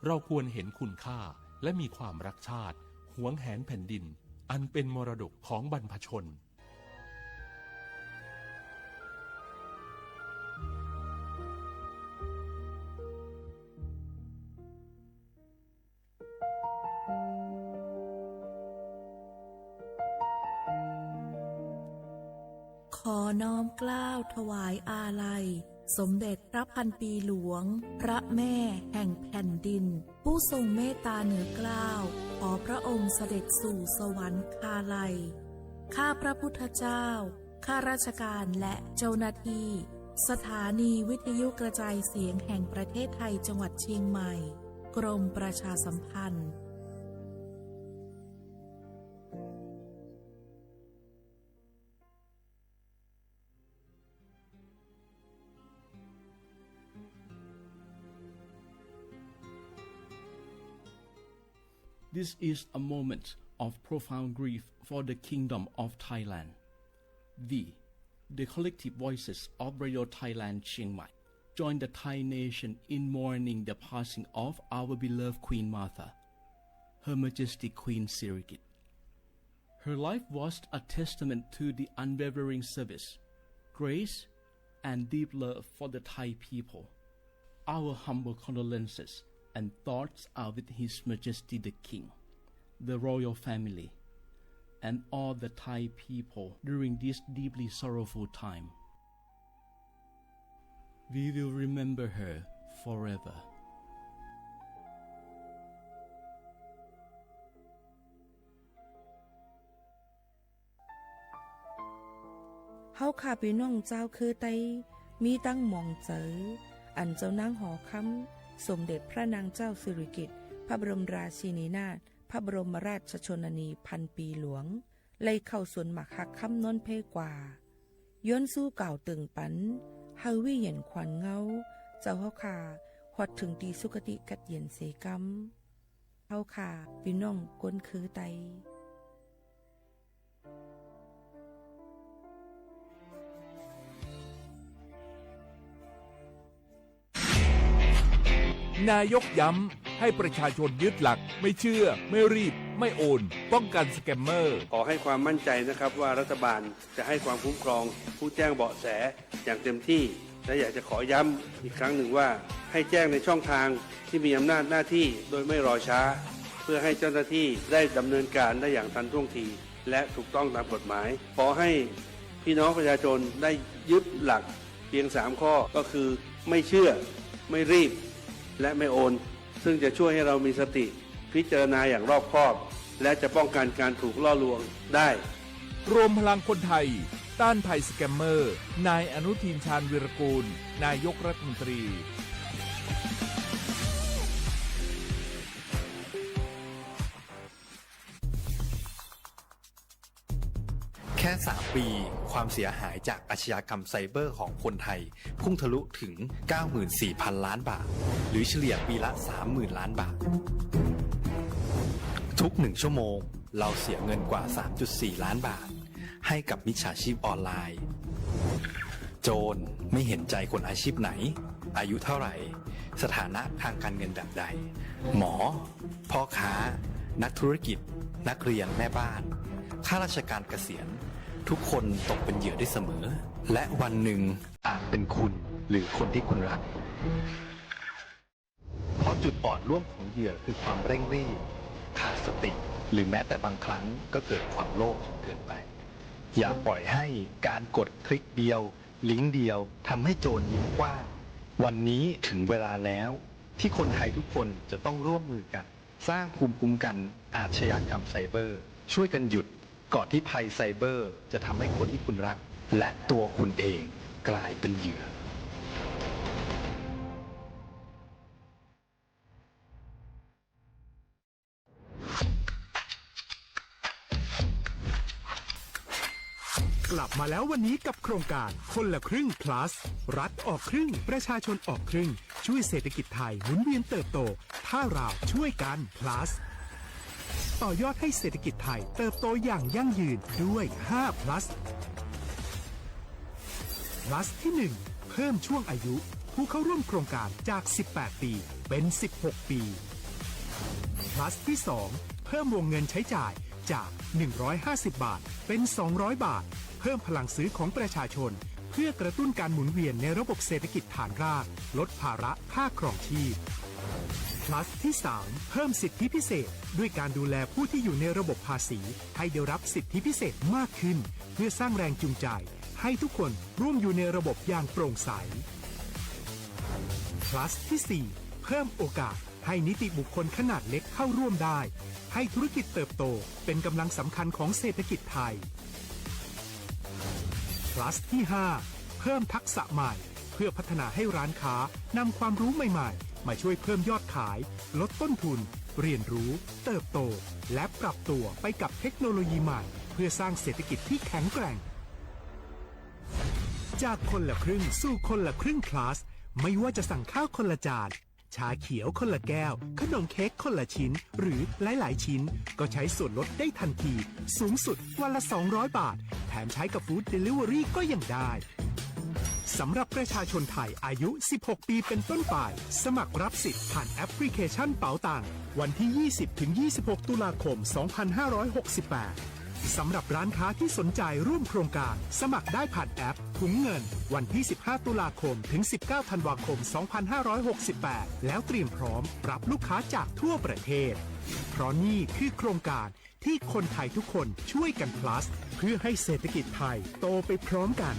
เราควรเห็นคุณค่าและมีความรักชาติหวงแหนแผ่นดินอันเป็นมรดกของบรรพชนขอน้อมเกล้าถวายอาลัยสมเด็จพระพันปีหลวงพระแม่แห่งแผ่นดินผู้ทรงเมตตาเหนือเกล้าขอพระองค์เสด็จสู่สวรรคาลัยข้าพระพุทธเจ้าข้าราชการและเจ้าหน้าที่สถานีวิทยุกระจายเสียงแห่งประเทศไทยจังหวัดเชียงใหม่กรมประชาสัมพันธ์This is a moment of profound grief for the Kingdom of Thailand. The collective voices of Radio Thailand Chiang Mai join the Thai nation in mourning the passing of our beloved Queen Martha, Her Majesty Queen Sirikit. Her life was a testament to the unwavering service, grace, and deep love for the Thai people. Our humble condolences and thoughts are with His Majesty the King, the royal family, and all the Thai people during this deeply sorrowful time. We will remember her forever. เฮาค่ะพี่น้องเจ้าคือไตมีตั้งหมองเจออันเจ้านางหอคำสมเด็จพระนางเจ้าสิริกิติ์พระบรมราชินีนาถพระบรมราชชนนีพันปีหลวงเลยเข้าสวนหมักหักคำนนเพกว่าย้อนสู้เก่าตึงปันเฮาวิเย็นขวัญเงาเจ้าเฮาค่ะฮอดถึงตีสุคติกัดเย็นเสกำเฮาค่ะพี่น้องก้นคือไตนายกย้ำให้ประชาชนยึดหลักไม่เชื่อไม่รีบไม่โอนป้องกันสแกมเมอร์ขอให้ความมั่นใจนะครับว่ารัฐบาลจะให้ความคุ้มครองผู้แจ้งเบาะแสอย่างเต็มที่และอยากจะขอย้ำอีกครั้งหนึ่งว่าให้แจ้งในช่องทางที่มีอำนาจหน้าที่โดยไม่รอช้าเพื่อให้เจ้าหน้าที่ได้ดำเนินการได้อย่างทันท่วงทีและถูกต้องตามกฎหมายขอให้พี่น้องประชาชนได้ยึดหลักเพียง3ข้อก็คือไม่เชื่อไม่รีบและไม่โอนซึ่งจะช่วยให้เรามีสติพิจารณาอย่างรอบคอบและจะป้องกันการถูกล่อลวงได้รวมพลังคนไทยต้านภัยสแกมเมอร์นายอนุทินชาญวีรกูลนายกรัฐมนตรีแค่3 ปีความเสียหายจากอาชญากรรมไซเบอร์ของคนไทยพุ่งทะลุถึง 94,000 ล้านบาทหรือเฉลี่ยปีละ 30,000 ล้านบาททุก1 ชั่วโมงเราเสียเงินกว่า 3.4 ล้านบาทให้กับมิจฉาชีพออนไลน์โจรไม่เห็นใจคนอาชีพไหนอายุเท่าไหร่สถานะทางการเงินแบบใดหมอพ่อค้านักธุรกิจนักเรียนแม่บ้านข้าราชการเกษียณทุกคนตกเป็นเหยื่อได้เสมอและวันหนึ่งอาจเป็นคุณหรือคนที่คุณรักเพราะจุดอ่อนร่วมของเหยื่อคือความเร่งรีบขาดสติหรือแม้แต่บางครั้งก็เกิดความโลภจนเกินไปอย่าปล่อยให้การกดคลิกเดียวลิงก์เดียวทำให้โจรยิ้มกว้างวันนี้ถึงเวลาแล้วที่คนไทยทุกคนจะต้องร่วมมือกันสร้างภูมิคุ้มกันอาชญากรรมไซเบอร์ช่วยกันหยุดก่อนที่ภัยไซเบอร์จะทำให้คนที่คุณรักและตัวคุณเองกลายเป็นเหยื่อก ลับมาแล้ววันนี้กับโครงการคนละครึ่ง plus รัฐออกครึ่งประชาชนออกครึ่งช่วยเศรษฐกิจไทยหมุนเวียนเติบโตถ้าเราช่วยกัน plusต่อยอดให้เศรษฐกิจไทยเติบโตอย่างยั่งยืนด้วย5 plus plus ที่ 1 เพิ่มช่วงอายุผู้เข้าร่วมโครงการจาก18 ปีเป็น16 ปี plus ที่ 2 เพิ่มวงเงินใช้จ่ายจาก150 บาทเป็น200 บาทเพิ่มพลังซื้อของประชาชนเพื่อกระตุ้นการหมุนเวียนในระบบเศรษฐกิจฐานรากลดภาระค่าครองชีพ plus ที่ 3 เพิ่มสิทธิพิเศษด้วยการดูแลผู้ที่อยู่ในระบบภาษีให้ได้รับสิทธิพิเศษมากขึ้นเพื่อสร้างแรงจูงใจให้ทุกคนร่วมอยู่ในระบบอย่างโปร่งใส plus ที่ 4 เพิ่มโอกาสให้นิติบุคคลขนาดเล็กเข้าร่วมได้ให้ธุรกิจเติบโตเป็นกำลังสำคัญของเศรษฐกิจไทย plus ที่ 5 เพิ่มทักษะใหม่เพื่อพัฒนาให้ร้านค้านำความรู้ใหม่ๆมาช่วยเพิ่มยอดขายลดต้นทุนเรียนรู้เติบโตและปรับตัวไปกับเทคโนโลยีใหม่เพื่อสร้างเศรษฐกิจที่แข็งแกร่งจากคนละครึ่งสู่คนละครึ่ง plus ไม่ว่าจะสั่งข้าวคนละจานชาเขียวคนละแก้วขนมเค้กคนละชิ้นหรือหลายๆชิ้นก็ใช้ส่วนลดได้ทันทีสูงสุดวันละ200 บาทแถมใช้กับฟู้ดเดลิเวอรี่ก็ยังได้สำหรับประชาชนไทยอายุ 16 ปีเป็นต้นไปสมัครรับสิทธิ์ผ่านแอปพลิเคชันเป๋าตังวันที่ 20-26 ตุลาคม 2568 สำหรับร้านค้าที่สนใจร่วมโครงการสมัครได้ผ่านแอปถุงเงินวันที่ 15 ตุลาคมถึง 19 ธันวาคม 2568 แล้วเตรียมพร้อมรับลูกค้าจากทั่วประเทศเพราะนี่คือโครงการที่คนไทยทุกคนช่วยกัน plus เพื่อให้เศรษฐกิจไทยโตไปพร้อมกัน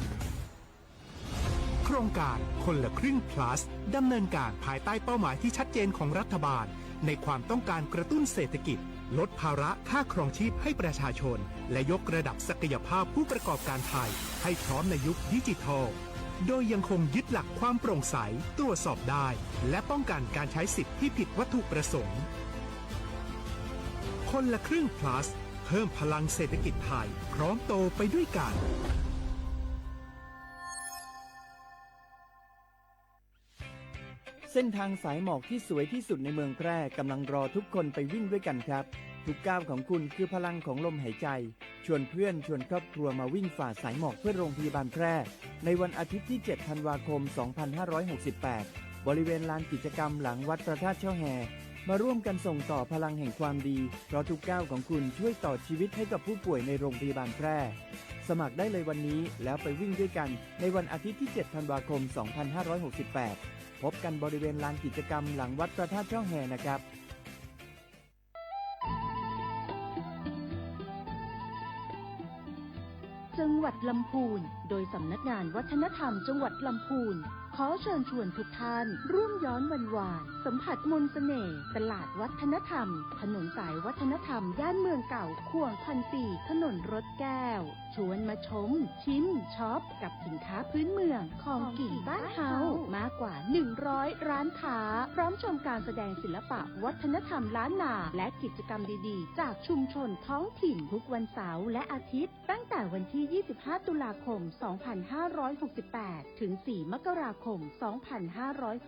โครงการคนละครึ่ง plus ดำเนินการภายใต้เป้าหมายที่ชัดเจนของรัฐบาลในความต้องการกระตุ้นเศรษฐกิจ ลดภาระค่าครองชีพให้ประชาชนและยกระดับศักยภาพผู้ประกอบการไทยให้พร้อมในยุคดิจิทัลโดยยังคงยึดหลักความโปร่งใสตรวจสอบได้และป้องกันการใช้สิทธิ์ที่ผิดวัตถุประสงค์คนละครึ่ง plus เพิ่มพลังเศรษฐกิจไทยพร้อมโตไปด้วยกันเส้นทางสายหมอกที่สวยที่สุดในเมืองแพร่กำลังรอทุกคนไปวิ่งด้วยกันครับทุกก้าวของคุณคือพลังของลมหายใจชวนเพื่อนชวนครอบครัวมาวิ่งฝ่าสายหมอกเพื่อโรงพยาบาลแพร่ในวันอาทิตย์ที่ 7 ธันวาคม 2568 บริเวณลานกิจกรรมหลังวัดพระธาตุช่อแฮมาร่วมกันส่งต่อพลังแห่งความดีเพราะทุกก้าวของคุณช่วยต่อชีวิตให้กับผู้ป่วยในโรงพยาบาลแพร่สมัครได้เลยวันนี้แล้วไปวิ่งด้วยกันในวันอาทิตย์ที่ 7 ธันวาคม 2568 พบกันบริเวณลานกิจกรรมหลังวัดพระธาตุช่อแฮนะครับจังหวัดลำพูนโดยสำนักงานวัฒนธรรมจังหวัดลำพูนขอเชิญชวนทุกท่านร่วมย้อนวันวานสัมผัสมนต์เสน่ห์ตลาดวัฒนธรรมถนนสายวัฒนธรรมย่านเมืองเก่าข่วง1,400ถนนรถแก้วชวนมาชมชิมช็อปกับสินค้าพื้นเมืองของกิ่งบ้านเฮามากกว่า100ร้านค้าพร้อมชมการแสดงศิลปะวัฒนธรรมล้านนาและกิจกรรมดีๆจากชุมชนท้องถิ่นทุกวันเสาร์และอาทิตย์ตั้งแต่วันที่25 ตุลาคม 2568 ถึง 4 มกราคม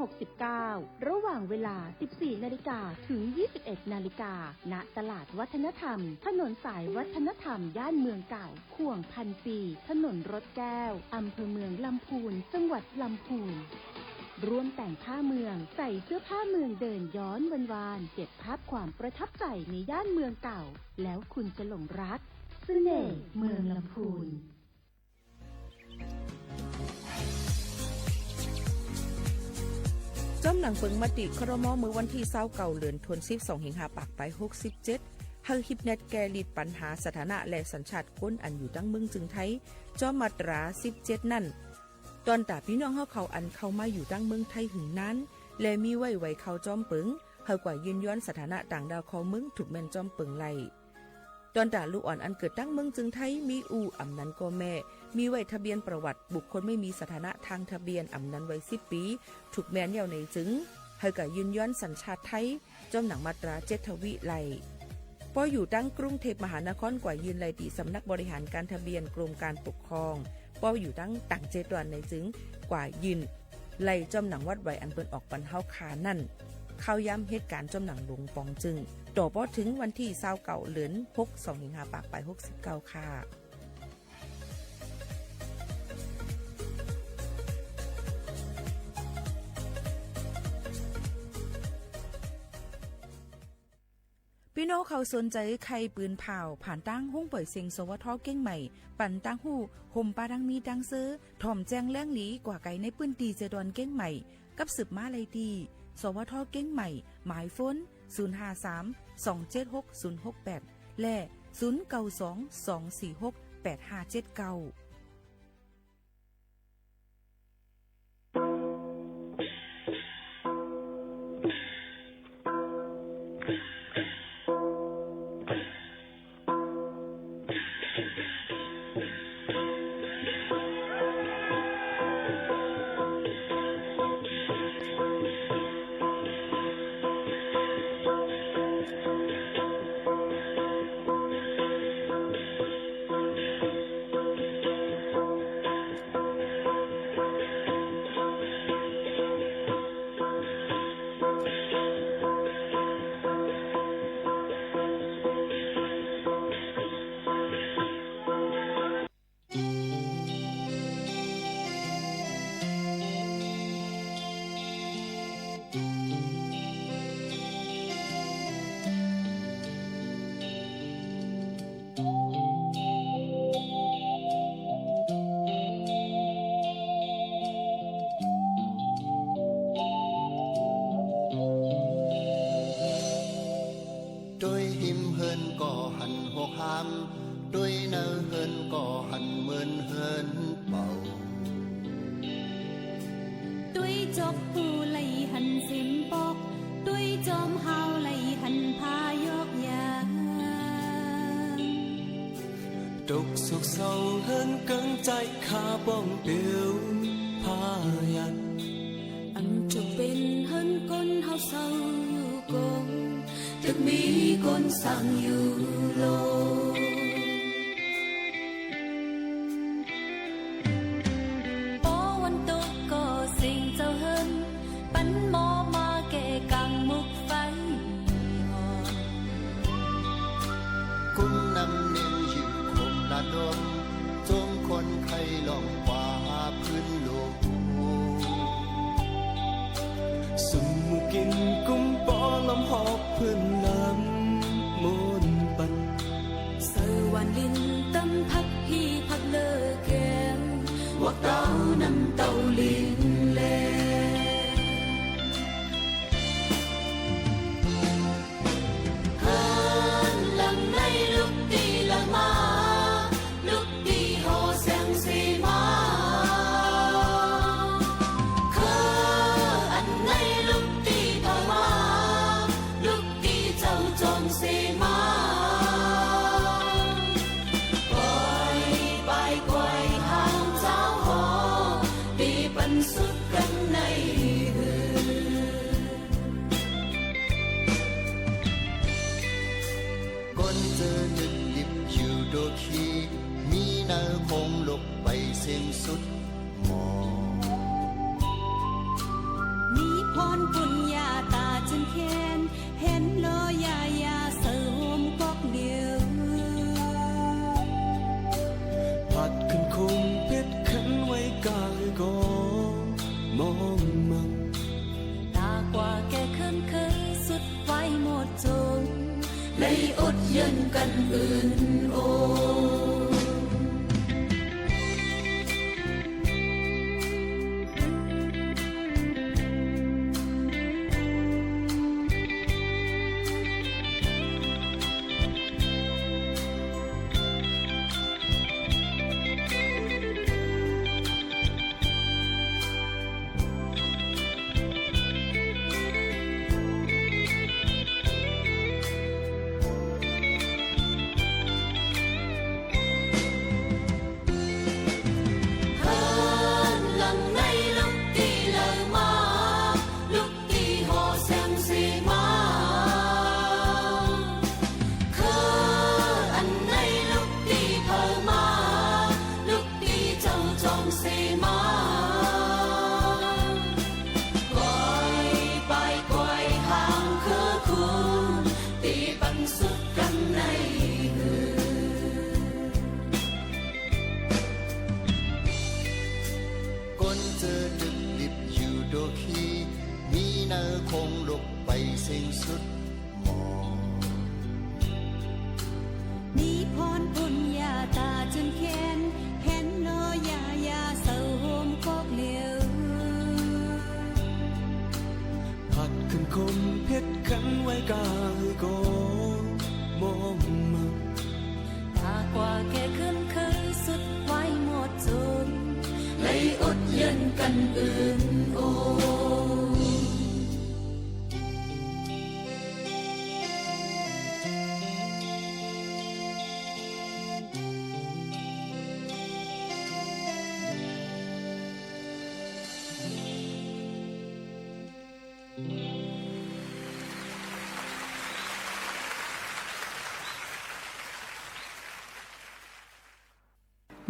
2569 ระหว่างเวลา 14 นาฬิกาถึง 21 นาฬิกาณตลาดวัฒนธรรมถนนสายวัฒนธรรมย่านเมืองเก่าข่วง1,400ถนนรถแก้วอำเภอเมืองลำพูนจังหวัดลำพูนร่วมแต่งผ้าเมืองใส่เสื้อผ้าเมืองเดินย้อนวันวานเก็บภาพความประทับใจในย่านเมืองเก่าแล้วคุณจะหลงรักเสน่ห์เมืองลำพูนจอมหนังเปิงมติครม.มือวันที่29เดือนธันวาคม12 สิงหาคมไป67เฮาฮิปเน็ตแกลิดปัญหาสถานะและสัญชาติคนอันอยู่ตั้งเมืองจึงไทยจอมมาตรา17นั่นตอนตาพี่น้องเฮาเขาอันเข้ามาอยู่ตั้งเมืองไทยหึงนั้นและมีไว้เขาจอมเปิงเฮากว่ายืนย้อนสถานะต่างดาวของเมืองถูกแม่นจอมเปิงไล่ตอนตาลูกอ่อนอันเกิดตั้งเมืองจึงไทยมีอู่อำนั้นก็แม่มีไว้ทะเบียนประวัติบุคคลไม่มีสถานะทางทะเบียนอำนั้นไว้10 ปีถูกแม่นยาวในจึงเฮากว่ายืนย้อนสัญชาติไทยจอมหนังมาตรา7ทวิไล่พออยู่ตั้งกรุงเทพมหานครกว่ายืนไล่ติสำนักบริหารการทะเบียนกรมการปกครองพออยู่ตั้งต่าง7วันในจึงกว่ายืนไล่จอมหนังวัดไว้อันเปิ้นออกปันเฮาคานั่นเข้าย้ำเหตุการณ์จอมหนังหลวงปองจึงต่อพอถึงวันที่29เดือน6 2 สิงหาคมไป69ค่ะพี่น้องเขาสนใจใครปืนเผาผ่านตั้งห้องปล่อยเสียงสวทเก้งใหม่ปั่นตั้งหูห่มปาดังมีดังซื้อถ่อมแจ้งแล้งหลีกว่าไก่ในปืนตีเจดอนเก้งใหม่กับสืบมาไลตีสวทเก้งใหม่หมายฟ้น053-276-068และ092-246-8579ด้วยหิมเฮินก่อหันหกหามด้วยเนอเฮินก่อหันเหมือนเฮินเป่าด้วยจกปูไหลหันสิมปอกด้วยจอมเฮาไหลหันพายกยา獨屬仇恨更在卡邦表怕人อันจะเป็นหันคนเฮาเศร้าอยู่กงจะมีคนสั่งอยู่โลปอวันตกก็สิ่งเจ้าเฮินปันหมอมาแก่กังมุกไฟกุนนำเนียงอยู่คมละดมจงคนใครลองว่าพื้นโลกสมุกินกุมปอลำหอบพื้นลำมุนปันเสวันลินตำพักฮีพักเลอแก้ววักเต้านำเต้าลินแลสุดหมอมีพรปุญญาตาจนแค้นเห็นลอยายาเสือโฮมกอกเดียวผัดขึ้นคงเพชรขันไว้กายก็มองมังตากว่าแกเคยสุดไว้หมดจงเลยอดเย็นกันอื่นโอสุดหมอมีพรปุญญาตาจนแค้นเห็นลอยายาเศร้าโฮมกอกเหลียวผัดขึ้นคมเพชรขันไว้กายก็มองมาตากว่าแกเคยสุดไว้หมดจนเลยอดเย็นกันอื่นโอ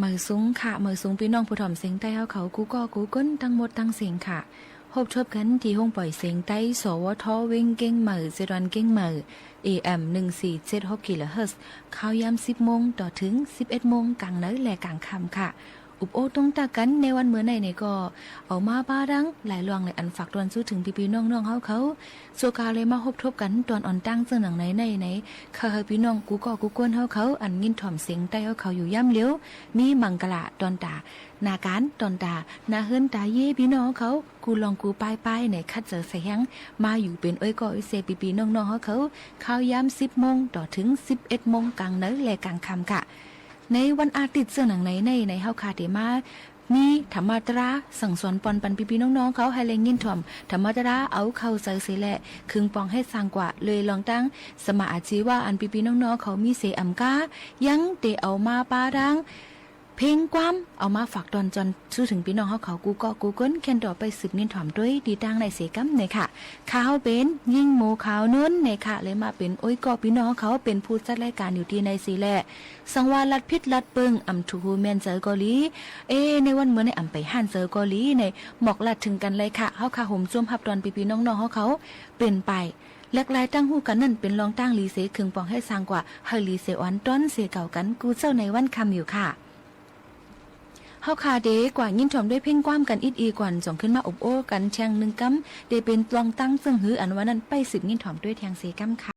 มือสูงค่ะมือสูงพี่น้องผู้ถ่อมเสียงใต้เขากูก็กูก้นทั้งหมดทั้งเสียงค่ะพบชบกันที่ห้องปล่อยเสียงใต้สวทวิ่งเก่งมือเจรอนเก่งมือ AM 1476 กิโลเฮิรตซ์ข่าวยาม 10 โมงต่อถึง 11 โมงกลางมื้อและกลางค่ำค่ะอุบโอตรงตากันในวันเมื่อไหนเนี่ยก็เอามาบ้าดังหลายลวงเลยอันฝากตอนสู้ถึงพี่ๆน้องๆเขาโซกาเลยมาพบทบกันตอนอ่อนตั้งเจอหนังไหนค่ะพี่น้องกูก็กูกวนเขาอันยินถ่อมเสียงใต้เขาอยู่ย่ำเลี้ยวมีมังกะละตอนตานาการตอนตานาเฮิรนตาเย่พี่น้องเขากูลองกูป้ายในคัดเจอใส่แห้งมาอยู่เป็นอ้อยก็อ้อยเซพี่ๆน้องๆเขาข้าวยาม 10 โมงต่อถึง 11 โมงกลางมื้อและกลางค่ำค่ะในวันอาทิตย์เสื้อหนังในเฮาคาเดมา มีธรรมตราสั่งสอนปอนปันพี่ๆน้องๆเขาให้แรงยินถ่อมธรรมตราเอาเข้าใส่เสียแหละคึงปองให้สร้างกว่าเลยลองตั้งสมาอาชีว่าอันพี่ๆน้องๆเขามีเสอำกายังเตเอามาปาดังเพลงความเอามาฝากตอนจนชื่อถึงพี่น้องเขากูก็กูก้นแคนดอไปสืบนินถ่อมด้วยดีตังในเสกัมเนี่ยค่ะข้าวเป็นยิ่งโมขาวนุ่นเนี่ยค่ะเลยมาเป็นโอ้ยก็พี่น้องเขาเป็นผู้จัดรายการอยู่ที่ในสีแหละสังวาลัดพิษลัดเปิงอำทูฮูแมนเจอเกาหลีในวันเมื่อในอำไปหันเจอเกาหลีในหมอกลัดถึงกันเลยค่ะเฮาค่ะห่มจุ่มพับตอนพี่ๆน้องๆเขาเป็นไปแลกลายตั้งหูกันนั่นเป็นรองตั้งลีเสคึงปองให้สร้างกว่าเฮลีเสออนต้นเสเก่ากันกูเจ้าในวันคำอยู่ค่ะเฮาคาเดกว่ายินถ่อมด้วยเพ่งความกันอีกว่าส่งขึ้นมาอบโอ้กันแชง1กำเดเป็นรองตั้งซึ่งหืออันว่านั้นไปสืบยินถ่อมด้วยแทงเสกำค่ะ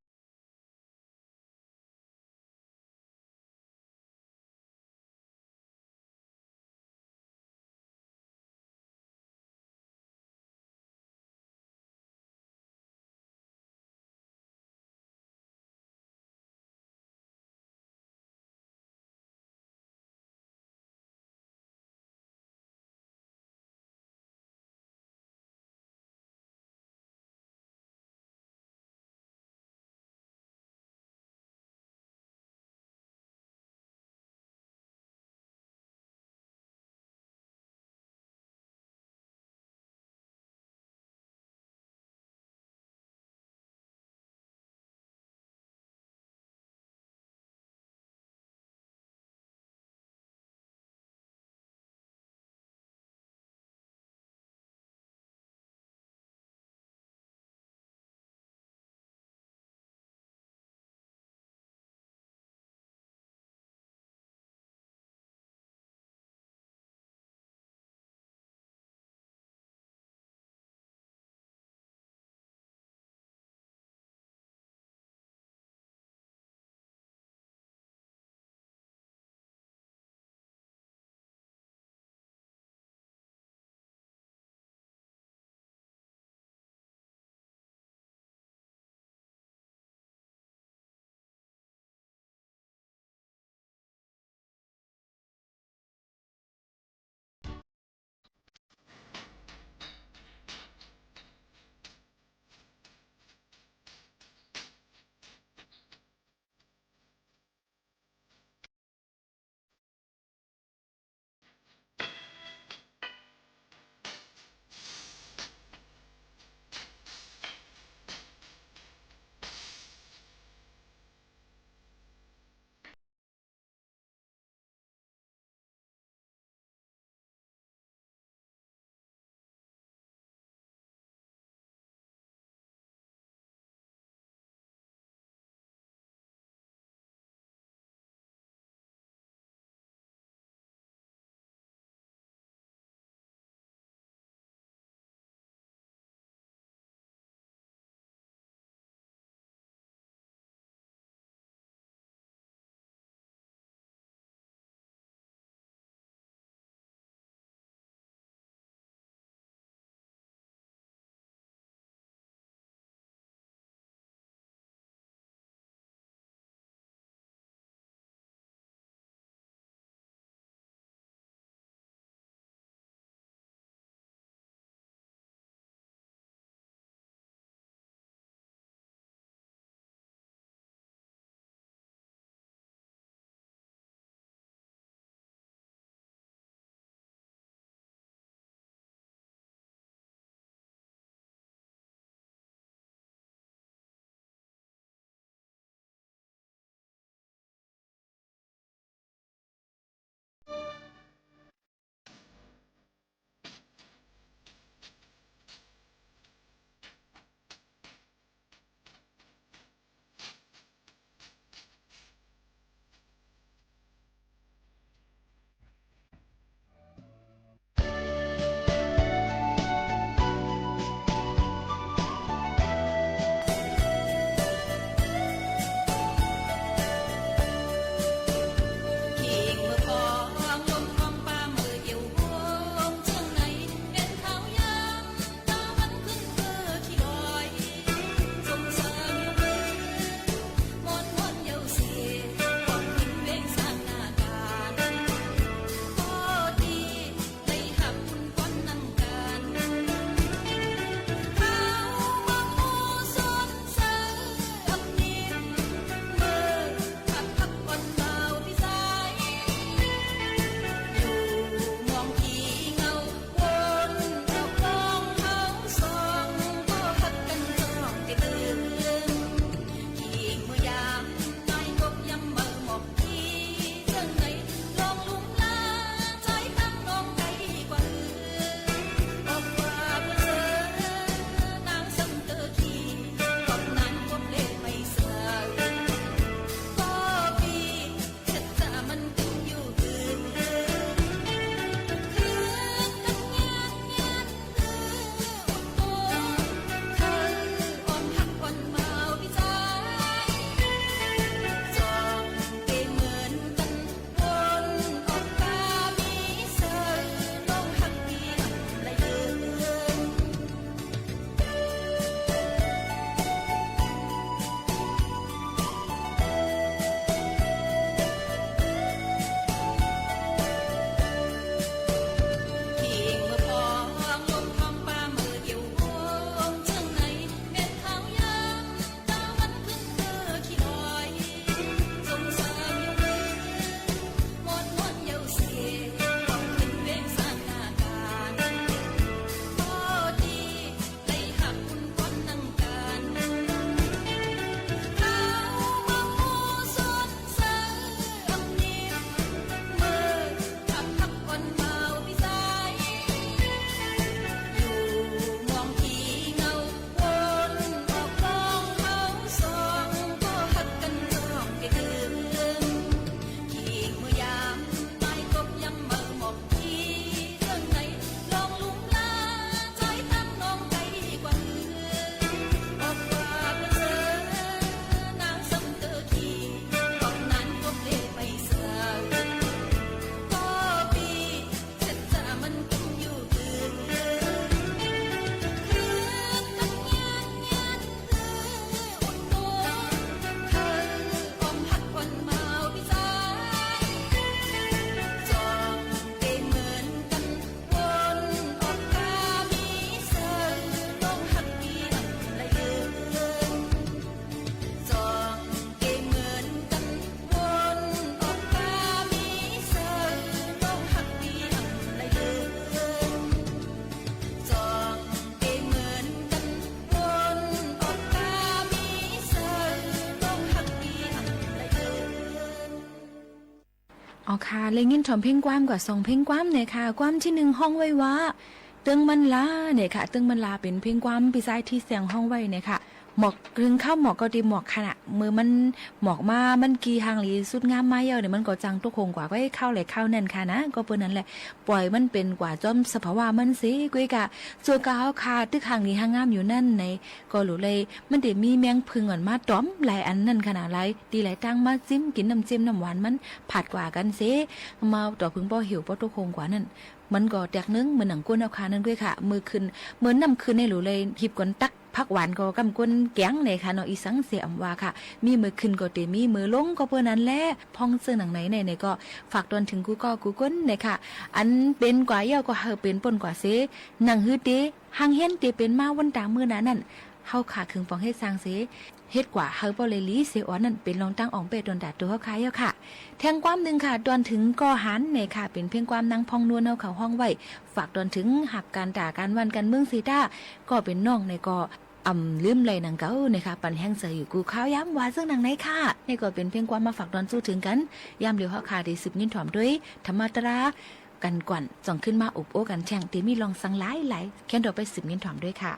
อ๋อค่ะเลยยินถอมเพลงความกว่า2เพลงความเนี่ยค่ะความที่1ห้องไว้ว่าตึงมันลาเนี่ยค่ะตึงมันลาเป็นเพลงความพี่ชายที่เสียงห้องไว้เนี่ยค่ะหมอกกึ่งเข้าหมอกก็ดีหมอกขณะมือมันหมอกมามันกีหางหลีสุดงามมาเยอะเนี่ยมันก็จังตุกคงกว่าก็ให้เข้าเลยเข้านั่นค่ะนะก็เปิ้นนั้นแหละปล่อยมันเป็นกว่าจอมสภาวะมันสิกุ้ยกะส่วนกาวคาตึกหางหลีหางงามอยู่นั่นในก็รู้เลยมันได้มีแมงพึ่งอ่อนมาต้อมหลายอันนั่นขนาดหลายตีหลายตั้งมาจิ้มกินน้ำจิ้มน้ำหวานมันผัดกว่ากันสิมาต่อพึ่งบ่หิวบ่ตุกคงกว่านั่นมันก็แตกนึงเหมือนหนังก้นเอาคานั่นด้วยค่ะมือขึ้นเหมือนนำขึ้นในหลูเลยหิบก่อนตักผักหวานก็กำก้นแกงเลยค่ะเนาะอีสังเสียอำว่าค่ะมีมือขึ้นก็เตมีมือลงก็เพื่อนั้นแหละพองเสื้อหนังไหนในก็ฝากตอนถึงกูก็กูก้นเนี่ยค่ะอันเป็นกว่าเย่าก็เฮาเป็นป่นกว่าเสหนังฮือเตหังเห็นเตเป็นมาวันตามือนั้นนั่นเฮาขาคึงฟองเฮ็ดสร้างเสเฮ็ดกว่าเฮาบ่เลยลีเสออนนั่นเป็นรองตั้งอองเปดนดาตัวเฮาคายเฮาค่ะแทงความนึงค่ะตอนถึงก็หันเนี่ยค่ะเป็นเพียงความนางพองนวลเอาเข้าห้องไว้ฝากตอนถึงหับการด่าการวันกันเมืองซีต้าก็เป็นน้องในก็ลืมเลยหนังเก่าเนี่ยค่ะปันแห้งเสยอยู่กูข้าวย้ำว่าซึ่งหนังไหนค่ะนี่ก็เป็นเพียงความมาฝากตอนสู้ถึงกันยามเดียวเฮาค่ะได้สืบยินถ่อมด้วยธรรมตรากันก่อนจ่องขึ้นมาอบโอ้กันแช่งตีมีลองสังหลายแค่นเดี๋ยวไปสืบยินถ่อมด้วยค่ะ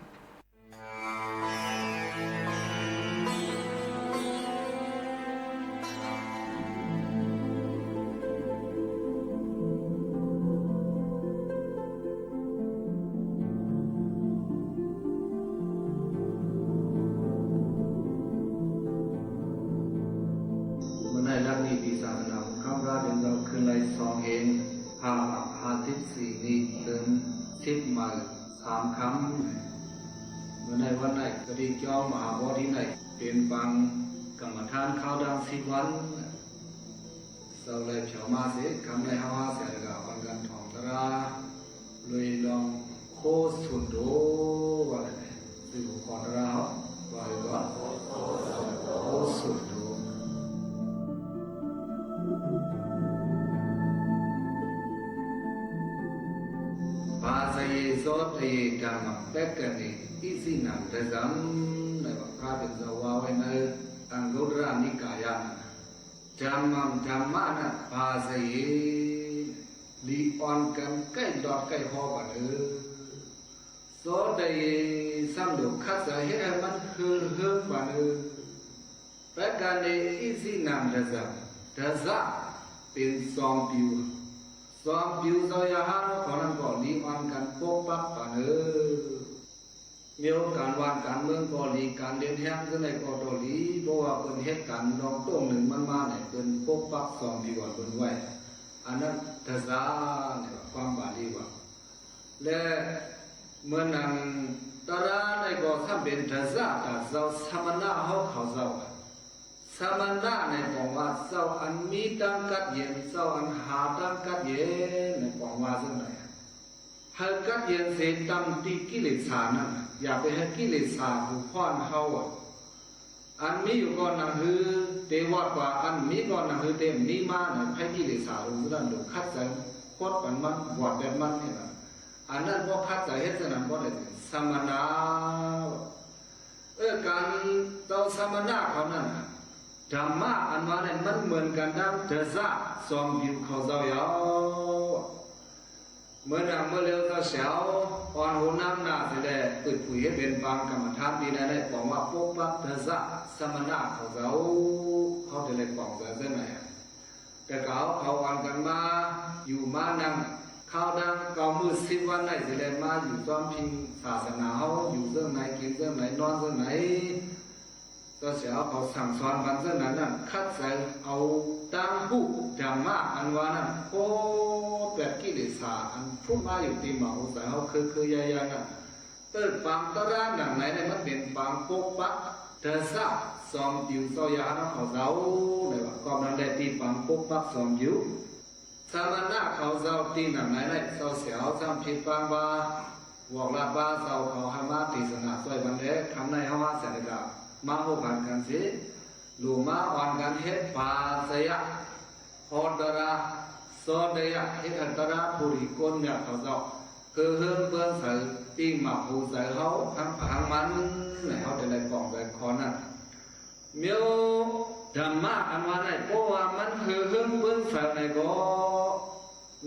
3 คำเมื่อในวันไหนก็ดีเจ้ามหาบดีไหนเป็นฟังกรรมฐานข้าวดัง10 วันเราเลยเฉามาเสียคำในฮาวาเสียกับวันกันทองตราเลยลองโคสุดโดว่าอะไรสื่อขอตราว่าอะไรก็โคสุดโดภาษาเยโสเทกรรมเปกนิอิสินังเตจัมในว่าพระเป็นสาวไว้ในอังกุตระนิกายะจำมั่งจำมานะภาษาเยลีออนกันใกล้ดอดใกล้หอกันโสเทสัมดุขัสเหตุมันคือกันเปกนิอิสินังเตจัมเตจัมเป็น2 ผิว2 ผิวสยาหาของนั้นก็ลีออนกันปกปักกันมีโอกาสวันการเมืองก็ลีการเดินแห่งซึ่งในก็ตลีเพราะว่าเป็นเหตุการณ์ลองต้งหนึ่งมันมาเนี่ยเป็นปกปัก2 ผิวเป็นไว้อันนั้นทศาเนี่ยความบาลีว่าและเมื่อนั้นตราในก็ทำเป็นทศาแต่เจ้าสมณะเขาเจ้าสมณะในบอกว่าเจ้าอันมีตังกัดเย็นเจ้าอันหาตังกัดเย็นในบอกว่าซึ่งไหนให้กัดเย็นเสร็จตามที่กิเลสานั่นอย่าไปให้กิเลสาผู้พ่อนเขาอันมีอยู่ก่อนนั่นคือเทวดกว่าอันมีก่อนนั่นคือเต็มมีมาเนี่ยให้กิเลสารู้นั่นดูคัดใจโคตรปันมันวอดแบบมันเนี่ยนะอันนั้นพอคัดใจเหตุนั้นพอได้สมณะการเจ้าสมณะเขานั่นธรรมะอันว่าเนี่ยมันเหมือนกันดังเทศะ2 ผิวเขาเจ้ายาวเมื่อนั้นเมื่อเร็วเจ้าเสียวอ่อนหัวน้ำหน้าเสด็จปิดปุ๋ยให้เป็นบางกรรมฐานดีได้บอกว่าปกปักเทศะสมณะเขาเจ้าเขาจะเลยบอกเส้นไหนแต่เขาอ่อนกันมาอยู่มานั่งข้าวดังเก่ามือ10 วันไหนเสด็จมาอยู่ซ้อมพิงศาสนาเขาอยู่เรื่องไหนกินเรื่องไหนนอนเรื่องไหนก็เสียเขาสั่งสอนกันเส้นนั้นคัดใส่เอาตั้งผู้ธรรมะอันว่านั้นโคแบบกิเลสอันพุ่งมาอยู่ตีหมาใส่เขาคือใหญ่ๆนั่นเติร์ดปังตระหนังไหนเนี่ยมันเป็นปังปกปักเทศะ2 ผิวสยานะเขาเจ้าเลยว่าก็มันได้ตีปังปกปัก2 ผิวสมณะเขาเจ้าตีหนังไหนเนี่ยเจ้าเสียวจำผิดปังว่าบอกลาบ้าเจ้าเขาให้มาตีสนะช่วยบันเดคำในเขาว่าเสด็จมาโหกันกันสิลูมาอ่อนกันเฮ็ดปาสยะโหดราโซเดยะเฮ็ดอันตระปุริโกนเนี่ยเขาเจ้าคือเฮือนเปื้อนใส่ตีหมาหูใส่เขาทั้งมันเนี่ยเขาจะได้กล่องใส่คอนั่นเมียว ธรรมะอันว่าไหนเพราะว่ามันคือเรื่องเบื้องฝันไหนก็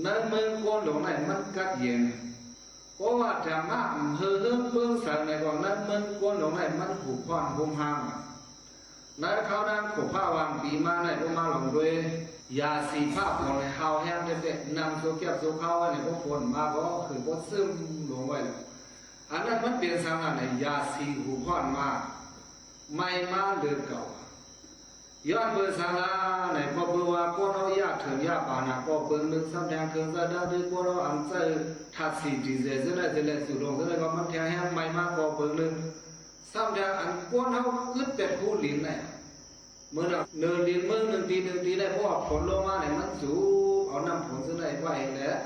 ในเมืองโกนหลงไหนมันกัดเย็นเพราะว่าธรรมะคือเรื่องเบื้องฝันไหนก็ในเมืองโกนหลงไหนมันหูควันหุมหางในเขานั้นขบผ้าวางปีมาไหนพวกมาหลงด้วยยาสีผ้าพอเลยเฮาแห้งเด็ดๆนำโซเกียบโซเข้าไว้ในพวกคนมาก็คือพวกซึมลงไว้เลยอันนั้นมันเป็นสังหารในยาสีหูควันมาไม่มาเลือเก่าย้อนเบอร์สังหารในพอเบอร์ว่าพวกเราอยากถึงยาปานาพอเบอร์นึกซ้ำแดงถึงจะได้ด้วยพวกเราอันเจอทัดสีดีเจจะได้จะได้สุดลงจะได้ก็มันแทงแห้งไม่มาพอเบอร์นึงซ้ำแดงอันพวกเราขึ้นเป็ดคู่ลิ้นเนี่ยเมื่อเราเดินดินเมืองหนึ่งทีได้เพราะผลลงมาเนี่ยมันสูงเอาน้ำผลจะได้ไว้แล้ว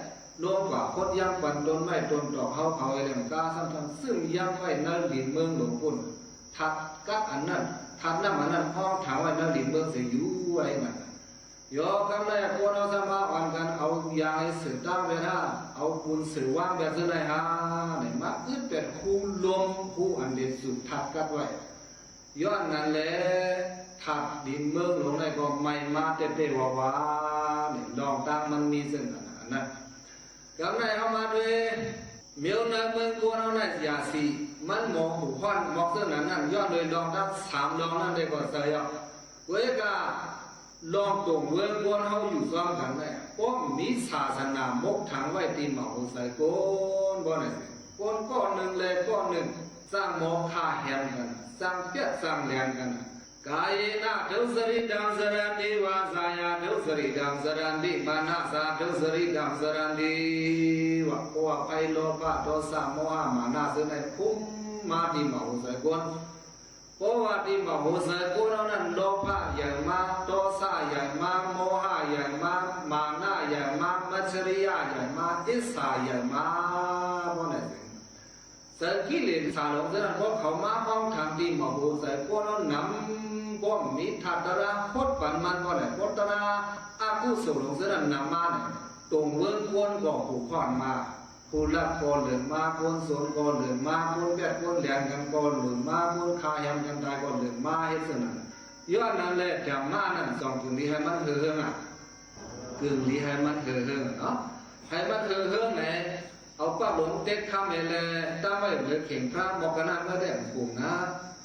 ลงกว่าคดย่างปันต้นไม้ต้นดอกเขาอะไรมันกล้าซ้ำซึ่งย่างไว้ในดินเมืองหลวงปุ่นทัดกัดอันนั้นทัดน้ำอันนั้นห้องถามไว้ในดินเมืองเสียอยู่ไว้มันยอคำแรกคนเราสมาอ่อนกันเอายาสื่อตั้งไปท่าเอาปูนสื่อว่างแบบจะได้ฮะเนี่ยมาอึดเป็ดคู่ลมคู่อันเด็ดสุดทัดกัดไว้ย้อนนั้นแหละทัดดินเมืองหลวงในก็ไม่มาเตะๆว่าเนี่ยลองตั้งมันมีสิ่งนั้นนะกำไรเอามาด้วยเมียวในเมืองกูเราในยาสีมันหมอกหูควันหมอกเส้นนั้นย้อนโดยลองตั้ง3ลองนั้นได้ก็เสียเว้ยกาลองตรงเมืองกูเขาอยู่ซ้อมกันได้ป้อมมีศาสนามกทางไว้ตีหมอกใส่ก้นบ่เนี่ยก้อนหนึ่งเลยก้อนหนึ่งสร้างหมอกฆ่าแหมกันสร้างเปียกสร้างแรงกันกายนาทุสริดังสรันติวาสายาทุสริดังสรันติมานะสาทุสริดังสรันติวะโอวะไปโลภะโทสะโมหะมานะซึ่งในพุ่มมาที่มโหสถกุลเพราะว่าที่มโหสถกุลนั้นโลภะอย่างมากโทสะอย่างมากโมหะอย่างมากมานะอย่างมากมัจฉริยะอย่างมากอิสสาอย่างมากพวกนั้นสกิเลสสารลงนั้นพวกเขามาห้องทางที่มโหสถกุลนั้นนำก็มีทัตระพดปันมันก็เลยพดตระอากุศลของเสด็จนำมาเนี่ยตรงเวิ้งวนก็ผูกขอนมาผู้รับก็เหลือมาคนสนก็เหลือมาคนแก่คนแหลงกันก็เหลือมาคนขายำกันตายก็เหลือมาให้สนั่นย้อนนั้นแหละจำมานั่นสองถึงนี้ให้มันเฮืองอ่ะกึ่งนี้ให้มันเฮืองเนาะให้มันเฮืองไหนเอาป้าหลงเต็กคำเนี่ยเลยตั้งไว้เหลือเข่งพระบอกกันนั่นไม่ได้กลุ่มนะ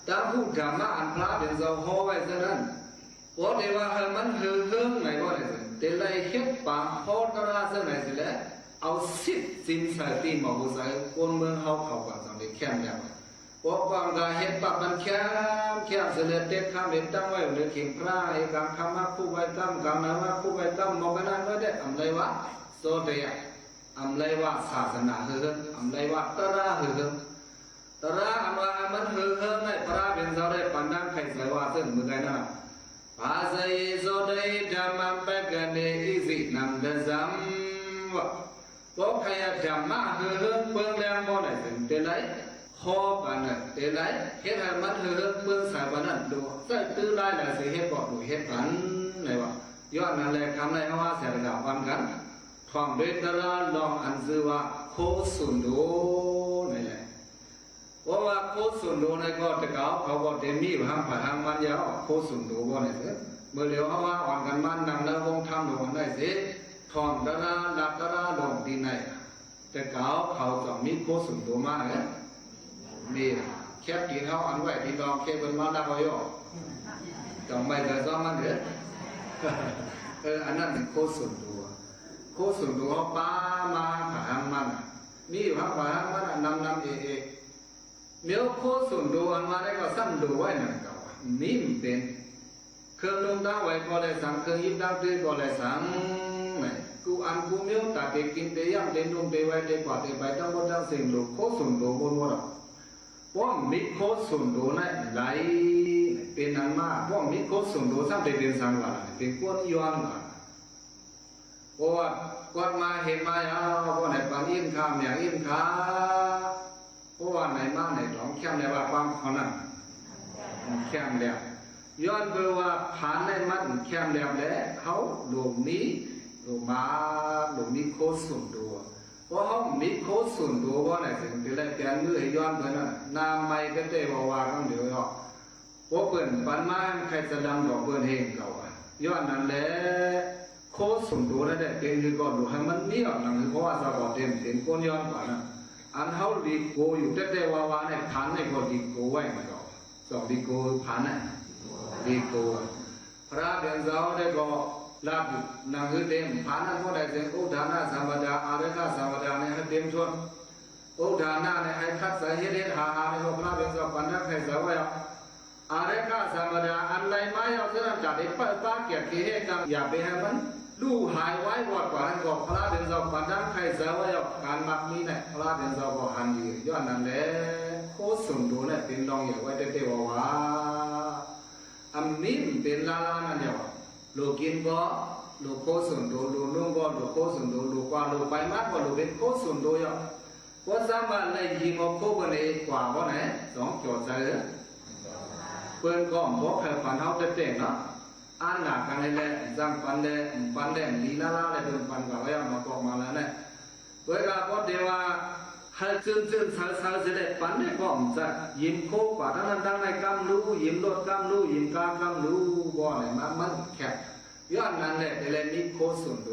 ตามผู้ธรรมะอันพระเป็นเจ้าห่อไว้ซะนั้นเพราะที่ว่าให้มันเฮืองไหนก็ได้แต่ไรเฮ็ดปากพอตราซะไหนสิแหละเอาสินใส่ตีหมอกใส่คนเมืองเฮาเข้ากันสังเกตแค่นี้เพราะบางกาเฮ็ดปากมันแค่เสด็จเต็กคำเด็ดตั้งไว้เหลือเข่งพระให้การคำมาคู่ไว้ตั้มกำนามาคู่ไว้ตั้มบอกกันนั้นไม่ได้อำไรวะโซเดียอำไรวะศาสนาเฮืองอำไรวะตระเฮืองตระอันว่ามันเฮืองในพระเป็นเจ้าได้ปันดังไข่ใส่ว่าซึ่งมือไงนะภาษาโซเดียธรรมะเปกันเนอิสินัมเดซัมวะเพราะใครธรรมะเฮืองเปลืองแรงบ่ได้ถึงเท่าไรขอกันน่ะเท่าไรเฮ็ดให้มันเฮืองเปลืองสายปานนั้นดูใส่ตื้อลายน่ะสิเฮ็ดบ่ดูเฮ็ดกันไหนวะย้อนนั่นแหละคำในเฮาว่าเสียดาวันกันท่องด้วยตระลองอันชื่อว่าโคสุนโดนี่แหละเพราะว่าโคสุนโดในก็ตะเกาเขาก็เต็มมีหังผ่าหังมันยาวโคสุนโดบ่ได้เด้อเมื่อเดี๋ยวเฮาว่าอ่อนกันมันนำแล้ววงธรรมลงได้สิท่องตระหลักตระลงที่ไหนตะเกาเขาต้องมีโคสุนโดมาเด้อนี่แค่ที่เฮาอันไว้ที่ลองแค่เพิ่นมาแล้วบ่ย่อต้องไม่ได้ซ้อมมันเด้ออันนั้นเป็นโคสุนโดโคสุนโดป้ามาผ่าหังมันมีอยู่ผ่าหังมันนำเอเมื่อโคสุนโดอันมาได้ก็ซ้ำดูไว้นั่นเก่านี่มันเป็นเครื่องลงตาไว้ก็เลยสั่งเครื่องยิบดังตื้อก็เลยสั่งไหนกูอันกูเมื่อตาเด็กกินเตย่ำเต็นลงเตไว้เตกว่าเตไปตั้งบนตั้งเสียงดูโคสุนโดบนวัดเพราะมีโคสุนโดนั่นไหลเป็นอันมากเพราะมีโคสุนโดซ้ำเป็นสังหวะเป็นก้นย้อนหวะเพราะว่ากดมาเห็นมาเอาก็ไหนปังอินคำอย่างอินคาเพราะว่าไหนมาไหนหลงแค่ในว่าความเขานั่นแค่แล้วย้อนไปว่าผ่านในมัดแค่แล้วแหละเขาหลวงนี้หลวงมาหลวงนี้โคสุนโดเพราะเขามีโคสุนโดว่าไหนถึงจะได้แปลงมือให้ย้อนไปนั่นนามไม่ก็เตว่ากันเดี๋ยวเพ พอเปิ่นปันมาใครจะดำดอกเปิ่นเฮงเก่าย้อนนั้นแหละโคสมดูนั่นแหละเป็นคือก่อนดูให้มันมีอ่ะนั่นคือเพราะว่าสะกอเต็มเป็นก้นย้อนกว่านะอันเฮาดีโกอยู่แต่ๆว่าๆเนี่ยผ่านในก็ดีโกไว้มันก็สองดีโกผ่านน่ะดีโกพระเดือนเสาร์ได้ก็ลาบนั่งคือเต็มผ่านนั้นก็ได้เสียงอุทานะสัมปดาอาริกาสัมปดาเนี่ยให้เต็มชวนอุทานะเนี่ยให้คัดใส่เฮ็ดหาเนี่ยก็พระเดือนเสาร์ปันนักให้เสาไว้อาริกาสัมปดาอันไรมาเอาเสนจัดให้เปิดตาเกียรติให้กันอย่าไปให้มันลู่หายไว้วอดกว่านั้นก็พระเดือนเสาร์ปันนักให้เสาไว้การมักมีเนี่ยพระเดือนเสาร์ก็หันดีย้อนนั้นแหละโคสมดูเนี่ยเป็นรองอย่างไว้เตๆว่าอันนี้เป็นลาลานั่นเดียวลูกกินก็ลูกโคสมดูลูกนุ่งก็ลูกโคสมดูลูกกว่าลูกไปมัดก็ลูกเป็นโคสมดูอย่างว่าสามารถเลยยิงออกโคกันเองกว่าว่าไหนสองโจทย์ใช่หรือเพื่อนก็บอกให้ฝันเขาเต็มๆนะอ่านหนักกันเลยจังปันเดลีลาลาเลยเดินปันกับว่าอย่างมาบอกมาแล้วเนี่ยเวลาพอเดี๋ยวว่าให้ซึ่งสาวเสด็จปันได้ก็จะยิ้มโคกว่าทั้งนั้นทั้งในกำรู้ยิ้มรถกำรู้ยิ้มกำรู้ว่าไหนมันแคบย้อนนั้นเนี่ยแต่ละมีโคสุนโด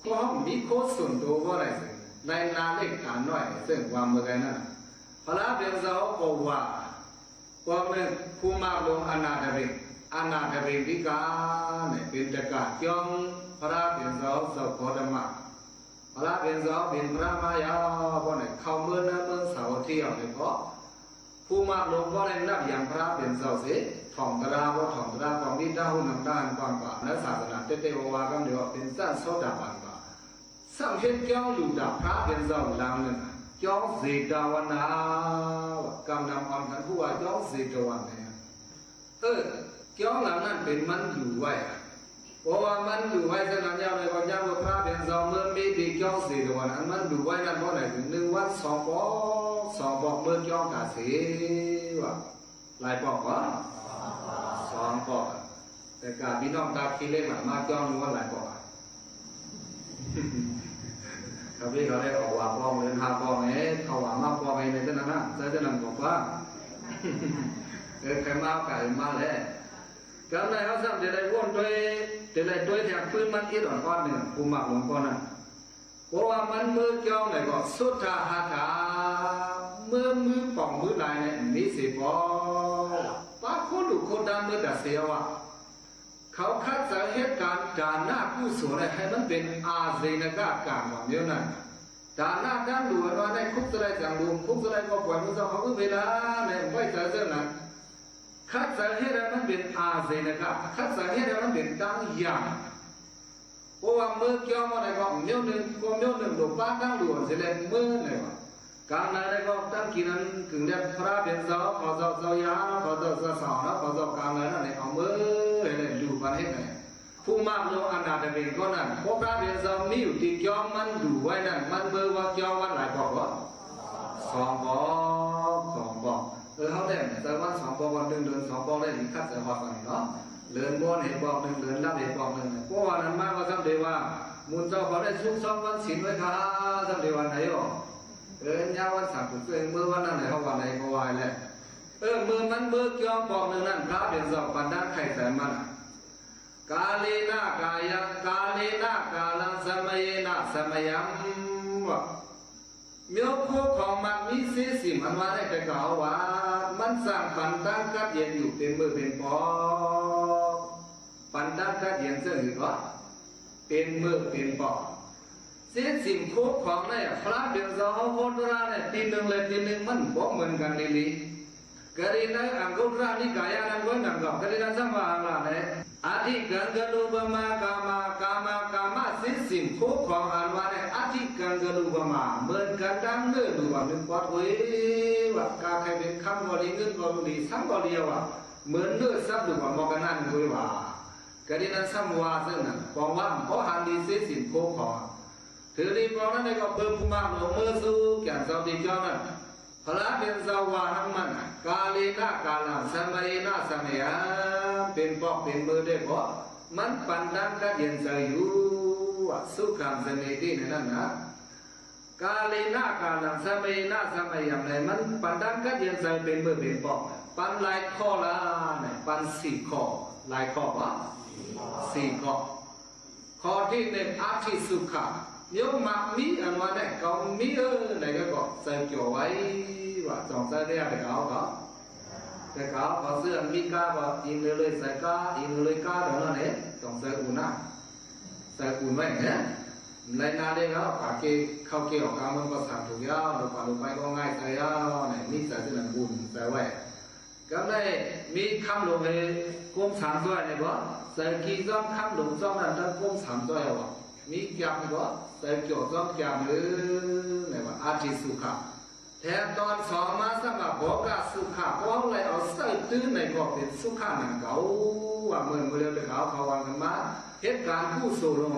ก็มีโคสุนโดว่าอะไรสิในนาเล็กฐานน้อยซึ่งความเมื่อไงนั่นพระเบียงเสาก็ว่าเป็นผู้มากลงอนาถบิณฑิกาเนี่ยเป็นตะกาจองพระเบียงเสาสกอดมาพระเบียงเสาเป็นพระมายาเพราะเนี่ยเข้าเมืองเสาเที่ยวเนี่ยเพราะผู้มากลงเพราะเนี่ยนับอย่างพระเบียงเสาเสียถ่องตราว่าถ่องตราความวิดาหุนำด้านความบาปและศาสนาเตวากันเดียวเป็นสั้นโซดาบันบาสังเกตจ้องอยู่ดับพระเบียงเสาลางหนึ่งจ้องสีดาวนากำนำความขันผู้ว่าจ้องสีดาวันเนี่ยจ้องหลังนั้นเป็นมันอยู่ไว้เพราะว่ามันอยู่ไว้สนามยาวในวันยาวพระเบียงเสาเมื่อมีที่จ้องสีดาวันนั้นมันอยู่ไว้นั่นเพราะไหนถึง1 วัน 2 ปอกเมื่อจ้องกาสีว่าหลายปอกวะ2 ปอกแต่การพี่น้องตาขี้เล่นมาจ้องรู้ว่าหลายปอกเขาพี่เขาได้ออกว่าปองเดินหาปองเขาว่ามาปองในเส้นนั้นเส้นนั้นบอกว่าใครมาไก่มาแล้วก็ในเขาสั่งจะได้วนด้วยแถบพื้นมันอีดอ่อนก้อนหนึ่งภูมิหมักหลวงก้อนนั้นเพราะว่ามันมือเกี่ยวไหนก็สุดทาหาถามือป่องมือไหนเนี่ยมีสิบอป้าคนดูคนดำมือแต่เสียวอ่ะเขาคัดสรรเหตุการณ์ด่านหน้าผู้สวนให้มันเป็นอาเซนกาการว่าเดียวนั้นด่านหน้าด้านหลวงว่าในคุกสลายจังหลวงคุกสลายก็ปล่อยมือเขาเวลาในไว้ใจเส้นนั้นคัดสรรเหตุมันเป็นอาเซนกาคัดสรรเหตุมันเป็นตั้งอย่างเพราะว่าเมื่อเกี่ยวมาในก็เมียวหนึ่งดูป้าตั้งหลวงเสร็จแล้วเมื่อไหร่วะการในก็ตั้งกินนั้นถึงได้พระเบียงเสาขอเสายาขอเสาขอการในนั้นเอาเมื่อดูประเทศไหนผู้มากโลอันดาเดบินก็นั่นพวกพระเบียงเสามีอยู่ที่จอมมันดูไว้นั่นมันเบอร์ว่าจอมวันหลายบอกว่า2 บอกเขาได้แต่วัน2 บอกวันเดือน2 บอกได้ถึงคัดแต่ว่ากันเนาะเดินบนเห็นบอก1เดินรับเห็นบอก1เพราะว่านั้นมากว่าสัมเดว่ามุนเจ้าเขาได้ชุกซ้อมวันศีลไว้ค่ะสัมเดวันไหนอ่ะยาวันสั่งตัวเองเมื่อวันนั้นไหนเขาวันไหนเขาวายแหละมือมันเบิกยอมบอกหนึ่งนั่นพระเป็นสอบปันด้านไข่แสนมันกาเลนะกายังกาเลนะกาลังสมัยนะสมัยมว่าเมื่อพวกของมันมีเสียสิมันว่าได้แต่กล่าวว่ามันสร้างปันด้านกัดเย็นอยู่เป็นมือเป็นปอปันด้านกัดเย็นเสื่อหรือว่าเป็นมือเป็นปอเสียสิ่งโคกของเนี่ยพระเบียงเสาเขาโคตรราเนี่ยตีหนึ่งเลยตีหนึ่งมันบอกเหมือนกันนี่กะรีนั้นอังกุรานิกายานันก็นั่งกับกะรีนั้นสัมมาละเนี่ยอาทิกันกลูปมากาเสียสิ่งโคกของอันว่าเนี่ยอาทิกันกลูปมาเหมือนกันดังเนื้อดูว่าเป็นปอดเว้ยว่ากาใครเป็นคำวลีเงินก็ดีสังก็เดียวว่าเหมือนเนื้อซับดูว่ามองกันนั่นคุยว่ากะรีนั้นสัมวาซึ่งนั่นบอกว่าเพราะหันดีเสียสิ่งโคกของถือดีปองนั้นก็เพิ่มผู้มากลงมือสู้แก่เจ้าดีเจ้านั้นพระเป็นเจ้าวานังมันกาลีน่ากาลังสมัยน่าสมัยเป็นปอกเป็นมือได้เพราะมันปันดังกัดเย็นใจอยู่สุขังเสน่ห์ที่นั่นนะ กาเลน่ากาลังสมัยน่าสมัยอย่างไรมันปันดังก็ยังใส่เป็นเบอร์เป็นปอกปันลายข้อละเนี่ยปันสี่ข้อลายข้อวะสี่ข้อข้อที่หนึ่งอาทิสุขะโยมมามีอันว่าเนี่ยเขามีไหนก็ใส่เกี่ยวไว้ว่าสองใส่ได้ไปเขาแต่เขาเสื้อมีกาว่าอินเลยใส่กาอินเลยกาเดี๋ยวนั้นเนี่ยต้องใส่อุ่นนะใส่อุ่นไว้เนี่ยในนาเด็กเขาเกี่ยวกับมันก็สั่งถูกยาวลงไปก็ง่ายใส่ยาวเนี่ยมีใส่เสื้ออุ่นใส่ไว้ก็ได้มีคำลงไปก้มสามตัวเนี่ยว่าใส่กี่ซ้อมคำลงซ้อมนั้นต้องก้มสามตัวว่ามีแก้มก็ใส่เกี่ยวซ้อมแก้มหรือเนี่ยว่าอาทิสุขะแทนตอนสองมาสำหรับบอกว่าสุขะเพราะอะไรเอาใส่ตื้นในก็เป็นสุขะหนังเก่าว่าเมื่อเร็วๆเขาวางกันมาเหตุการณ์ผู้สูงลง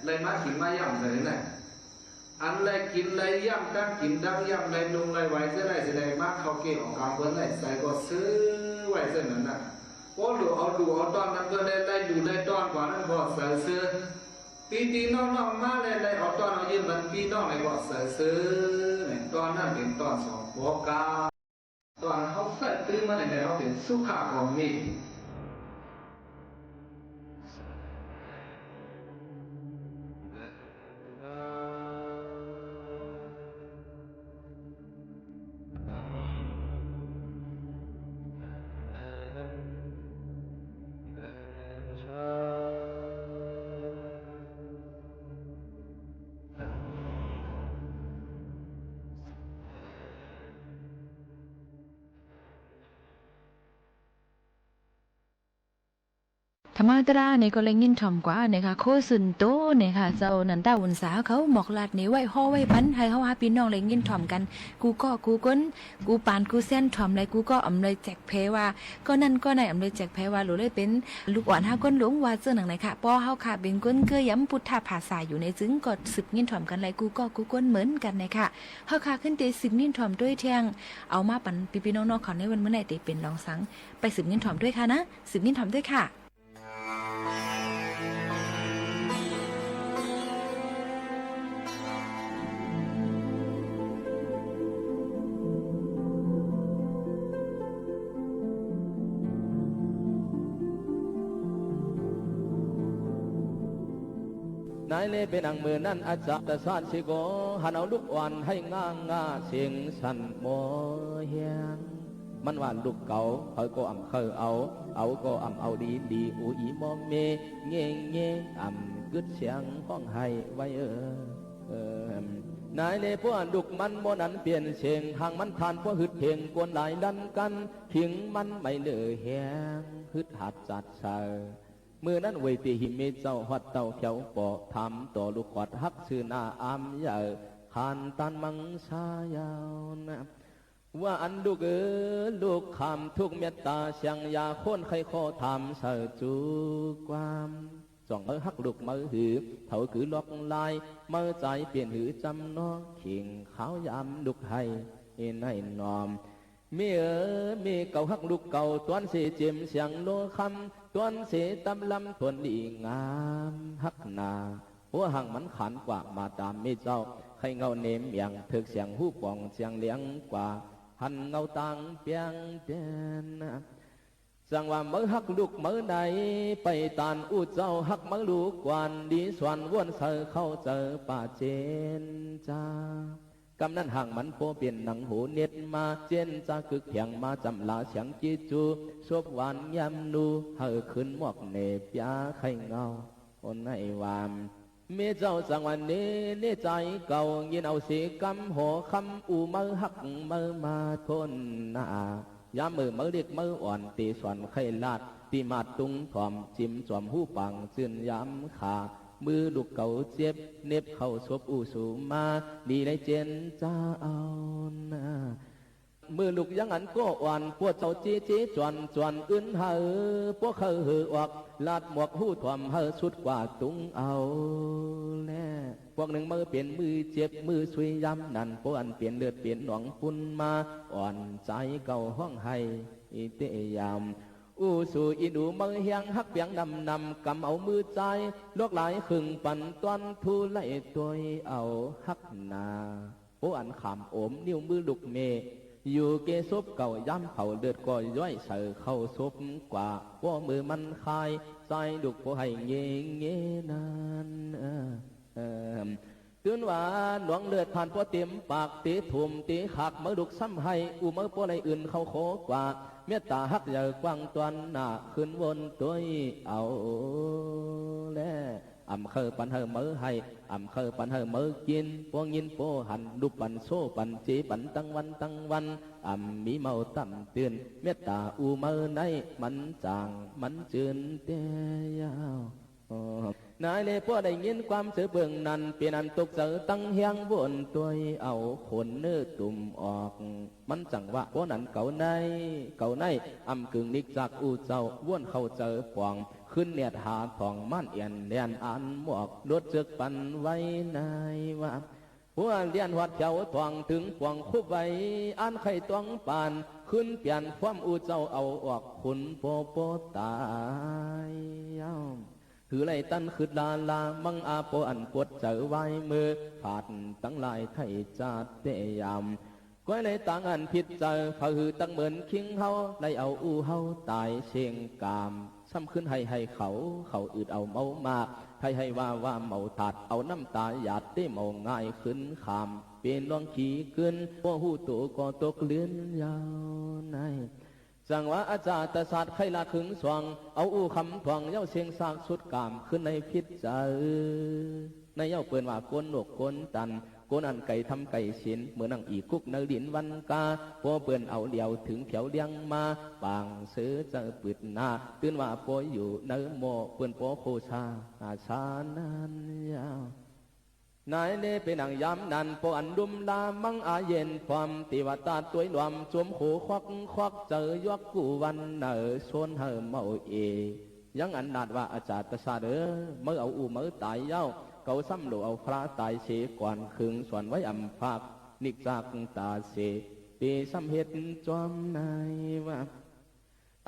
เลยมากินมาย่ำเลยเนี่ยอันไรกินไรย่ำตั้งกินตั้งย่ำไรลงไรไว้จะได้มาเขาเกี่ยวกับเพื่อนไรใส่ก็ซื้อไว้เส้นนั้นนะเพราะดูเอาตอนนั้นก็ได้ดูได้ตอนกว่านั้นก็ใส่ซื้อปีน้องมาเลยเอาตอนเอายืมมันปีน้องในก็ใส่ซื้อเนี่ยตอนนั้นเป็นตอนสองบอกกาตอนเขาใส่ตื้อมาในเขาเป็นสุขะของมีธรรมดาเนี่ยก็เลยยินถ่อมกว่าเนี่ยค่ะโคสุนโตเนี่ยค่ะเจ้านันตาวุนสาเขาหมอกลาดนี่ไว้ห่อไว้ปันให้เขาหาพี่น้องเลยยินถ่อมกันกูก้นกูปานกูเส้นถ่อมเลยกูก็อำเลยแจกเพว่าก็นั่นก็ไหนอำเลยแจกเพว่าหรือเลยเป็นลูกอ่อนห้าก้นหลวงว่าเจ้าหนังไหนค่ะป้อเฮาค่ะเป็นก้นเกยย้ำพุทธภาษาอยู่ในซึ้งก็สืบยินถ่อมกันเลยกูก้นเหมือนกันเนี่ยค่ะเฮาค่ะขึ้นเตสืบยินถ่อมด้วยเที่ยงเอามาปันพี่น้องๆเขาในวันเมื่อไหร่เตเป็นลองสังไปสืบยินถ่อมด้วยค่ะนะสืบยินถ่อมด้วยค่ะนายเล่เป็นอังมือนั่นอาจารย์สานสิโกหันเอาลูกอ่อนให้ง่าเสียงสั่นโมเฮียงมันว่าลูกเก่าเขาก็อ่ำเอาก็อ่ำเอาดีอูอีมอมเมเงี้ยอ่ำกึดเสียงห้องให้ไว้นายเล่พวกดุกมันโมนันเปลี่ยนเสียงห่างมันทานพวกหึดเพียงกวนหลายดันกันขิงมันไม่เลือแหงหึดหัดจัดเสามือนั้นเวทีหิมิเจ้าหัดเต้าเขียวปอทำต่อลูกขวัดฮักชื่อหน้าอามใหญ่ขานตันมังชายาวนะว่าอันลูกลูกคำทุกเมตตาเสียงยาคนใครขอทำเสือจูความจ่องมือฮักลูกมือหือเท่าคือล็อกลายมือใจเปลี่ยนหือจำน้องขิงขาวยำลูกให้ในนอมมีเก่าฮักลูกเก่าตวนเสียเจียมเสียงโลคำตวนเสียตำลำทวนดีงามฮักนาหัวหังมันขันกว่ามาตามมีเจ้าใครเงาเนมอย่างถึกเสียงหูปองเสียงเลี้ยงกว่าหันเงาตังเปียงเด่นจังว่ามือฮักลูกมือไหนไปตานอู้เจ้าฮักมือลูกกวนดีสวนวนเสือเข้าเจอป่าเจนจ้ากำนั้นห่างมันโปเปลี่ยนหนังหูเน็ดมาเจนจะกึกเพียงมาจำลาเสียงจีจูสวบหวานยำนูเฮอขึ้นหมวกเนบยาไข่เงาคนในวามเมื่อเจ้าสังวันนี้เนใจเก่ายินเอาสีกำหัวคำอูมือหักมือมาทนหน้ายามมือเรียกมืออ่อนตีสวนไข่ลาดตีมาตุงถ่อมจิ้มจอมหูปังจืนย้ำขามือลูกเก่าเจ็บเน็บเข้าศพอูสูมาดีในเจนจ้าเอานะมือลูกยังอันก็อ่อนพวกเจ้าจีจวนอื่นเฮอพวกเขาหือออกลาดหมวกหูถ่อมเฮอสุดกว่าตุงเอาแน่พวกหนึ่งมือเปลี่ยนมือเจ็บมือสุยย้ำนั่นพวกอันเปลี่ยนเลือดเปลี่ยนหนองปุ่นมาอ่อนใจเก่าห้องให้อิเตยาม อู้สู่อินูเมือเฮียงฮักเปียงนำกำเอามือใจลวกหลายขึงปั่นตอนทูไล่ตัวเอาฮักนาโออันขามโอมนิ้วมือลุกเมอยู่เกซบเก่าย้ำเผาเดือดก่อยย้อยเสือเข้าซบกว่าว่ามือมันคายใจดุกพอให้เงี้ยเงี้ยนั้นตื่นว่าหนวงเลือดผ่านพอเต็มปากตีถุ่มตีขากมือดุกซ้ำให้อูมือพออะไรอื่นเข้าโคกว่าเมตตาฮักใหญ่กว้างตวนหน้าขึ้นวนตัวเอาแล้วเคอปันเฮอมือให้เคอปันเฮอมือกินพวงยินโปหันดุปันโซปันจีปันตั้งวันมีเมาตั้มเตือนเมตตาอูมือในมันจางมันจืนเตียาวนายเลยพอได้ยินความเสือเบิ่งนั้นเปลี่ยนอันตกเสือตั้งเฮียงวนตัวเอาขนเนื้อตุ่มออกมันจังว่าพวกนั้นเก่าในกึ่งนิกจากอูเจ้าวนเข้าเจอปองขึ้นเนียดหาทองมั่นเอียนเลียนอันหมวกรถจึกปันไว้นายว่าหัวเลียนหัดเจ้าทองถึงปวงคุบไว้อันไข่ตวงปานขึ้นเปลี่ยนความอูเจ้าเอาออกขุนโปตายถือไรตันขึ้นลามังอาโปอันปวดเจอไว้มือขาดตั้งลายไทยจัดเตยามก้อยเลยต่างอันผิดเจอผือตั้งเหมือนคิงเฮาไล่เอาอูเฮาตายเชียงกามซ้ำขึ้นให้เขาอืดเอาเมามากให้ว่าเมาถาดเอาน้ำตาหยาดได้เมาง่ายขึ้นขามเป็นลองขี่ขึ้นพวหูตัวก็ตกเลื่อนยาวในจังว่าอาจารย์ตศาสตร์ไขลาขึงสว่างเอาอู้คำทวงเย้าเสียงสากสุดกามขึ้นในพิษใจในเย้าเปิ่นว่าโกนหนกโกนตันโกนอันไก่ทำไก่ฉินเหมือนนังอีกุกเนื้อดินวันกาพอเปิ่นเอาเดียวถึงเผียวเลี้ยงมาปางเสือจะปิดหน้าตื่นว่าปอยอยู่เนื้อโมเปิ่นปอโคชาอาชานันยาวนายเนเป็นนางยามนันปอันดุมลามังอาเย็นความติวตาตัวหลวมสวมหูควักเจอยกกูวันเนอชนเฮเมายังอันนาดว่าอาจารย์ตศาสตร์เมื่อเอาอูเมื่อตายเย้าเกาซ้ำโลเอาพระตายเสก่อนขึงส่วนไว้อำภาคนิกจากตาเสปีซ้ำเหตุจอมนายว่า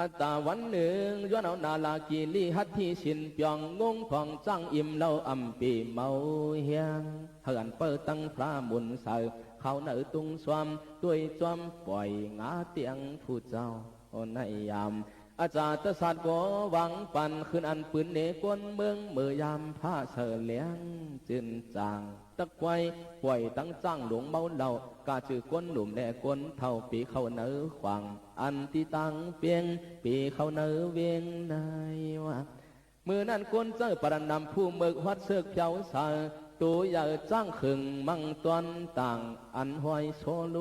อัตตาวันหนึ่งย้อนเอานาลากีลีฮัตที่ชินเปียงงงทองจังอิ่มเล่าอำปีเมาเฮียงเหินเปิดตั้งพระมุนเสาเขาเนื้อตุงสวมด้วยจอมปล่อยงาเตียงผู้เจ้าในยามอาจารย์ตศาสตร์ก็หวังปันขึ้นอันปืนเนกวนเมืองเมื่อยามผ้าเสเลียงจืนจางตะไคว้ปล่อยตั้งจ้างหลวงเมาเหล่ากาจือกวนหลุมแดกวนเท่าปีเข้าเนื้อขวางอันที่ตั้งเปียงปีเข้าเนื้อเวียงนายว่ามือนั้นกวนเจอปรนำผู้เมือกวัดเสือกเจ้าสาตัวใหญ่จ้างขึงมังตวนต่างอันห้อยโซล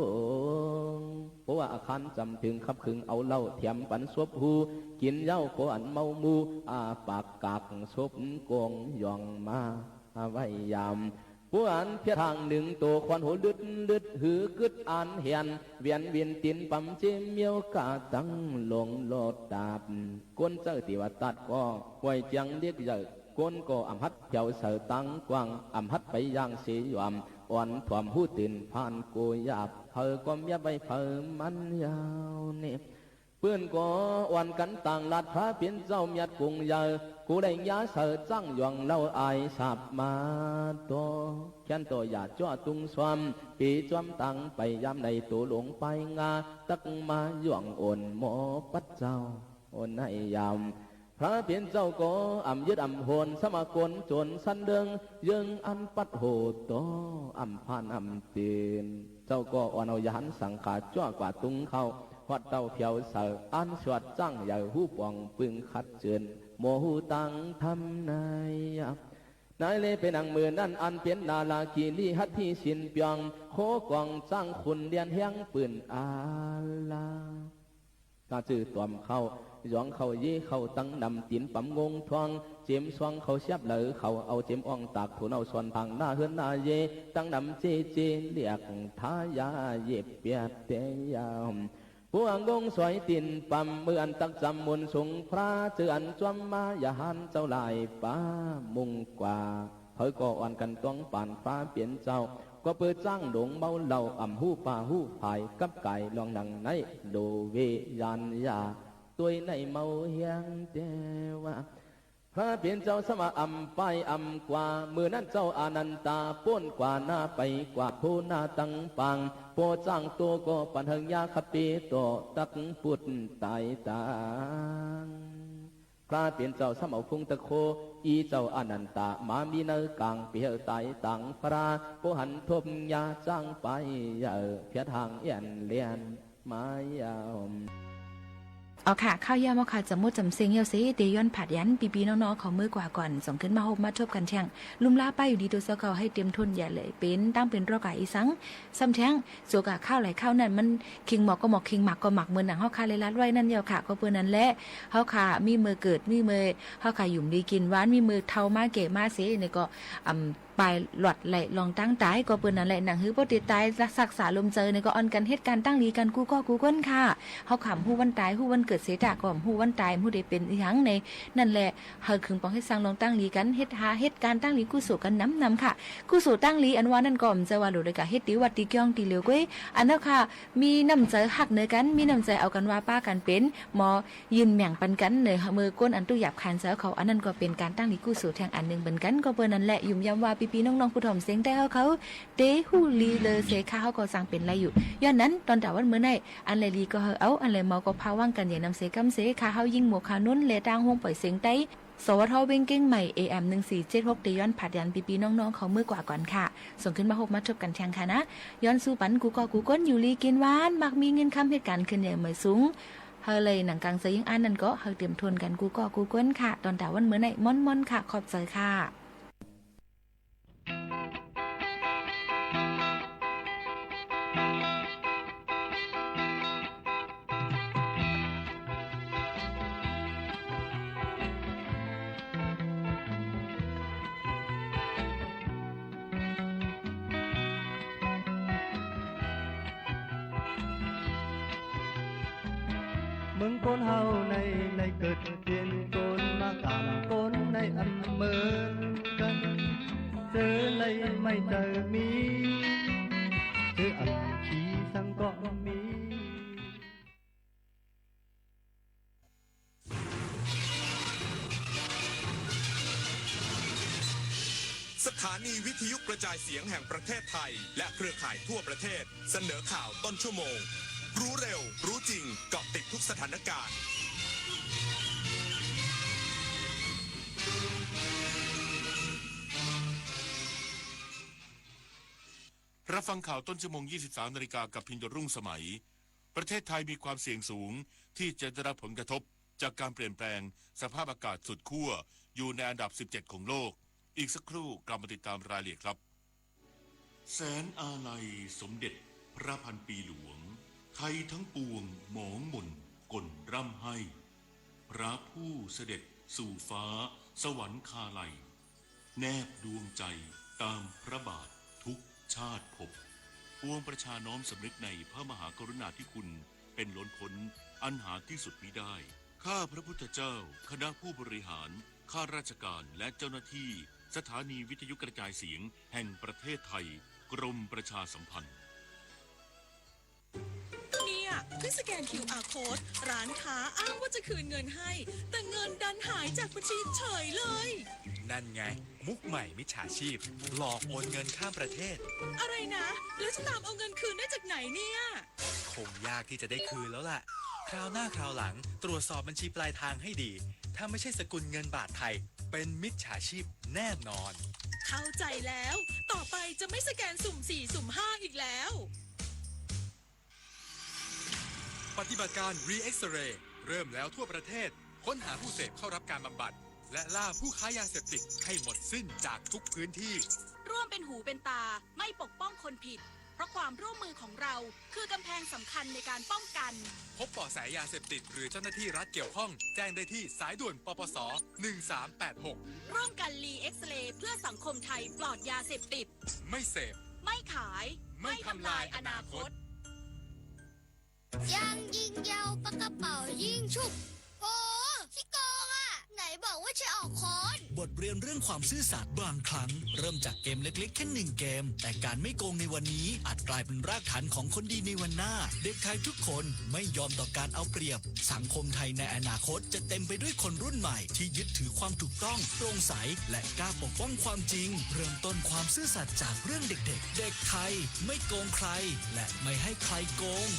งเพราะว่าอาคารจำถึงขับขึงเอาเหล้าเทียมปันซบหูกินเหย้าก็อันเมามูอาปากกากซบกงยองมาไว้ยามผู้อันเพียทางหนึ่งตัวควันหัวดึดหือกึดอันเหียนเวียนวินตินปั๊มเจเมียวกาตั้งลงโลดดาบก้นเจ้าติวตัดก็ไว้จังเรียกใหญ่ก้นก็อำฮัดเพียวเสือตั้งกว้างอำฮัดไปย่างสียามอ่อนถ่วมหูตื่นผ่านกูหยาบเผอก็เมียใบเผอมันยาวเนี่ยเพื่อนก็วันกันต่างลาดพระเปลี่ยนเจ้าเมียกุ้งใหญ่กูได้ยาเสือจังหยองเล่าอายสาบมาตัวแค้นตัวหยาดจ้อตุงสวมปีจอมตังไปยามในตัวหลวงไปงาตักมาหย่องโอนหมอปัดเจ้าโอนให้ยามพระเปลี่ยนเจ้าก็อ่ำยึดอ่ำโหนสมากลจนสันเดิงยังอันปัดโหดโตอ่ำพานอ่ำตีนเจ้าก็อ่อนเอายานสังขาจ้อกว่าตุงเขาวัดเต้าเพียวเสืออันสวดจังใหญ่หูปองปึงขัดเจินโมหูตังทำนายเลยเป็นอังมือนั่นอันเป็นนาลากีลีฮัตที่สินเปียงโคกองจังคุณเดียนแห้งปืนอาลาตาจื้อตอมเข้าย้องเขาเย่เขาตั้งนำตีนปั๊มงงทวงเจมสวงเขาเสียบเหลือเขาเอาเจมอ่องตากถูนเอาส่วนทางหน้าเฮือนหน้าเย่ตั้งนำเจเรียกทายาเย็บเปียดเตยามพวงงงสวยตีนปั๊มเมื่ออันตักจำมุนสงพระเจือนจวมมาอย่าหันเจ้าลายป้ามุงกว่าเผยก่ออ่อนกันต้องป่านฟ้าเปลี่ยนเจ้าก็เปิดจ้างหลงเมาเหล่าอ่ำหูป่าหูภายกับไก่ลองดังในโดเวยานยา ตัวในเมาเฮียงเจว่าพระเปลี่ยนเจ้าสมาอำไปอำกว่ามือนั้นเจ้าอานันตาป้นกว่าหน้าไปกว่าผู้หน้าตั้งปังโปจ้างตัวก็ปันหังยาคปีโตตักปุดตายตางพระเปลี่ยนเจ้าสมาคงตะโคอีเจ้าอานันตามามีเนื้อกลางเปียตายตังพระผู้หันทบยาจ้างไปเพียทางเอียนเลียนมายาวเอาค่ะข้าวยามค่ะจะมุดจำเสียงเยาซีเตย้อนผัดยันปีน้องๆของมือกว่าก่อนส่งขึ้นมาหบมาทบกันแท่งลุมลาป้าอยู่ดีตัวเสาเขาให้เตรียมทุนอย่าเลยเป็นตั้งเป็นรอกาอีสังซ้ำแท่งโจกะข้าวไหลข้าวนั่นมันคิงหมอกก็หมอกคิงหมักก็หมักมือหนังเฮาคาเลยลัดไว้นั่นเยาค่ะก็เปื้อนนั่นแหละเฮาค่ะมีมือเกิดมีมือเฮาค่ะหยุ่มดีกินหวานมีมือเท่ามาเก๋มาเสนี่ก็ปลายหลอดไหลลองตั้งตายก็เปิ้นนั่นแหละหนังฮื้อบ่ติดตายรักษาลมเจอนี่ก็ออนกันเหตุการณ์ตั้งลีกันกูก็กูก้นค่ะเฮาขำฮู้วันตายฮู้วันเกิดเสดาก็ฮู้วันตายฮู้ได้เป็นอีหยังในนั่นแหละเฮาคึงปองให้สร้างลองตั้งลีกันเฮ็ดหาเหตุการณ์ตั้งลีกู้สู่กันนำค่ะกู้สู่ตั้งลีอันว่านั่นก็อมจะว่าหลุดเลยก็เฮ็ดติวัดติเกียงติเหลียวก้อยอันนั้นค่ะมีน้ำใจฮักเนกันมีน้ำใจเอากันว่าป้ากันเป็นหมอยืนแหม่งปันกันเนมือก้นอันตู้หยาบคายเจ้าเขาอันนั้นก็เป็นการตั้งลีกู้สู่แทงอันนึงเหมือนกันก็เปิ้นนั่นแหละยุ่มยำว่าปีๆน้องๆผู้ถ่อมเสียงแต่เขาเตหูลีเลยเสค่าเขาก็สั่งเป็นไรอยู่ย้อนนั้นตอนแต่วันเมื่อไหร่อันไรลีก็เอาอันไรเมาก็พาว่างกันอย่างนำเสกำเสค่าเขายิงหมวกขานุ่นเลตางห้องปล่อยเสียงไต้สวทเวงเก้งใหม่ AM 1476ตีย้อนผัดยันปีน้องๆเขามือกว่าก่อนค่ะส่งขึ้นมาหกมาทบกันแทงค่ะนะย้อนสู้ปันกูก็กูก้นอยู่ลีกินหวานมักมีเงินคำเหตุการณ์ขึ้นอย่างเหมยสูงเฮาเลยหนังกลางเสยิงอันนั้นก็เฮาเตรียมทวนกันกูก็กูก้นค่ะตอนแต่วันเมื่อไหร่ม่อนๆค่ะขอบใจค่ะเมืองคนเฮาในเกิดเปลี่ยนคนมาต่างคนในอันเหมือนกันเจอเลยไม่เจอมีเจออันขี้สังก็มี สถานีวิทยุกระจายเสียงแห่งประเทศไทยและเครือข่ายทั่วประเทศเสนอข่าวต้นชั่วโมงรู้เร็วรู้จริงเกาะติดทุกสถานการณ์รับฟังข่าวต้นชั่วโมง 23 นาฬิกากับพิญญรุ่งสมัยประเทศไทยมีความเสี่ยงสูงที่จะได้รับผลกระทบจากการเปลี่ยนแปลงสภาพอากาศสุดขั้วอยู่ในอันดับ 17 ของโลกอีกสักครู่กลับมาติดตามรายละเอียดครับแสนอาลัยสมเด็จพระพันปีหลวงไทยทั้งปวงหมองหม่นก่นร่ำให้พระผู้เสด็จสู่ฟ้าสวรรคาลัยแนบดวงใจตามพระบาททุกชาติภพปวงประชาน้อมสำนึกในพระมหากรุณาธิคุณเป็นล้นพ้นอันหาที่สุดมิได้ข้าพระพุทธเจ้าคณะผู้บริหารข้าราชการและเจ้าหน้าที่สถานีวิทยุกระจายเสียงแห่งประเทศไทยกรมประชาสัมพันธ์เนี่ยเพิ่งสแกน QR Code ร้านค้าอ้างว่าจะคืนเงินให้แต่เงินดันหายจากบัญชีเฉยเลยนั่นไงมุกใหม่มิจฉาชีพหลอกโอนเงินข้ามประเทศอะไรนะแล้วจะตามเอาเงินคืนได้จากไหนเนี่ยคงยากที่จะได้คืนแล้วล่ะคราวหน้าคราวหลังตรวจสอบบัญชีปลายทางให้ดีถ้าไม่ใช่สกุลเงินบาทไทยเป็นมิจฉาชีพแน่นอนเข้าใจแล้วต่อไปจะไม่สแกนสุ่ม4สุ่ม5อีกแล้วปฏิบัติการ Re-X-Ray เริ่มแล้วทั่วประเทศค้นหาผู้เสพเข้ารับการบำบัดและล่าผู้ค้ายาเสพติดให้หมดสิ้นจากทุกพื้นที่ร่วมเป็นหูเป็นตาไม่ปกป้องคนผิดเพราะความร่วมมือของเราคือกำแพงสำคัญในการป้องกันพบเบาะแสยาเสพติดหรือเจ้าหน้าที่รัฐเกี่ยวข้องแจ้งได้ที่สายด่วนปปส1386ร่วมกัน Re-X-Ray เพื่อสังคมไทยปลอดยาเสพติดไม่เสพไม่ขายไม่ทำลายอนาคตยังยิงยาวปากกระเป๋ายิงฉุบโอ้ขี้โกงอ่ะไหนบอกว่าจะออกค้อน บทเรียนเรื่องความซื่อสัตย์บางครั้งเริ่มจากเกมเล็กๆแค่1 เกมแต่การไม่โกงในวันนี้อาจกลายเป็นรากฐานของคนดีในวันหน้าเด็กไทยทุกคนไม่ยอมต่อการเอาเปรียบสังคมไทยในอนาคตจะเต็มไปด้วยคนรุ่นใหม่ที่ยึดถือความถูกต้องโปร่งใสและกล้าปกป้องความจริงเริ่มต้นความซื่อสัตย์จากเรื่องเด็กๆเด็กไทยไม่โกงใครและไม่ให้ใครโกง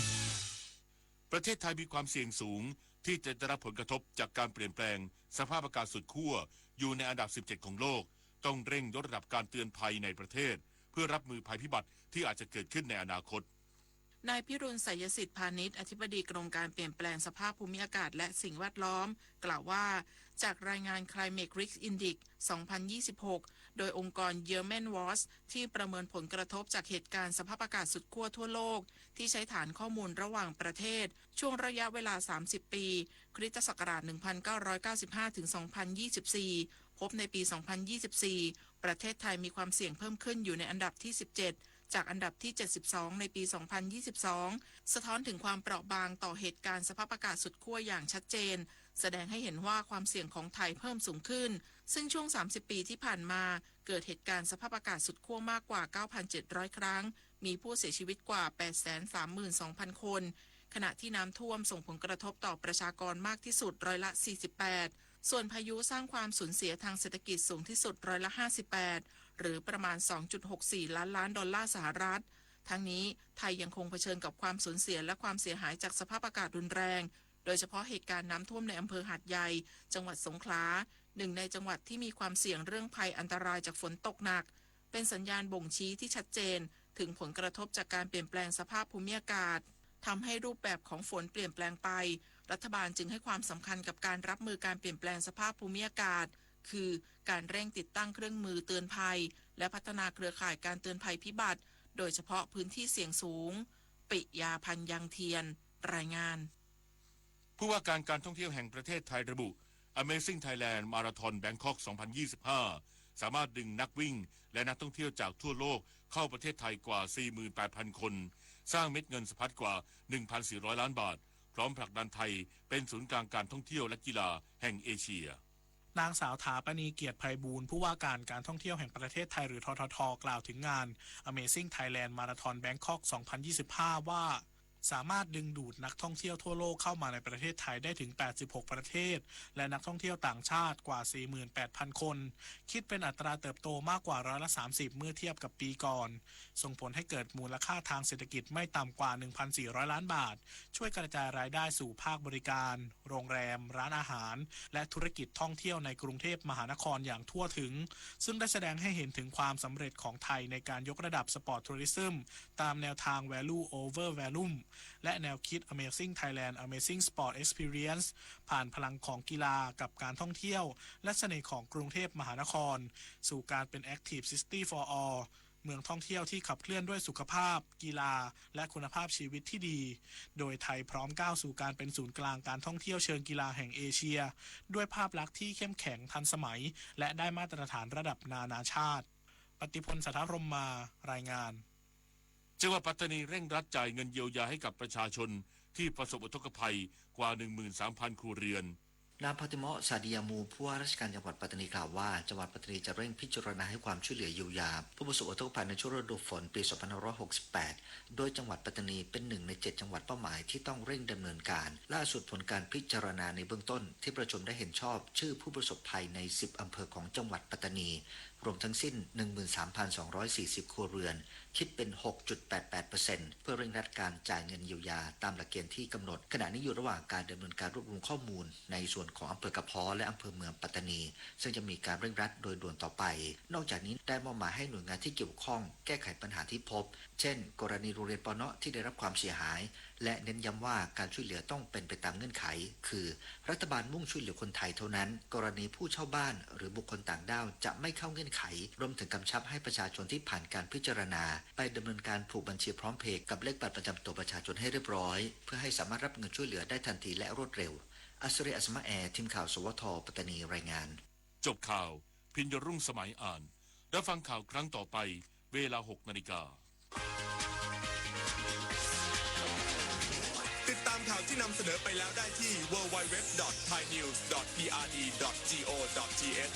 ประเทศไทยมีความเสี่ยงสูงที่จะได้รับผลกระทบจากการเปลี่ยนแปลงสภาพอากาศสุดขั้วอยู่ในอันดับ 17 ของโลกต้องเร่งยกระดับการเตือนภัยในประเทศเพื่อรับมือภัยพิบัติที่อาจจะเกิดขึ้นในอนาคตนายพิรุณ ไสยสิทธิพาณิชย์อธิบดีกรมการเปลี่ยนแปลงสภาพภูมิอากาศและสิ่งแวดล้อมกล่าวว่าจากรายงาน Climate Risk Index 2026 โดยองค์กร Yeoman Watch ที่ประเมินผลกระทบจากเหตุการณ์สภาพอากาศสุดขั้วทั่วโลกที่ใช้ฐานข้อมูลระหว่างประเทศช่วงระยะเวลา30 ปีคริสตศักราช 1995 ถึง 2024 พบในปี 2024 ประเทศไทยมีความเสี่ยงเพิ่มขึ้นอยู่ในอันดับที่ 17จากอันดับที่ 72 ในปี 2022 สะท้อนถึงความเปราะบางต่อเหตุการณ์สภาพอากาศสุดขั้วอย่างชัดเจนแสดงให้เห็นว่าความเสี่ยงของไทยเพิ่มสูงขึ้นซึ่งช่วง 30 ปีที่ผ่านมาเกิดเหตุการณ์สภาพอากาศสุดขั้วมากกว่า 9,700 ครั้งมีผู้เสียชีวิตกว่า 832,000 คนขณะที่น้ำท่วมส่งผลกระทบต่อประชากรมากที่สุดร้อยละ 48 ส่วนพายุสร้างความสูญเสียทางเศรษฐกิจสูงที่สุดร้อยละ 58หรือประมาณ 2.64 ล้านล้านดอลลาร์สหรัฐทั้งนี้ไทยยังคงเผชิญกับความสูญเสียและความเสียหายจากสภาพอากาศรุนแรงโดยเฉพาะเหตุการณ์น้ำท่วมในอำเภอหาดใหญ่จังหวัดสงขลาหนึ่งในจังหวัดที่มีความเสี่ยงเรื่องภัยอันตรายจากฝนตกหนักเป็นสัญญาณบ่งชี้ที่ชัดเจนถึงผลกระทบจากการเปลี่ยนแปลงสภาพภูมิอากาศทำให้รูปแบบของฝนเปลี่ยนแปลงไปรัฐบาลจึงให้ความสำคัญกับการรับมือการเปลี่ยนแปลงสภาพภูมิอากาศคือการเร่งติดตั้งเครื่องมือเตือนภัยและพัฒนาเครือข่ายการเตือนภัยพิบัติโดยเฉพาะพื้นที่เสี่ยงสูงปิยาพันธ์ยังเทียนรายงานผู้ว่าการท่องเที่ยวแห่งประเทศไทยระบุ Amazing Thailand Marathon Bangkok 2025 สามารถดึงนักวิ่งและนักท่องเที่ยวจากทั่วโลกเข้าประเทศไทยกว่า 48,000 คนสร้างเม็ดเงินสะพัดกว่า 1,400 ล้านบาทพร้อมผลักดันไทยเป็นศูนย์กลางการท่องเที่ยวและกีฬาแห่งเอเชียนางสาวถาปณีเกียรติไพบูลย์ผู้ว่าการท่องเที่ยวแห่งประเทศไทยหรือททท.กล่าวถึงงาน Amazing Thailand Marathon Bangkok 2025 ว่าสามารถดึงดูดนักท่องเที่ยวทั่วโลกเข้ามาในประเทศไทยได้ถึง 86 ประเทศและนักท่องเที่ยวต่างชาติกว่า 48,000 คนคิดเป็นอัตราเติบโตมากกว่า30%เมื่อเทียบกับปีก่อนส่งผลให้เกิดมูลค่าทางเศรษฐกิจไม่ต่ำกว่า 1,400 ล้านบาทช่วยกระจายรายได้สู่ภาคบริการโรงแรมร้านอาหารและธุรกิจท่องเที่ยวในกรุงเทพมหานครอย่างทั่วถึงซึ่งได้แสดงให้เห็นถึงความสำเร็จของไทยในการยกระดับสปอร์ตทัวริซึมตามแนวทาง Value over Volumeและแนวคิด Amazing Thailand Amazing Sport Experience ผ่านพลังของกีฬากับการท่องเที่ยวและเสน่ห์ของกรุงเทพมหานครสู่การเป็น Active City for All เมืองท่องเที่ยวที่ขับเคลื่อนด้วยสุขภาพกีฬาและคุณภาพชีวิตที่ดีโดยไทยพร้อมก้าวสู่การเป็นศูนย์กลางการท่องเที่ยวเชิงกีฬาแห่งเอเชียด้วยภาพลักษณ์ที่เข้มแข็งทันสมัยและได้มาตรฐานระดับนานาชาติปฏิพล สัทธรมมารายงานจังหวัดปัตตานีเร่งรัดจ่ายเงินเยียวยาให้กับประชาชนที่ประสบอุทกภัยกว่า 13,000 ครัวเรือนนายพาติเมาะ ซาดียามูผู้ว่าราชการจังหวัดปัตตานีกล่าวว่าจังหวัดปัตตานีจะเร่งพิจารณาให้ความช่วยเหลือเยียวยาผู้ประสบอุทกภัยในช่วงฤดูฝนปี 2568 โดยจังหวัดปัตตานีเป็น1 ใน 7 จังหวัดเป้าหมายที่ต้องเร่งดำเนินการล่าสุดผลการพิจารณาในเบื้องต้นที่ประชุมได้เห็นชอบชื่อผู้ประสบภัยใน10 อำเภอของจังหวัดปัตตานีรวมทั้งสิ้น 13,240 ครัวเรือนคิดเป็น 6.88% เพื่อเร่งรัดการจ่ายเงินเยียวยาตามหลักเกณฑ์ที่กำหนดขณะนี้อยู่ระหว่างการดำเนินการรวบรวมข้อมูลในส่วนของอำเภอกระเพาะและอำเภอเมืองปัตตานีซึ่งจะมีการเร่งรัดโดยด่วนต่อไปนอกจากนี้ได้มอบหมายให้หน่วยงานที่เกี่ยวข้องแก้ไขปัญหาที่พบเช่นกรณีโรงเรียนปน.ที่ได้รับความเสียหายและเน้นย้ำว่าการช่วยเหลือต้องเป็นไปตามเงื่อนไขคือรัฐบาลมุ่งช่วยเหลือคนไทยเท่านั้นกรณีผู้เช่าบ้านหรือบุคคลต่างด้าวจะไม่เข้าเงื่อนไขรวมถึงกำชับให้ประชาชนที่ผ่านการพิจารณาไปดำเนินการผูกบัญชีพร้อมเพย์กับเลขบัตรประจำตัวประชาชนให้เรียบร้อยเพื่อให้สามารถรับเงินช่วยเหลือได้ทันทีและรวดเร็วอัศรีอัศมาแอร์ทีมข่าวสวท.ปัตตานีรายงานจบข่าวพิญญรุ่งสมัยอ่านแล้วฟังข่าวครั้งต่อไปเวลา 6 นาฬิกาติดตามข่าวที่นำเสนอไปแล้วได้ที่ www.thainews.prd.go.th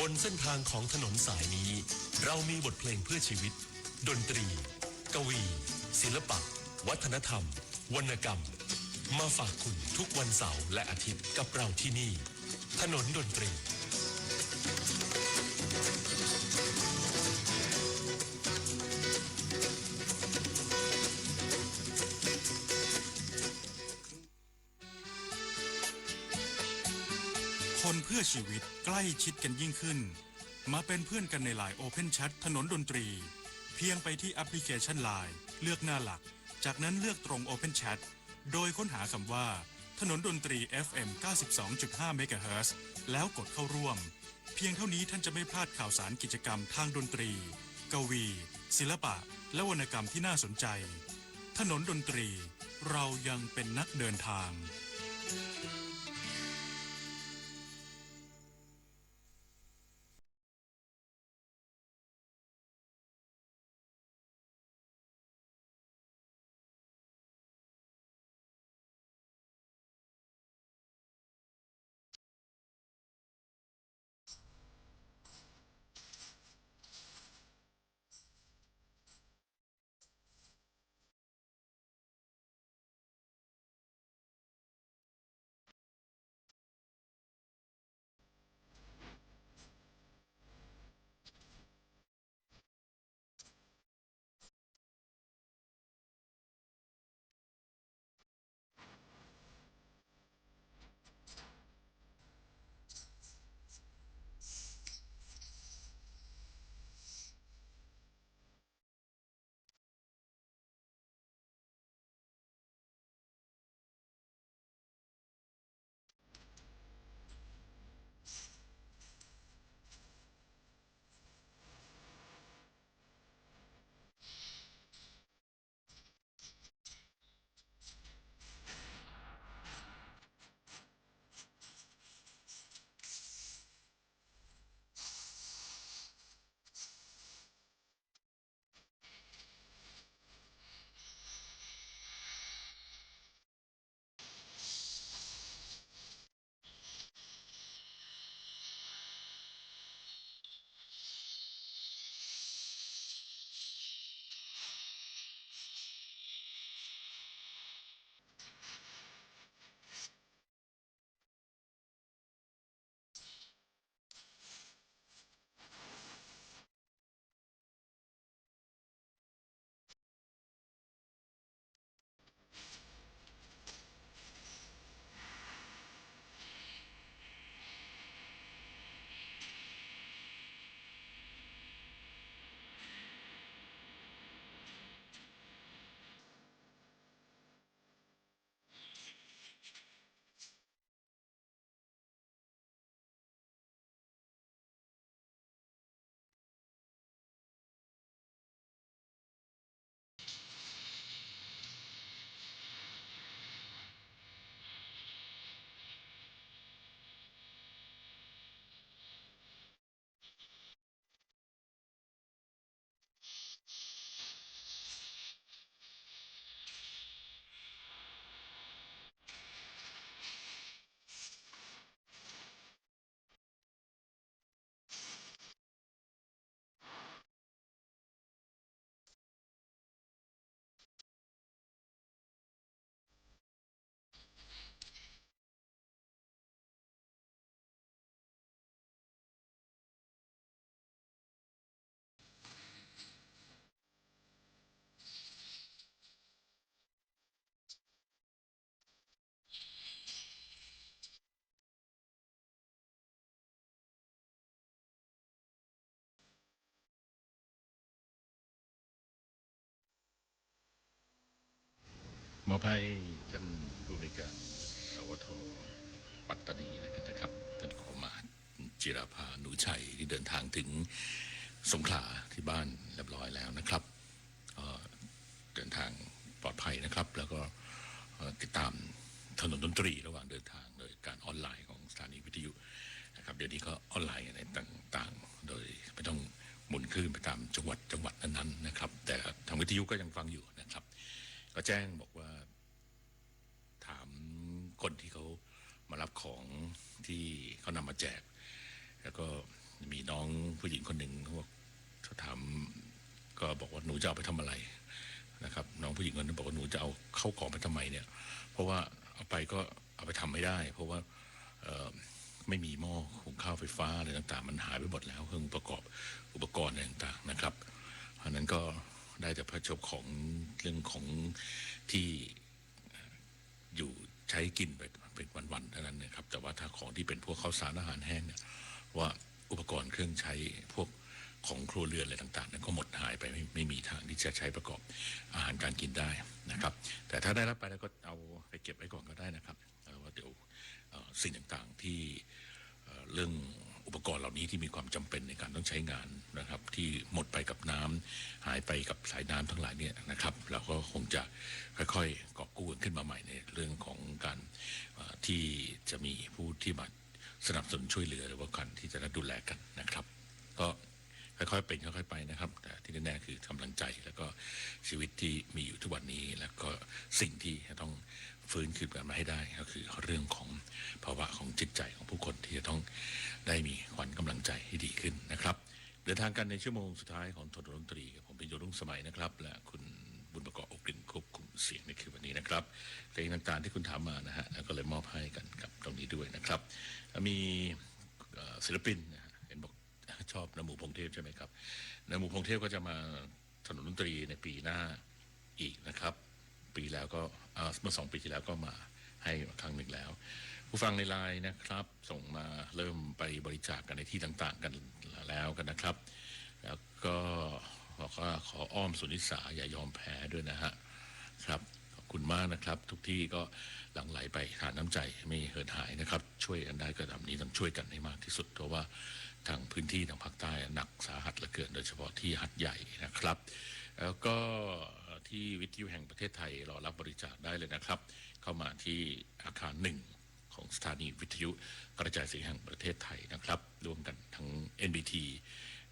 บนเส้นทางของถนนสายนี้เรามีบทเพลงเพื่อชีวิตดนตรีกวี ศิลปะวัฒนธรรมวรรณกรรมมาฝากคุณทุกวันเสาร์และอาทิตย์กับเราที่นี่ถนนดนตรี คนเพื่อชีวิตใกล้ชิดกันยิ่งขึ้นมาเป็นเพื่อนกันในไลน์ Open Chat ถนนดนตรีเพียงไปที่แอปพลิเคชัน LINE เลือกหน้าหลักจากนั้นเลือกตรง Open Chat โดยค้นหาคำว่าถนนดนตรี FM 92.5 เมกะเฮิรตซ์แล้วกดเข้าร่วมเพียงเท่านี้ท่านจะไม่พลาดข่าวสารกิจกรรมทางดนตรีกวี ศิลปะและวรรณกรรมที่น่าสนใจถนนดนตรีเรายังเป็นนักเดินทางมอบให้ท่านผู้บริการสวทปัตตานีนะครับท่านขอมาจิราภาหนูชัยที่เดินทางถึงสงขลาที่บ้านเรียบร้อยแล้วนะครับเดินทางปลอดภัยนะครับแล้วก็ติดตามถนนดนตรีระหว่างเดินทางโดยการออนไลน์ของสถานีวิทยุนะครับเดี๋ยวนี้ก็ออนไลน์ในต่างๆโดยไม่ต้องหมุนคลื่นไปตามจังหวัดนั้นๆนะครับแต่ทางวิทยุก็ยังฟังอยู่นะครับก็แจ้งบอกว่าถามคนที่เขามารับของที่เขานำมาแจกแล้วก็ มีน้องผู้หญิงคนหนึ่งเขาถามก็บอกว่าหนูจะเอาไปทำอะไรนะครับน้องผู้หญิงคนนั้นบอกว่าหนูจะเอาเข้ากล่องไปทำไมเนี่ยเพราะว่าเอาไปก็เอาไปทำไม่ได้เพราะว่าไม่มีหม้อหุงข้าวไฟฟ้าอะไรต่างๆมันหายไปหมดแล้วเครื่องประกอบอุปกรณ์อะไรต่างๆนะครับเพราะนั้นก็ได้แต่ประชบของเรื่องของที่อยู่ใช้กินไปเป็นวันๆเท่านั้นนะครับแต่ว่าถ้าของที่เป็นพวกข้าวสารอาหารแห้งเนี่ยว่าอุปกรณ์เครื่องใช้พวกของครัวเรือนอะไรต่างๆนั้นก็หมดหายไปไม่มีทางที่จะใช้ประกอบอาหารการกินได้นะครับแต่ถ้าได้รับไปแล้วก็เอาไปเก็บไว้ก่อนก็ได้นะครับว่าเดี๋ยวสิ่งต่างๆที่เรื่องอุปกรณ์เหล่านี้ที่มีความจำเป็นในการต้องใช้งานนะครับที่หมดไปกับน้ำหายไปกับสายน้ำทั้งหลายเนี่ยนะครับเราก็คงจะค่อยๆกอบกู้ขึ้นมาใหม่ในเรื่องของการที่จะมีผู้ที่มาสนับสนุนช่วยเหลือหรือว่าการที่จะดูแลกันนะครับก็ค่อยๆเป็นค่อยๆไปนะครับแต่ที่แน่ๆคือกำลังใจแล้วก็ชีวิตที่มีอยู่ทุกวันนี้แล้วก็สิ่งที่จะต้องฟื้นคืนมาให้ได้ก็คือเรื่องของภาวะของจิตใจของผู้คนที่จะต้องได้มีขวัญกำลังใจที่ดีขึ้นนะครับเดินทางกันในชั่วโมงสุดท้ายของถนนดนตรีผมเป็นโยรุ่งสมัยนะครับและคุณบุญประกอบอกลิ่นควบคุมเสียงในคืนวันนี้นะครับเพลงต่างๆที่คุณถามมานะฮะแล้วก็เลยมอบให้กันกับตรงนี้ด้วยนะครับมีศิลปินเห็นบอกชอบน้ำหมูพงเทพใช่ไหมครับน้ำหมูพงเทพก็จะมาถนนดนตรีในปีหน้าอีกนะครับปีแล้วก็เมื่อ2 ปีที่แล้วก็มาให้ครั้งหนึ่งแล้วผู้ฟังในไลน์นะครับส่งมาเริ่มไปบริจาคกันในที่ต่างๆกันแล้วกันนะครับแล้วก็บอกว่าขออ้อมสุนิสาอย่ายอมแพ้ด้วยนะฮะครับขอบคุณมากนะครับทุกที่ก็หลั่งไหลไปทานน้ำใจไม่เหินหายนะครับช่วยกันได้ก็ทำนี้ต้องช่วยกันให้มากที่สุดเพราะว่าทางพื้นที่ทางภาคใต้หนักสาหัสเหลือเกินโดยเฉพาะที่หัดใหญ่นะครับแล้วก็ที่วิทยุแห่งประเทศไทยรอรับบริจาคได้เลยนะครับเข้ามาที่อาคาร1ของสถานีวิทยุกระจายเสียงแห่งประเทศไทยนะครับร่วมกันทั้ง NBT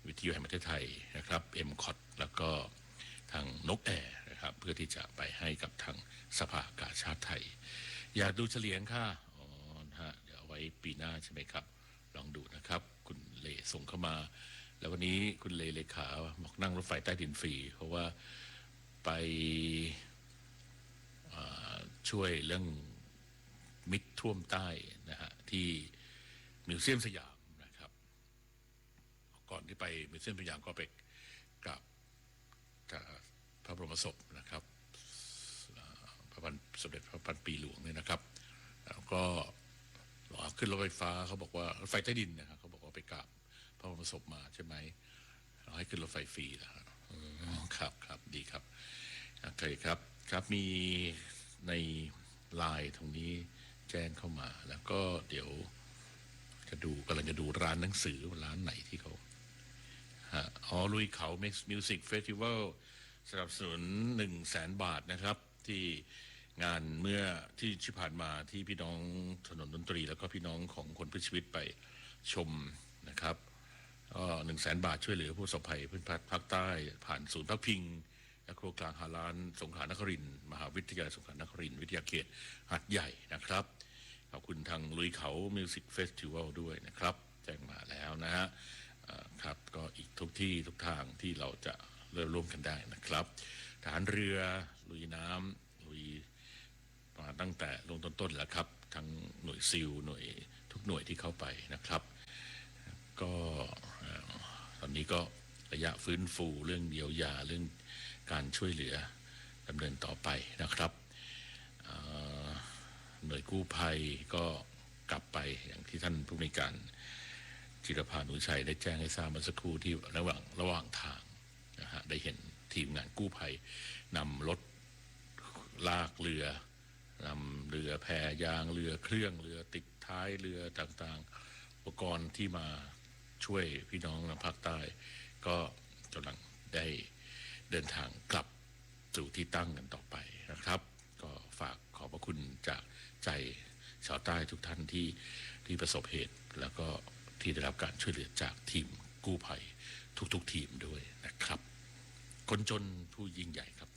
วิทยุแห่งประเทศไทยนะครับ MCOT แล้วก็ทางนกแอร์นะครับเพื่อที่จะไปให้กับทางสภากาชาติไทยอยากดูเฉลียงค่ะเดี๋ยวเอาไว้ปีหน้าใช่ไหมครับลองดูนะครับคุณเลส่งเข้ามาแล้ววันนี้คุณเลขาบอกนั่งรถไฟใต้ดินฟรีเพราะว่าไปช่วยเรื่องมิตรท่วมใต้นะฮะที่มิวเซียมสยามนะครับก่อนที่ไปมิวเซียมสยามก็ไปกับพระบรมศพนะครับพระพันสมเด็จพระพันปีหลวงเนี่ยนะครับแล้วก็ขึ้นรถไฟฟ้าเขาบอกว่ารถไฟใต้ดินนะครับเขาบอกว่าไปกราบพระบรมศพมาใช่ไหมเราให้ขึ้นรถไฟฟรีนะครับครับดีครับโอเคครับมีในไลน์ตรงนี้แจ้งเข้ามาแล้วก็เดี๋ยวกำลังจะดูร้านหนังสือร้านไหนที่เขาลุยเขา Mix Music Festival สนับสนุน100,000 บาทนะครับที่งานเมื่อที่ผ่านมาที่พี่น้องถนนดนตรีแล้วก็พี่น้องของคนเพื่อชีวิตไปชมนะครับ100,000 บาทช่วยเหลือผู้ประสบภัยพื้นภาคใต้ผ่านศูนย์พักพิงและครัวกลางฮาลานสงขลานครินทร์มหาวิทยาลัยสงขลานครินทร์วิทยาเขตหัดใหญ่นะครับขอบคุณทางลุยเขา Music Festival ด้วยนะครับแจ้งมาแล้วนะฮะครับก็อีกทุกที่ทุกทางที่เราจะเริ่มร่วมกันได้นะครับทหารเรือลุยน้ำลุยมาตั้งแต่ลงต้นๆแล้วครับทั้งหน่วยซิลหน่วยทุกหน่วยที่เข้าไปนะครับก็ตอนนี้ก็ระยะฟื้นฟูเรื่องเยียวยาเรื่องการช่วยเหลือดำเนินต่อไปนะครับหน่วยกู้ภัยก็กลับไปอย่างที่ท่านผู้มีการจิรภาหนูชัยได้แจ้งให้ทราบเมื่อสักครู่ที่ระหว่างทางนะฮะได้เห็นทีมงานกู้ภัยนำรถลากเรือนำเรือแพยางเรือเครื่องเรือติดท้ายเรือต่างๆอุปกรณ์ที่มาช่วยพี่น้องทางภาคใต้ก็กำลังได้เดินทางกลับสู่ที่ตั้งกันต่อไปนะครับก็ฝากขอบพระคุณจากใจชาวใต้ทุกท่านที่ประสบเหตุแล้วก็ที่ได้รับการช่วยเหลือจากทีมกู้ภัยทุกทีมด้วยนะครับคนจนผู้ยิ่งใหญ่ครับ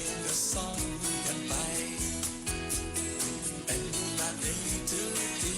งก็ซ่อมกันไปเป็นแบบนี้ทุกที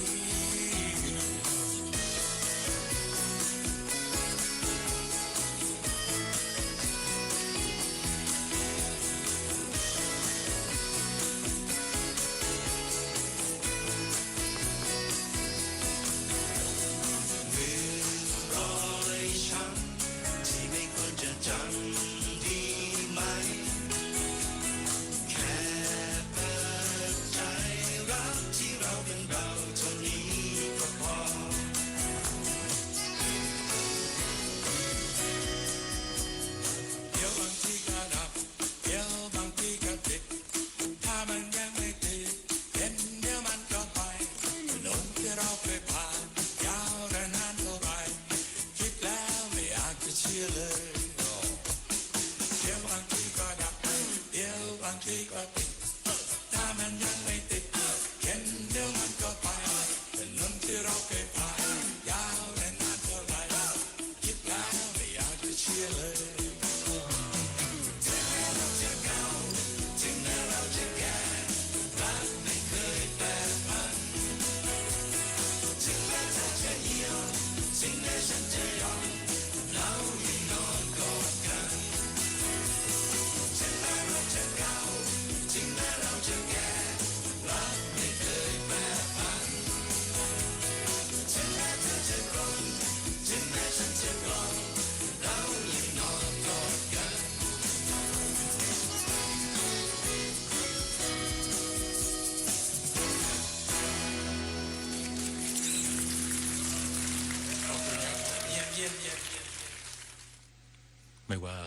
ไม่ว่า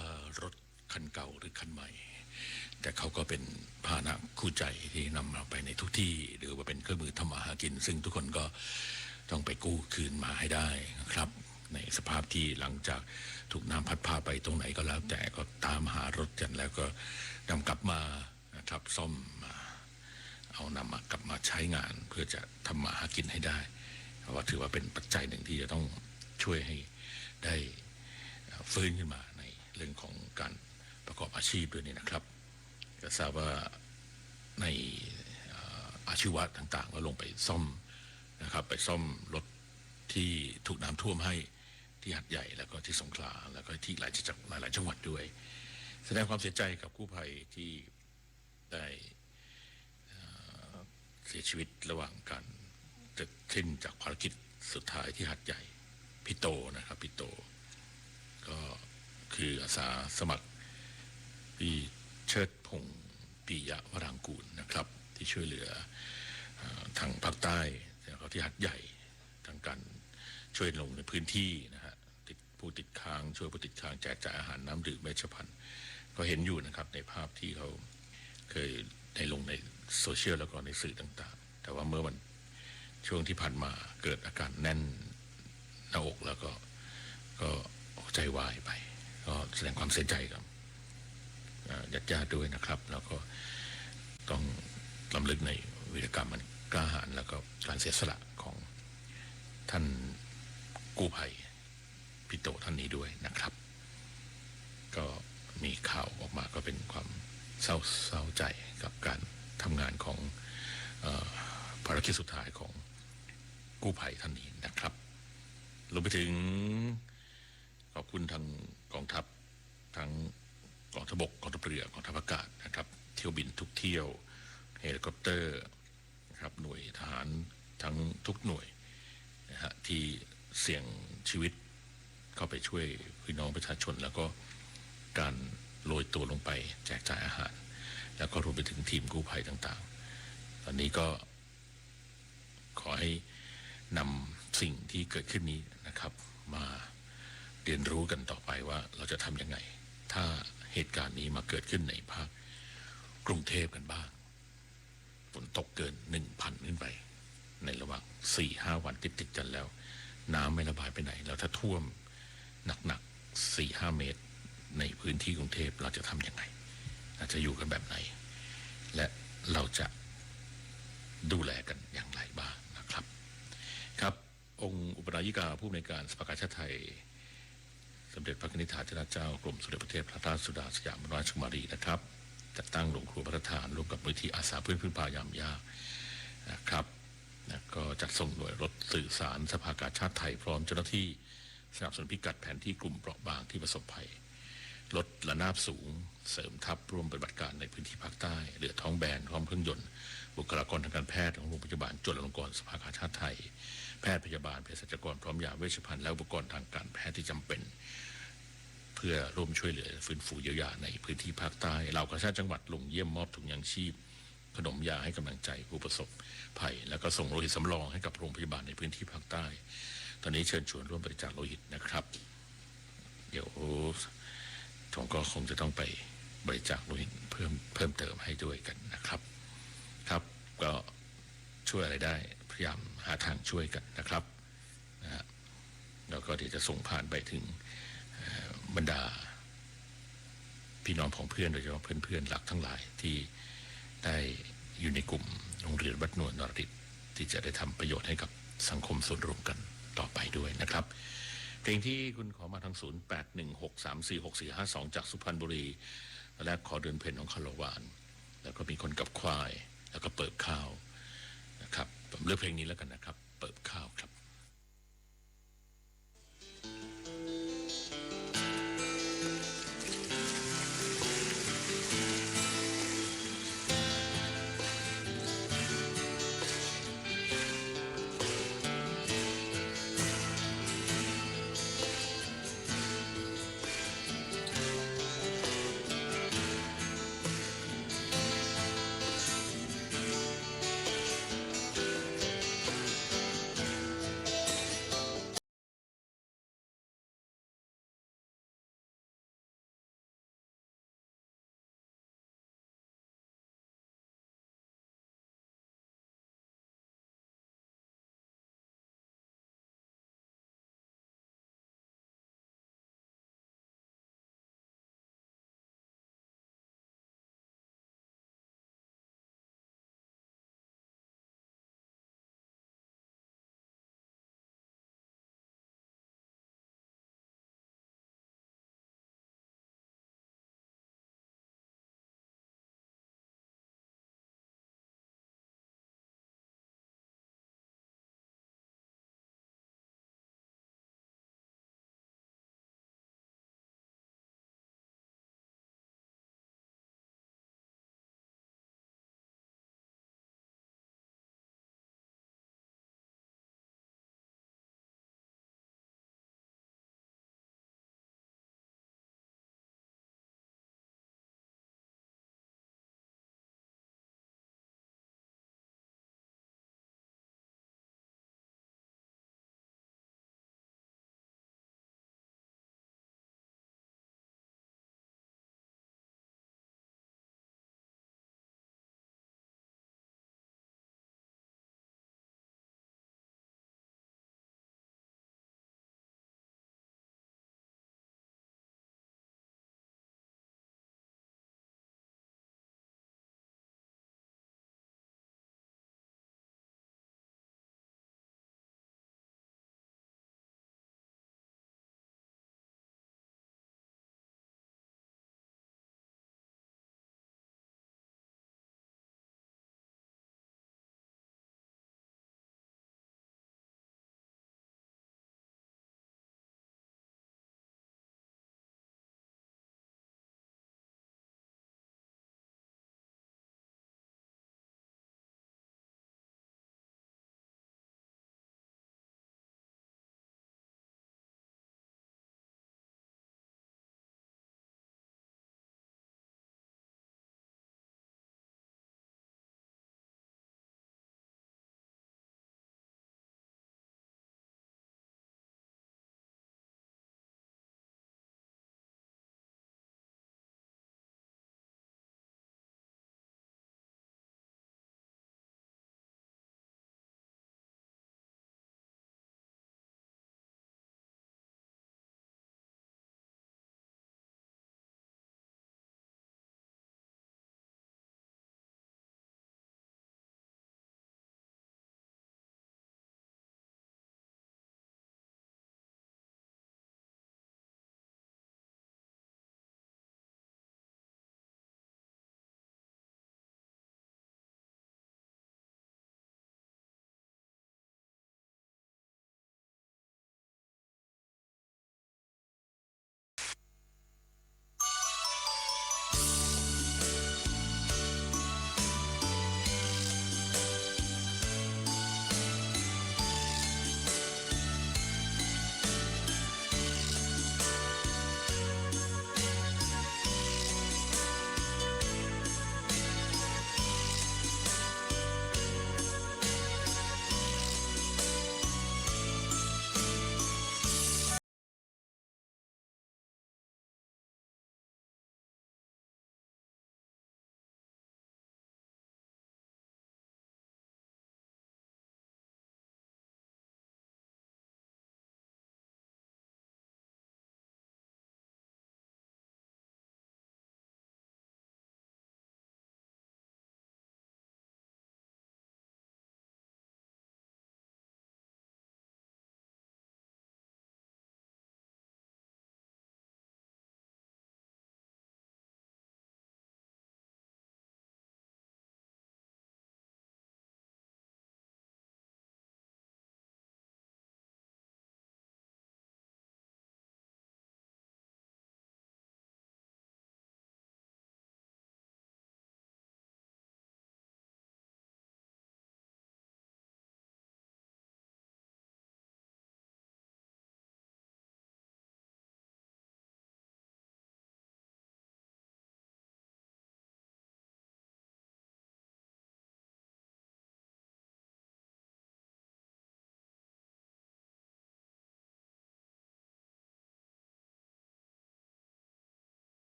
รถคันเก่าหรือคันใหม่ แต่เขาก็เป็นพาหนะคู่ใจที่นำเราไปในทุกที่หรือว่าเป็นเครื่องมือทำมาหากินซึ่งทุกคนก็ต้องไปกู้คืนมาให้ได้นะครับในสภาพที่หลังจากถูกน้ำพัดพาไปตรงไหนก็แล้วแต่ก็ตามหารถกันแล้วก็นำกลับมานะครับซ่อมเอานำมากลับมาใช้งานเพื่อจะทำมาหากินให้ได้เพราะว่าถือว่าเป็นปัจจัยหนึ่งที่จะต้องช่วยให้ได้ฟื้นขึ้นมาในเรื่องของการประกอบอาชีพด้วยนี่นะครับก็ทราบว่าในอาชีวะต่างๆก็ลงไปซ่อมนะครับไปซ่อมรถที่ถูกน้ำท่วมให้ที่หัดใหญ่แล้วก็ที่สงขลาแล้วก็ที่หลายจังหวัดด้วยแสดงความเสียใจกับกู้ภัยที่ได้เสียชีวิตระหว่างการเสร็จสิ้นจากภารกิจสุดท้ายที่หัดใหญ่พี่โตนะครับพี่โตก็คืออาสาสมัครพี่เชิดพงศ์ปิยะวรางกูลนะครับที่ช่วยเหลือทางภาคใต้แล้วก็ที่หัดใหญ่ทางการช่วยลงในพื้นที่นะฮะผู้ติดค้างช่วยผู้ติดค้างแจกจ่ายอาหารน้ำดื่มเวชภัณฑ์ก็เห็นอยู่นะครับในภาพที่เขาเคยได้ลงในโซเชียลแล้วก็ในสื่อต่างๆแต่ว่าเมื่อวันช่วงที่ผ่านมาเกิดอาการแน่นหน้าอกแล้วก็ใจวายไปก็แสดงความเสียใจกับญาติๆด้วยนะครับแล้วก็ต้องรำลึกในวีรกรรมมันกล้าหาญแล้วก็การเสียสละของท่านกู้ภัยพี่โตท่านนี้ด้วยนะครับก็มีข่าวออกมาก็เป็นความเศร้าใจกับการทำงานของภารกิจสุดท้ายของกู้ภัยท่านนี้นะครับรวมไปถึงขอบคุณทางกองทัพทั้งกองทัพบกกองทัพเรือกองทัพอากาศนะครับเที่ยวบินทุกเที่ยวเฮลิคอปเตอร์นะครับหน่วยทหารทั้งทุกหน่วยนะฮะที่เสี่ยงชีวิตเข้าไปช่วยพี่น้องประชาชนแล้วก็การโรยตัวลงไปแจกจ่ายอาหารแล้วก็รวมไปถึงทีมกู้ภัยต่างๆตอนนี้ก็ขอให้นำสิ่งที่เกิดขึ้นนี้นะครับมาเรียนรู้กันต่อไปว่าเราจะทำยังไงถ้าเหตุการณ์นี้มาเกิดขึ้นในภาคกรุงเทพกันบ้างฝนตกเกิน 1,000 ขึ้นไปในระหว่าง 4-5 วันติดกันแล้วน้ำไม่ระบายไปไหนแล้วถ้าท่วมหนักๆ 4-5 เมตรในพื้นที่กรุงเทพเราจะทำยังไงเราจะอยู่กันแบบไหนและเราจะดูแลกันอย่างไรบ้างนะครับครับองค์อุปนายกาผู้อำนวยการสภากาชาติไทยสมเด็จพระนิธิถาธิราชเจ้ากรมสมเด็จพระเทพรัตนราชสุดาสยามราชกุมารีนะครับ จัดตั้งโรงครัวพระราชทานร่วมกับมูลที่อาสาเพื่อนพึ่งพายามยากนะครับก็จัดส่งหน่วยรถสื่อสารสภากาชาติไทยพร้อมเจ้าหน้าที่สนับสนุนพิกัดแผนที่กลุ่มเปราะบางที่ประสบภัยรถระนาบสูงเสริมทัพร่วมปฏิบัติการในพื้นที่ภาคใต้เรือท้องแบนพร้อมเครื่องยนต์บุคลากรทางการแพทย์ของโรงพยาบาลจุฬาลงกรณ์สภากาชาติไทยแพทย์พยาบาลเภสัชกรพร้อมยาเวชภัณฑ์และอุปกรณ์ทางการแพทย์ที่จำเป็นเพื่อร่วมช่วยเหลือฟื้นฟูเยียวยาในพื้นที่ภาคใต้เหล่ากาชาติจังหวัดลงเยี่ยมมอบถุงยางชีพขนมยาให้กำลังใจผู้ประสบภัยแล้วก็ส่งโลหิตสำรองให้กับโรงพยาบาลในพื้นที่ภาคใต้ตอนนี้เชิญชวนร่วมบริจาคโลหิตนะครับเดี๋ยวผมก็คงจะต้องไปบริจาคโลหิตเพิ่มเติมให้ด้วยกันนะครับครับก็ช่วยอะไรได้พยายามหาทางช่วยกันนะครับนะฮะแล้วก็เดี๋ยวจะส่งผ่านไปถึงบรรดาพี่น้องของเพื่อนโดยเฉพาะเพื่อนๆหลักทั้งหลายที่ได้อยู่ในกลุ่มโรงเรียนวัดนวลนรดิตที่จะได้ทำประโยชน์ให้กับสังคมส่วนรวมกันต่อไปด้วยนะครับเพลงที่คุณขอมาทาง0816346452จากสุพรรณบุรีและขอเดินเพลงของคารวานแล้วก็มีคนกับควายแล้วก็เปิบข้าวนะครับผมเลือกเพลงนี้แล้วกันนะครับเปิบข้าวครับ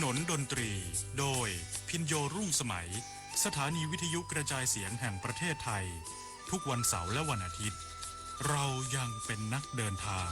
นนดนตรีโดยพินโยรุ่งสมัยสถานีวิทยุกระจายเสียงแห่งประเทศไทยทุกวันเสาร์และวันอาทิตย์เรายังเป็นนักเดินทาง